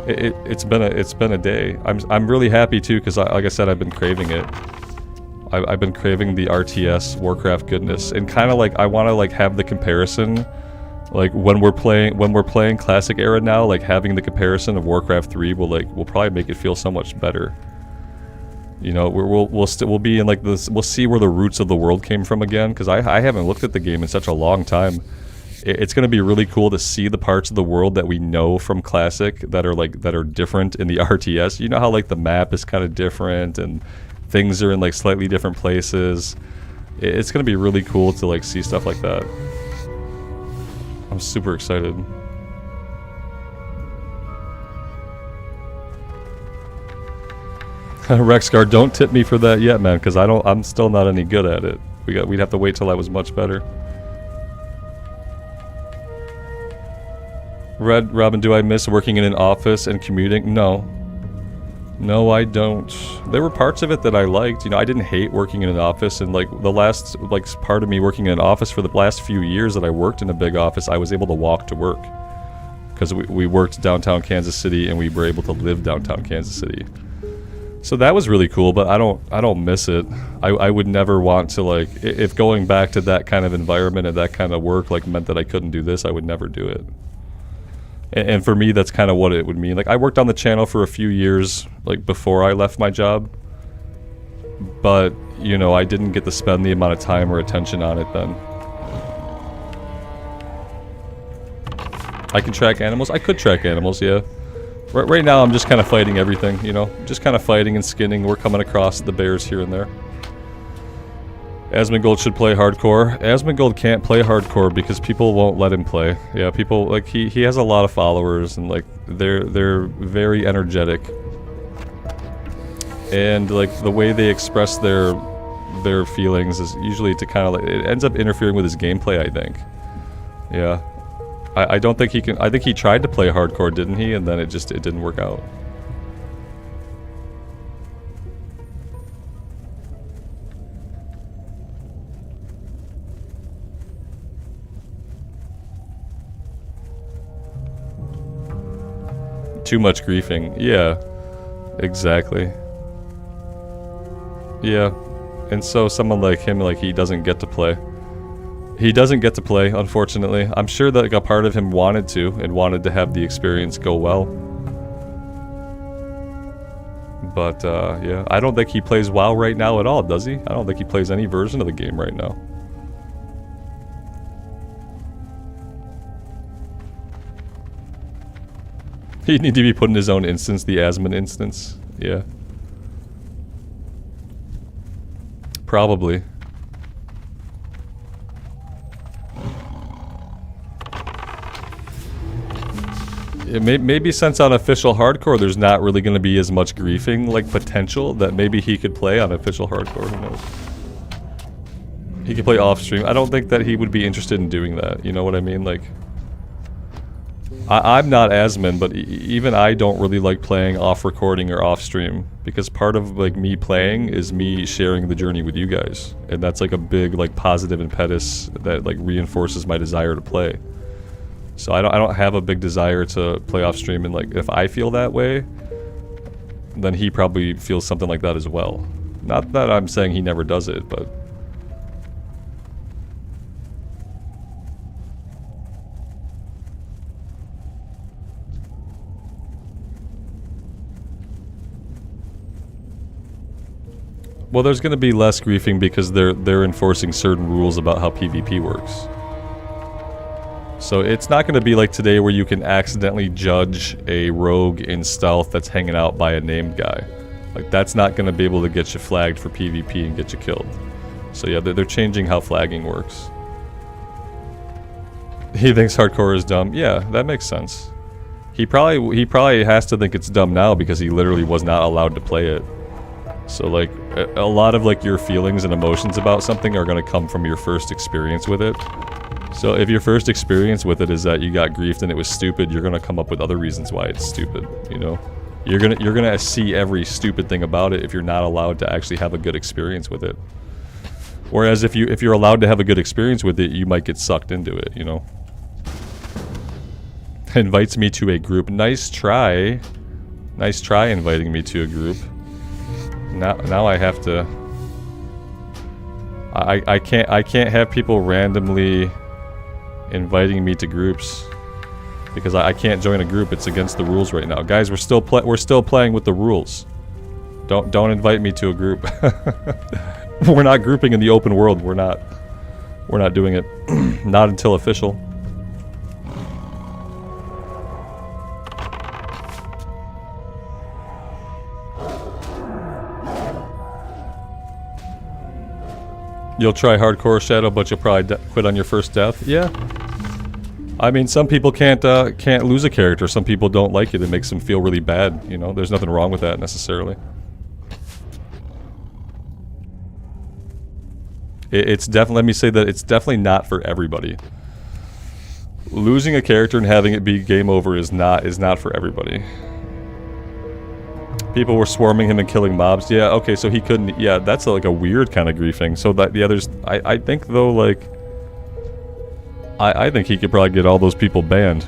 It's been a day. I'm really happy too, because like I said, I've been craving it. I've been craving the RTS Warcraft goodness, and kind of like I want to like have the comparison. Like when we're playing Classic Era now, like having the comparison of Warcraft 3 will probably make it feel so much better. You know, we'll be in like this. We'll see where the roots of the world came from again, because I haven't looked at the game in such a long time. It's gonna be really cool to see the parts of the world that we know from Classic that are different in the RTS. You know how like the map is kind of different and things are in like slightly different places. It's gonna be really cool to like see stuff like that. I'm super excited. Rexgar, don't tip me for that yet, man, because I'm still not any good at it. We'd have to wait till I was much better. Red Robin, do I miss working in an office and commuting? No. No, I don't. There were parts of it that I liked. You know, I didn't hate working in an office, and like the last part of me working in an office for the last few years that I worked in a big office, I was able to walk to work. because we worked downtown Kansas City and we were able to live downtown Kansas City. So that was really cool, but I don't miss it. I would never want to, like, if going back to that kind of environment and that kind of work like meant that I couldn't do this, I would never do it. And for me, that's kind of what it would mean. Like, I worked on the channel for a few years, like, before I left my job. But, you know, I didn't get to spend the amount of time or attention on it then. I can track animals? I could track animals, yeah. Right now, I'm just kind of fighting everything, you know? Just kind of fighting and skinning. We're coming across the bears here and there. Asmongold should play hardcore. Asmongold can't play hardcore because people won't let him play. Yeah, people, like, he has a lot of followers, and, like, they're very energetic. And, like, the way they express their feelings is usually to kind of, like, it ends up interfering with his gameplay, I think. Yeah. I don't think he can. I think he tried to play hardcore, didn't he? And then it didn't work out. Too much griefing. Yeah. Exactly. Yeah. And so someone like him, like, he doesn't get to play. He doesn't get to play, unfortunately. I'm sure that, like, a part of him wanted to, and wanted to have the experience go well. But, yeah. I don't think he plays WoW right now at all, does he? I don't think he plays any version of the game right now. He'd need to be put in his own instance, the Asmon instance. Yeah. Probably. Maybe since on official hardcore there's not really going to be as much griefing, like, potential, that maybe he could play on official hardcore, who knows. He could play off stream. I don't think that he would be interested in doing that, you know what I mean? Like, I'm not Asmon, but even I don't really like playing off recording or off stream, because part of, like, me playing is me sharing the journey with you guys, and that's, like, a big, like, positive impetus that, like, reinforces my desire to play. So I don't have a big desire to play off stream, and, like, if I feel that way, then he probably feels something like that as well. Not that I'm saying he never does it, but... Well, there's going to be less griefing because they're enforcing certain rules about how PvP works. So it's not going to be like today where you can accidentally judge a rogue in stealth that's hanging out by a named guy. Like, that's not going to be able to get you flagged for PvP and get you killed. So yeah, they're changing how flagging works. He thinks hardcore is dumb. Yeah, that makes sense. He probably has to think it's dumb now because he literally was not allowed to play it. So, like, a lot of, like, your feelings and emotions about something are going to come from your first experience with it. So if your first experience with it is that you got griefed and it was stupid, you're gonna come up with other reasons why it's stupid, you know? You're gonna see every stupid thing about it if you're not allowed to actually have a good experience with it. Whereas if you're allowed to have a good experience with it, you might get sucked into it, you know? Invites me to a group. Nice try. Nice try inviting me to a group. Now I have to... I can't have people randomly inviting me to groups because I can't join a group. It's against the rules right now, guys. We're still playing with the rules. Don't invite me to a group. We're not grouping in the open world. We're not doing it. Not until official. You'll try hardcore Shadow, but you'll probably quit on your first death. Yeah. I mean, some people can't lose a character. Some people don't like it. It makes them feel really bad. You know, there's nothing wrong with that necessarily. It's definitely. Let me say that it's definitely not for everybody. Losing a character and having it be game over is not for everybody. People were swarming him and killing mobs. Yeah, okay, so he couldn't... Yeah, that's like a weird kind of griefing. So that the others... I think, though, like... I think he could probably get all those people banned.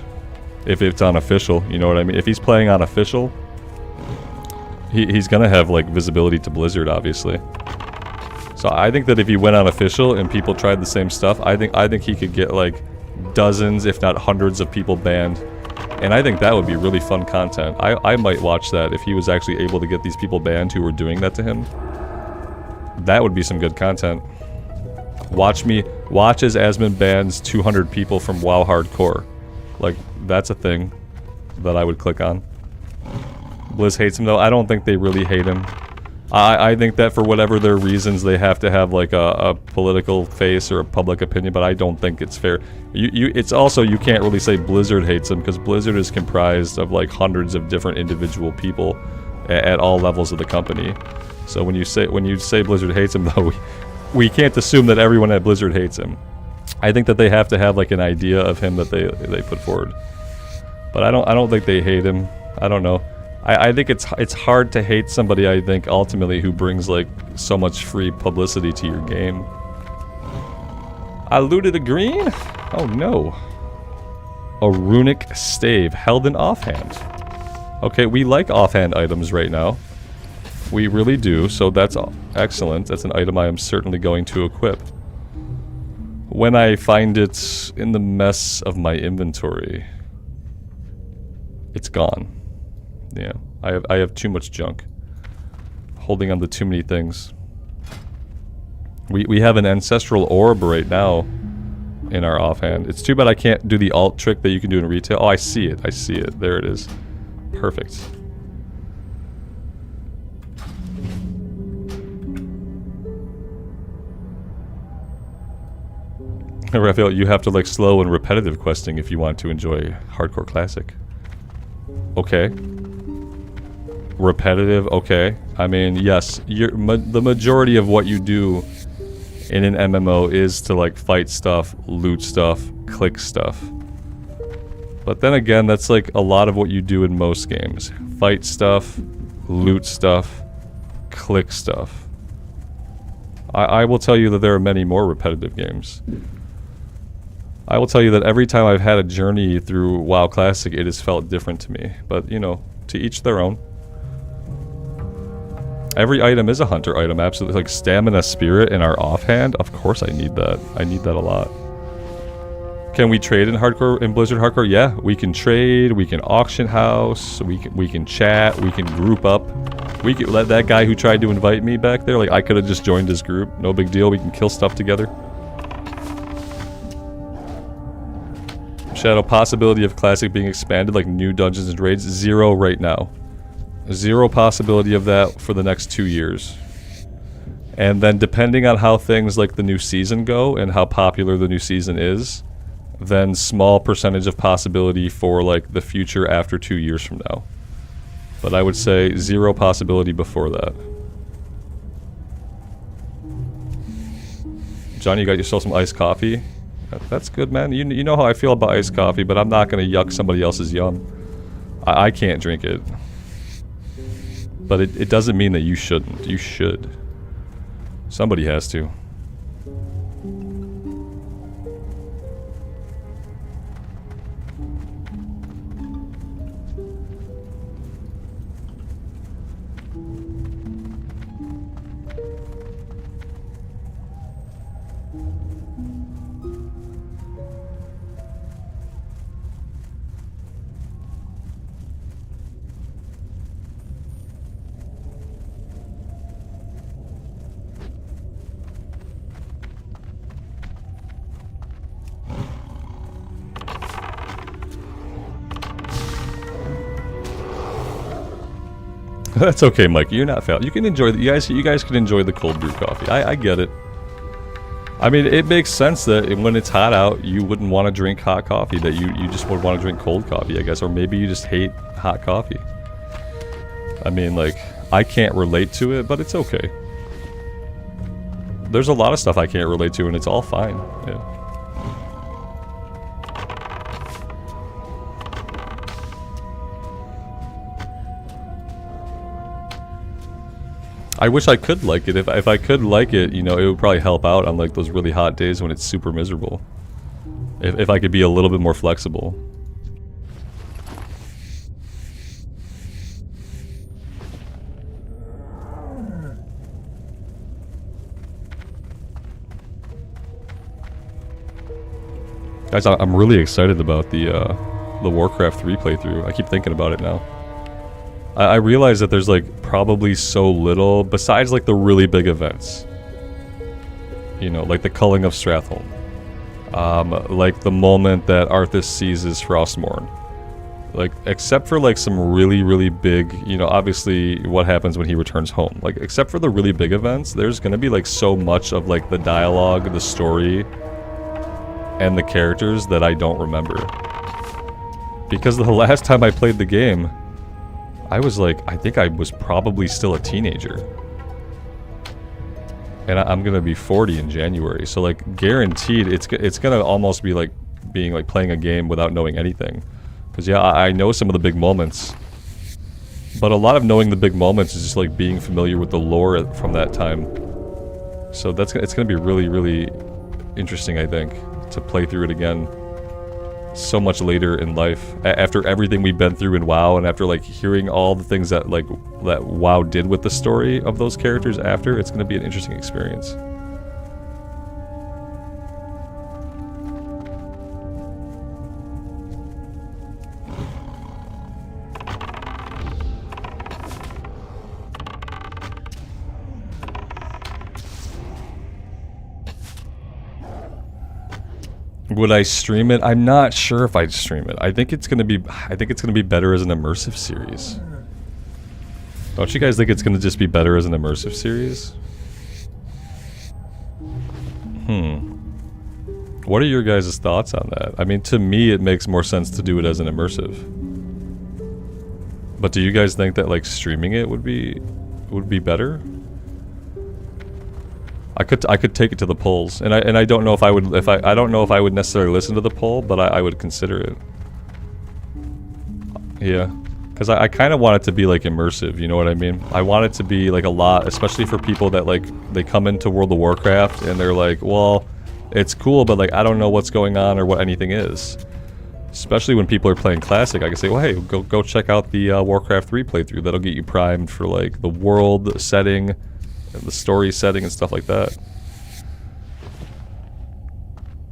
if it's on official, you know what I mean? If he's playing on official, he's gonna have like visibility to Blizzard, obviously. So I think that if he went on official and people tried the same stuff, I think he could get like dozens, if not hundreds of people banned. And I think that would be really fun content. I might watch that if he was actually able to get these people banned who were doing that to him. That would be some good content. Watch as Asmund bans 200 people from WoW Hardcore. Like, that's a thing that I would click on. Blizz hates him though. I don't think they really hate him. I think that for whatever their reasons, they have to have like a political face or a public opinion, but I don't think it's fair. It's also, you can't really say Blizzard hates him, because Blizzard is comprised of like hundreds of different individual people at all levels of the company. So when you say Blizzard hates him though, we can't assume that everyone at Blizzard hates him. I think that they have to have like an idea of him that they put forward. But I don't think they hate him. I don't know. I think it's hard to hate somebody, I think, ultimately, who brings, like, so much free publicity to your game. I looted a green? Oh, no. A runic stave held in offhand. Okay, we like offhand items right now. We really do, so that's excellent. That's an item I am certainly going to equip. When I find it in the mess of my inventory, it's gone. Yeah, I have too much junk. Holding on to too many things. We have an ancestral orb right now in our offhand. It's too bad I can't do the alt trick that you can do in retail. Oh, I see it. I see it. There it is. Perfect. Raphael, you have to like slow and repetitive questing if you want to enjoy Hardcore Classic. Okay. Repetitive, okay. I mean, yes, the majority of what you do in an MMO is to like fight stuff, loot stuff, click stuff. But then again, that's like a lot of what you do in most games. Fight stuff, loot stuff, click stuff. I will tell you that there are many more repetitive games. I will tell you that every time I've had a journey through WoW Classic, it has felt different to me. But, you know, to each their own. Every item is a hunter item, absolutely. Like stamina spirit in our offhand, of course I need that. I need that a lot. Can we trade in Blizzard Hardcore? Yeah, we can trade, we can auction house, we can chat, we can group up. We can let that guy who tried to invite me back there, like I could have just joined his group. No big deal, we can kill stuff together. Shadow, possibility of Classic being expanded, like new dungeons and raids, 0 right now. 0 possibility of that for the next 2 years. And then depending on how things like the new season go and how popular the new season is, then small percentage of possibility for like the future after 2 years from now. But I would say 0 possibility before that. Johnny, you got yourself some iced coffee? That's good, man. You know how I feel about iced coffee, but I'm not gonna yuck somebody else's yum. I can't drink it. But it doesn't mean that you shouldn't. You should. Somebody has to. That's okay, Mike. You're not fail. You can enjoy you guys can enjoy the cold brew coffee. I get it. I mean, it makes sense that when it's hot out, you wouldn't want to drink hot coffee. That you just would want to drink cold coffee, I guess, or maybe you just hate hot coffee. I mean, like, I can't relate to it, but it's okay. There's a lot of stuff I can't relate to, and it's all fine. Yeah. I wish I could like it. If I could like it, you know, it would probably help out on like those really hot days when it's super miserable. If I could be a little bit more flexible. Guys, I'm really excited about the Warcraft 3 playthrough. I keep thinking about it now. I realize that there's like probably so little besides like the really big events. You know, like the culling of Stratholme. Like the moment that Arthas seizes Frostmourne. Like, except for like some really, really big, you know, obviously what happens when he returns home. Like, except for the really big events, there's gonna be like so much of like the dialogue, the story, and the characters that I don't remember. Because the last time I played the game, I was like, I think I was probably still a teenager. And I'm gonna be 40 in January, so like guaranteed it's gonna almost be like being like playing a game without knowing anything. Because yeah, I know some of the big moments, but a lot of knowing the big moments is just like being familiar with the lore from that time. So it's gonna be really, really interesting, I think, to play through it again so much later in life, after everything we've been through in WoW, and after like hearing all the things that like that WoW did with the story of those characters after. It's going to be an interesting experience. Would I stream it? I'm not sure if I'd stream it. I think it's gonna be better as an immersive series. Don't you guys think it's gonna just be better as an immersive series? What are your guys' thoughts on that? I mean, to me, it makes more sense to do it as an immersive. But do you guys think that like streaming it would be better? I could take it to the polls, and I don't know if I would I don't know if I would necessarily listen to the poll, but I would consider it. Yeah, because I kind of want it to be like immersive. You know what I mean? I want it to be like a lot, especially for people that like they come into World of Warcraft and they're like, well, it's cool, but like I don't know what's going on or what anything is. Especially when people are playing Classic, I can say, well, hey, go check out the Warcraft 3 playthrough. That'll get you primed for like the world setting, the story setting and stuff like that.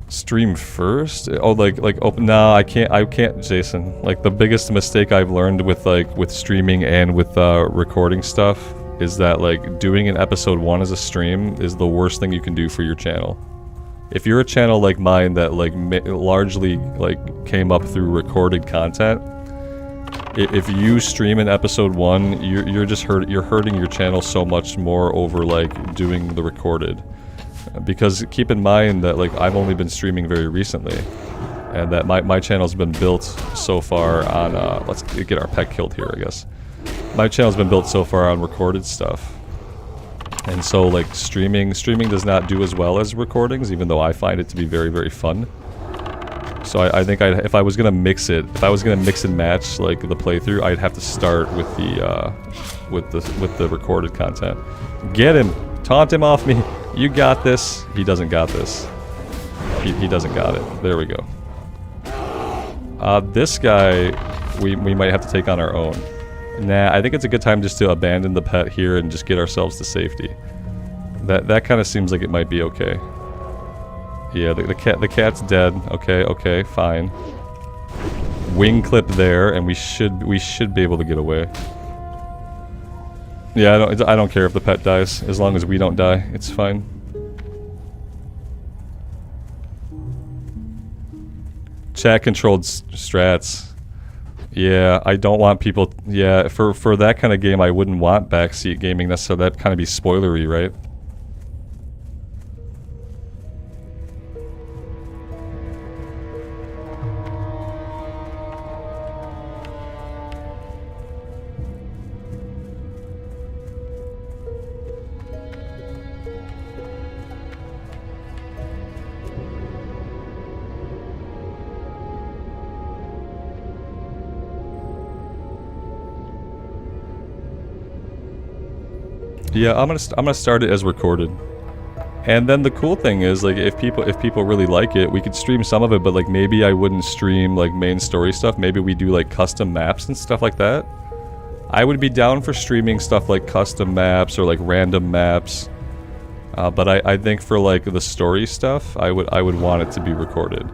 Stream first? Oh, like open? No, I can't, Jason. Like the biggest mistake I've learned with streaming and with recording stuff is that like doing an episode 1 as a stream is the worst thing you can do for your channel. If you're a channel like mine that like largely like came up through recorded content, if you stream an episode 1, you're hurting your channel so much more over like doing the recorded. Because keep in mind that like I've only been streaming very recently, and that my channel's been built so far on let's get our pet killed here, I guess. My channel's been built so far on recorded stuff. And so like streaming does not do as well as recordings, even though I find it to be very, very fun. So I think if I was gonna mix and match like the playthrough, I'd have to start with the recorded content. Get him! Taunt him off me! You got this! He doesn't got this. He doesn't got it. There we go. This guy, we might have to take on our own. Nah, I think it's a good time just to abandon the pet here and just get ourselves to safety. That kind of seems like it might be okay. Yeah, the cat's dead. Okay, fine. Wing clip there, and we should be able to get away. Yeah, I don't care if the pet dies, as long as we don't die. It's fine. Chat controlled strats. Yeah, I don't want people. Yeah, for that kind of game, I wouldn't want backseat gaming necessarily. That'd kind of be spoilery, right? Yeah, I'm gonna start it as recorded, and then the cool thing is like if people really like it, we could stream some of it, but like maybe I wouldn't stream like main story stuff. Maybe we do like custom maps and stuff like that. I would be down for streaming stuff like custom maps or like random maps, but I think for like the story stuff, I would want it to be recorded.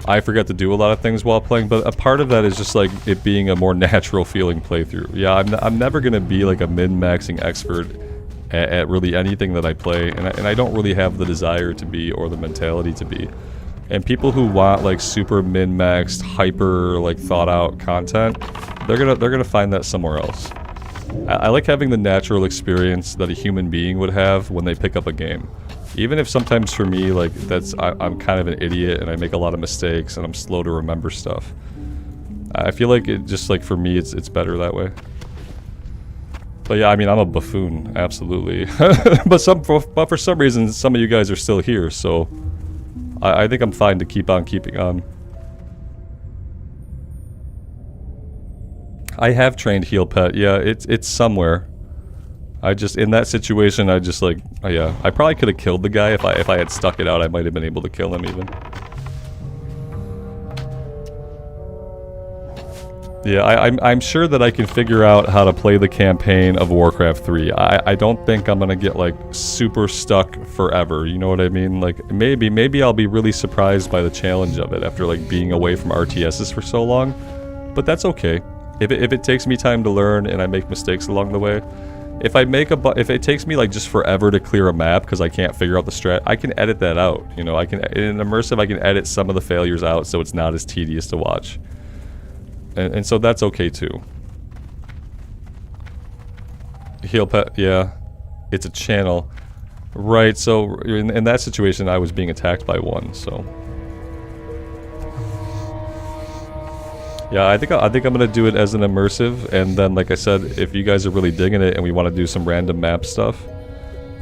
I forget to do a lot of things while playing, but a part of that is just like it being a more natural feeling playthrough. Yeah, I'm never gonna be like a min-maxing expert at really anything that I play, and I don't really have the desire to be or the mentality to be. And people who want like super min-maxed, hyper like thought out content, they're gonna find that somewhere else. I like having the natural experience that a human being would have when they pick up a game. Even if sometimes for me, like, I'm kind of an idiot and I make a lot of mistakes and I'm slow to remember stuff. I feel like it just, like, for me, it's better that way. But yeah, I mean, I'm a buffoon, absolutely. but for some reason, some of you guys are still here, so I think I'm fine to keep on keeping on. I have trained Heal Pet, yeah, it's somewhere. I just, in that situation, I just like, oh yeah, I probably could have killed the guy if I had stuck it out. I might have been able to kill him even. Yeah, I'm sure that I can figure out how to play the campaign of Warcraft 3. I don't think I'm gonna get like super stuck forever, you know what I mean? Like maybe I'll be really surprised by the challenge of it after like being away from RTSs for so long, but that's okay. If it takes me time to learn and I make mistakes along the way, if it takes me like just forever to clear a map because I can't figure out the strat, I can edit that out. You know, in immersive I can edit some of the failures out so it's not as tedious to watch. And so that's okay too. Heal Pet, yeah, it's a channel, right? So in that situation, I was being attacked by one, so. Yeah, I think I'm gonna do it as an immersive, and then like I said, if you guys are really digging it and we want to do some random map stuff,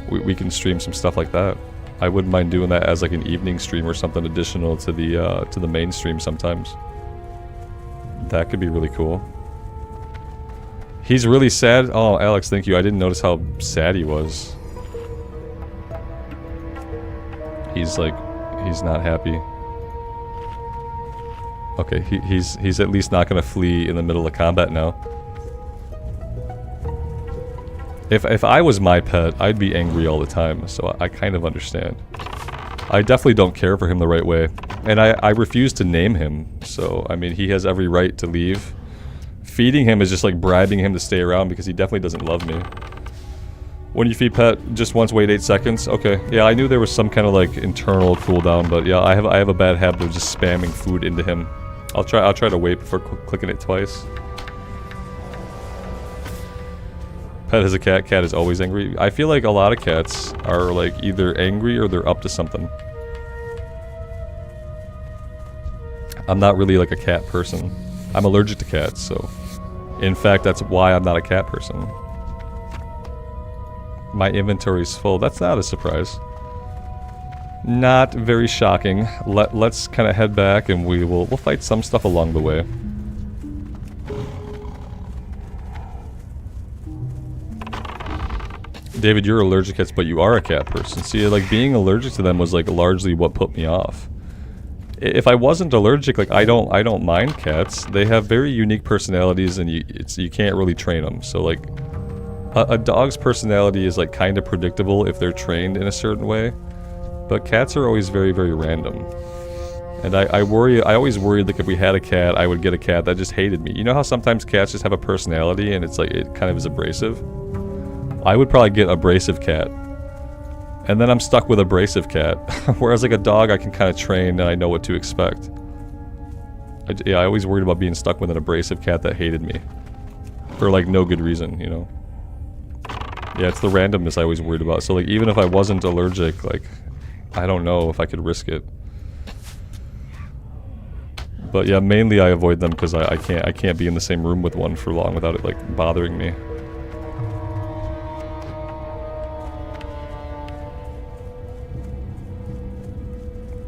we can stream some stuff like that. I wouldn't mind doing that as like an evening stream or something additional to the main stream sometimes. That could be really cool. He's really sad. Oh, Alex, thank you. I didn't notice how sad he was. He's like, he's not happy. Okay, he's at least not gonna flee in the middle of combat now. If I was my pet, I'd be angry all the time, so I kind of understand. I definitely don't care for him the right way, and I refuse to name him, so I mean he has every right to leave. Feeding him is just like bribing him to stay around because he definitely doesn't love me. When you feed pet, just once wait 8 seconds. Okay, yeah, I knew there was some kind of like internal cooldown, but yeah, I have a bad habit of just spamming food into him. I'll try to wait before clicking it twice. Pet has a cat. Cat is always angry. I feel like a lot of cats are like either angry or they're up to something. I'm not really like a cat person. I'm allergic to cats, so in fact that's why I'm not a cat person. My inventory's full. That's not a surprise. Not very shocking. Let's kind of head back and we'll fight some stuff along the way. David, you're allergic to cats, but you are a cat person. See, like being allergic to them was like largely what put me off. If I wasn't allergic, like I don't mind cats. They have very unique personalities, and you can't really train them. So like a dog's personality is like kind of predictable if they're trained in a certain way. But cats are always very, very random. And I always worried like if we had a cat, I would get a cat that just hated me. You know how sometimes cats just have a personality and it's like, it kind of is abrasive? I would probably get an abrasive cat. And then I'm stuck with abrasive cat. Whereas like a dog I can kind of train and I know what to expect. I always worried about being stuck with an abrasive cat that hated me. For like no good reason, you know? Yeah, it's the randomness I always worried about. So like even if I wasn't allergic, like I don't know if I could risk it. But yeah, mainly I avoid them because I can't be in the same room with one for long without it like bothering me.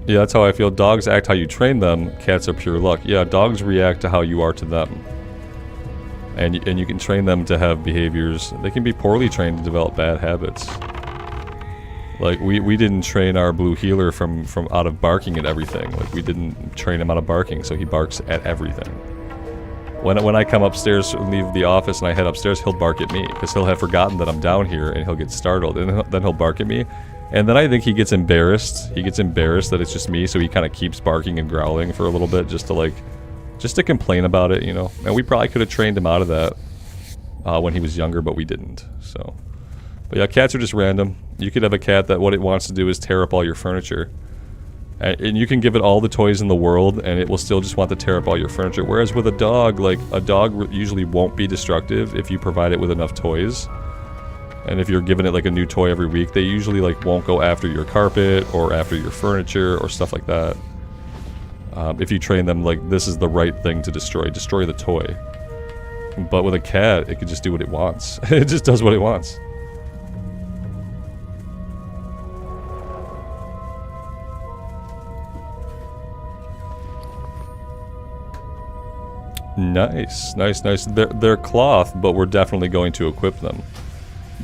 Yeah, that's how I feel. Dogs act how you train them. Cats are pure luck. Yeah, dogs react to how you are to them. And you can train them to have behaviors. They can be poorly trained to develop bad habits. Like, we didn't train our blue healer from out of barking at everything. Like, we didn't train him out of barking, so he barks at everything. When I come upstairs and leave the office and I head upstairs, he'll bark at me, because he'll have forgotten that I'm down here and he'll get startled, and then he'll bark at me. And then I think he gets embarrassed. He gets embarrassed that it's just me, so he kind of keeps barking and growling for a little bit just to complain about it, you know. And we probably could have trained him out of that when he was younger, but we didn't. So, but yeah, cats are just random. You could have a cat that what it wants to do is tear up all your furniture. And you can give it all the toys in the world, and it will still just want to tear up all your furniture. Whereas with a dog, like, a dog usually won't be destructive if you provide it with enough toys. And if you're giving it, like, a new toy every week, they usually, like, won't go after your carpet or after your furniture or stuff like that. If you train them, like, this is the right thing to destroy the toy. But with a cat, it can just do what it wants. It just does what it wants. Nice, nice, nice. They're cloth, but we're definitely going to equip them.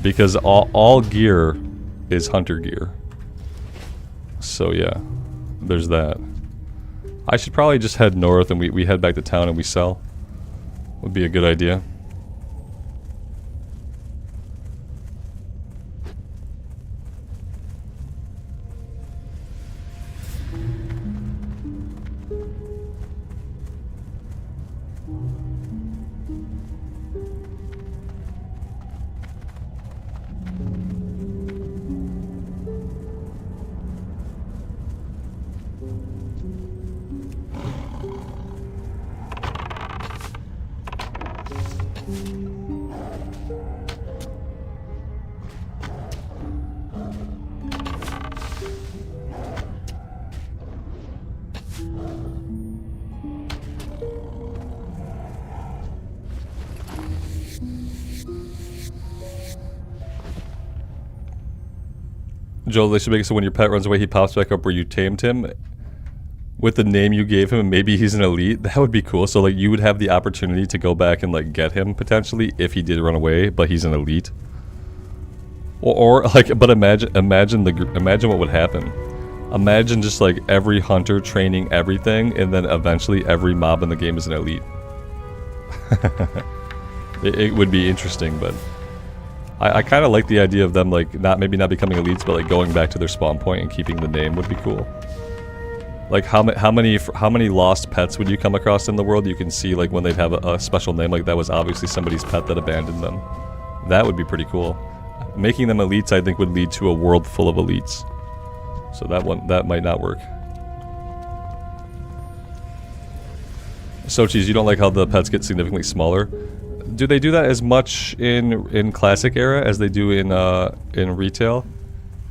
Because all gear is hunter gear. So yeah, there's that. I should probably just head north and we head back to town and we sell. Would be a good idea. Joel, they should make it so when your pet runs away, he pops back up where you tamed him with the name you gave him, and maybe he's an elite. That would be cool. So, like, you would have the opportunity to go back and, like, get him, potentially, if he did run away, but he's an elite. Or like, but imagine what would happen. Imagine just, like, every hunter training everything, and then eventually every mob in the game is an elite. It would be interesting, but... I kind of like the idea of them, like, maybe not becoming elites, but, like, going back to their spawn point and keeping the name would be cool. Like, how many lost pets would you come across in the world? You can see, like, when they'd have a special name, like that was obviously somebody's pet that abandoned them. That would be pretty cool. Making them elites, I think, would lead to a world full of elites. So that might not work. Sochis, you don't like how the pets get significantly smaller? Do they do that as much in Classic era as they do in retail?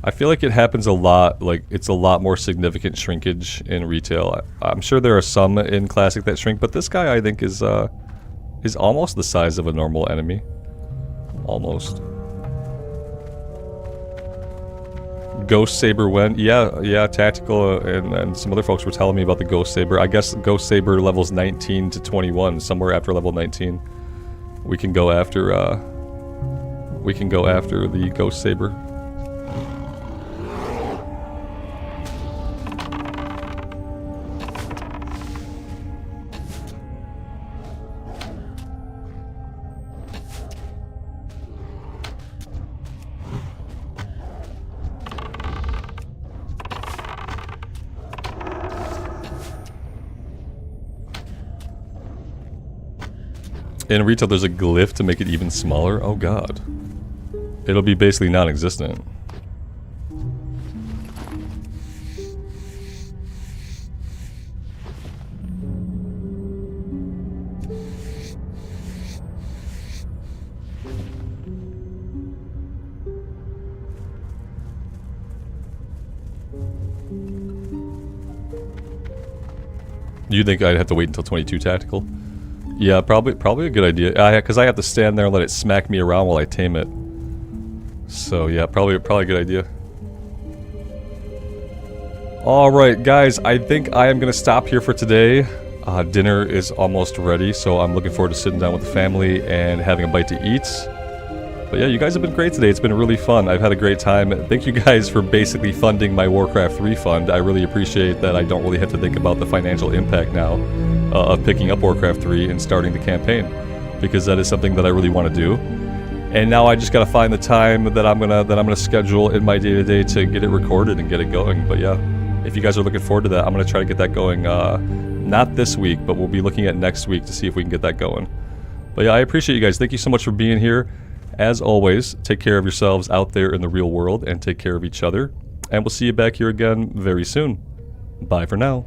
I feel like it happens a lot. Like, it's a lot more significant shrinkage in retail. I'm sure there are some in Classic that shrink, but this guy I think is almost the size of a normal enemy. Almost. Ghost Saber when? Yeah, Tactical and some other folks were telling me about the Ghost Saber. I guess Ghost Saber levels 19 to 21, somewhere after level 19. We can go after the Ghost Saber. In retail, there's a glyph to make it even smaller. Oh god. It'll be basically non-existent. You think I'd have to wait until 22 tactical? Yeah, probably a good idea. Because I have to stand there and let it smack me around while I tame it. So yeah, probably a good idea. Alright guys, I think I am going to stop here for today. Dinner is almost ready, so I'm looking forward to sitting down with the family and having a bite to eat. But yeah, you guys have been great today. It's been really fun. I've had a great time. Thank you guys for basically funding my Warcraft 3 fund. I really appreciate that I don't really have to think about the financial impact now of picking up Warcraft 3 and starting the campaign, because that is something that I really want to do. And now I just gotta find the time that I'm gonna schedule in my day-to-day to get it recorded and get it going. But yeah, if you guys are looking forward to that, I'm gonna try to get that going. Not this week, but we'll be looking at next week to see if we can get that going. But yeah, I appreciate you guys. Thank you so much for being here. As always, take care of yourselves out there in the real world and take care of each other. And we'll see you back here again very soon. Bye for now.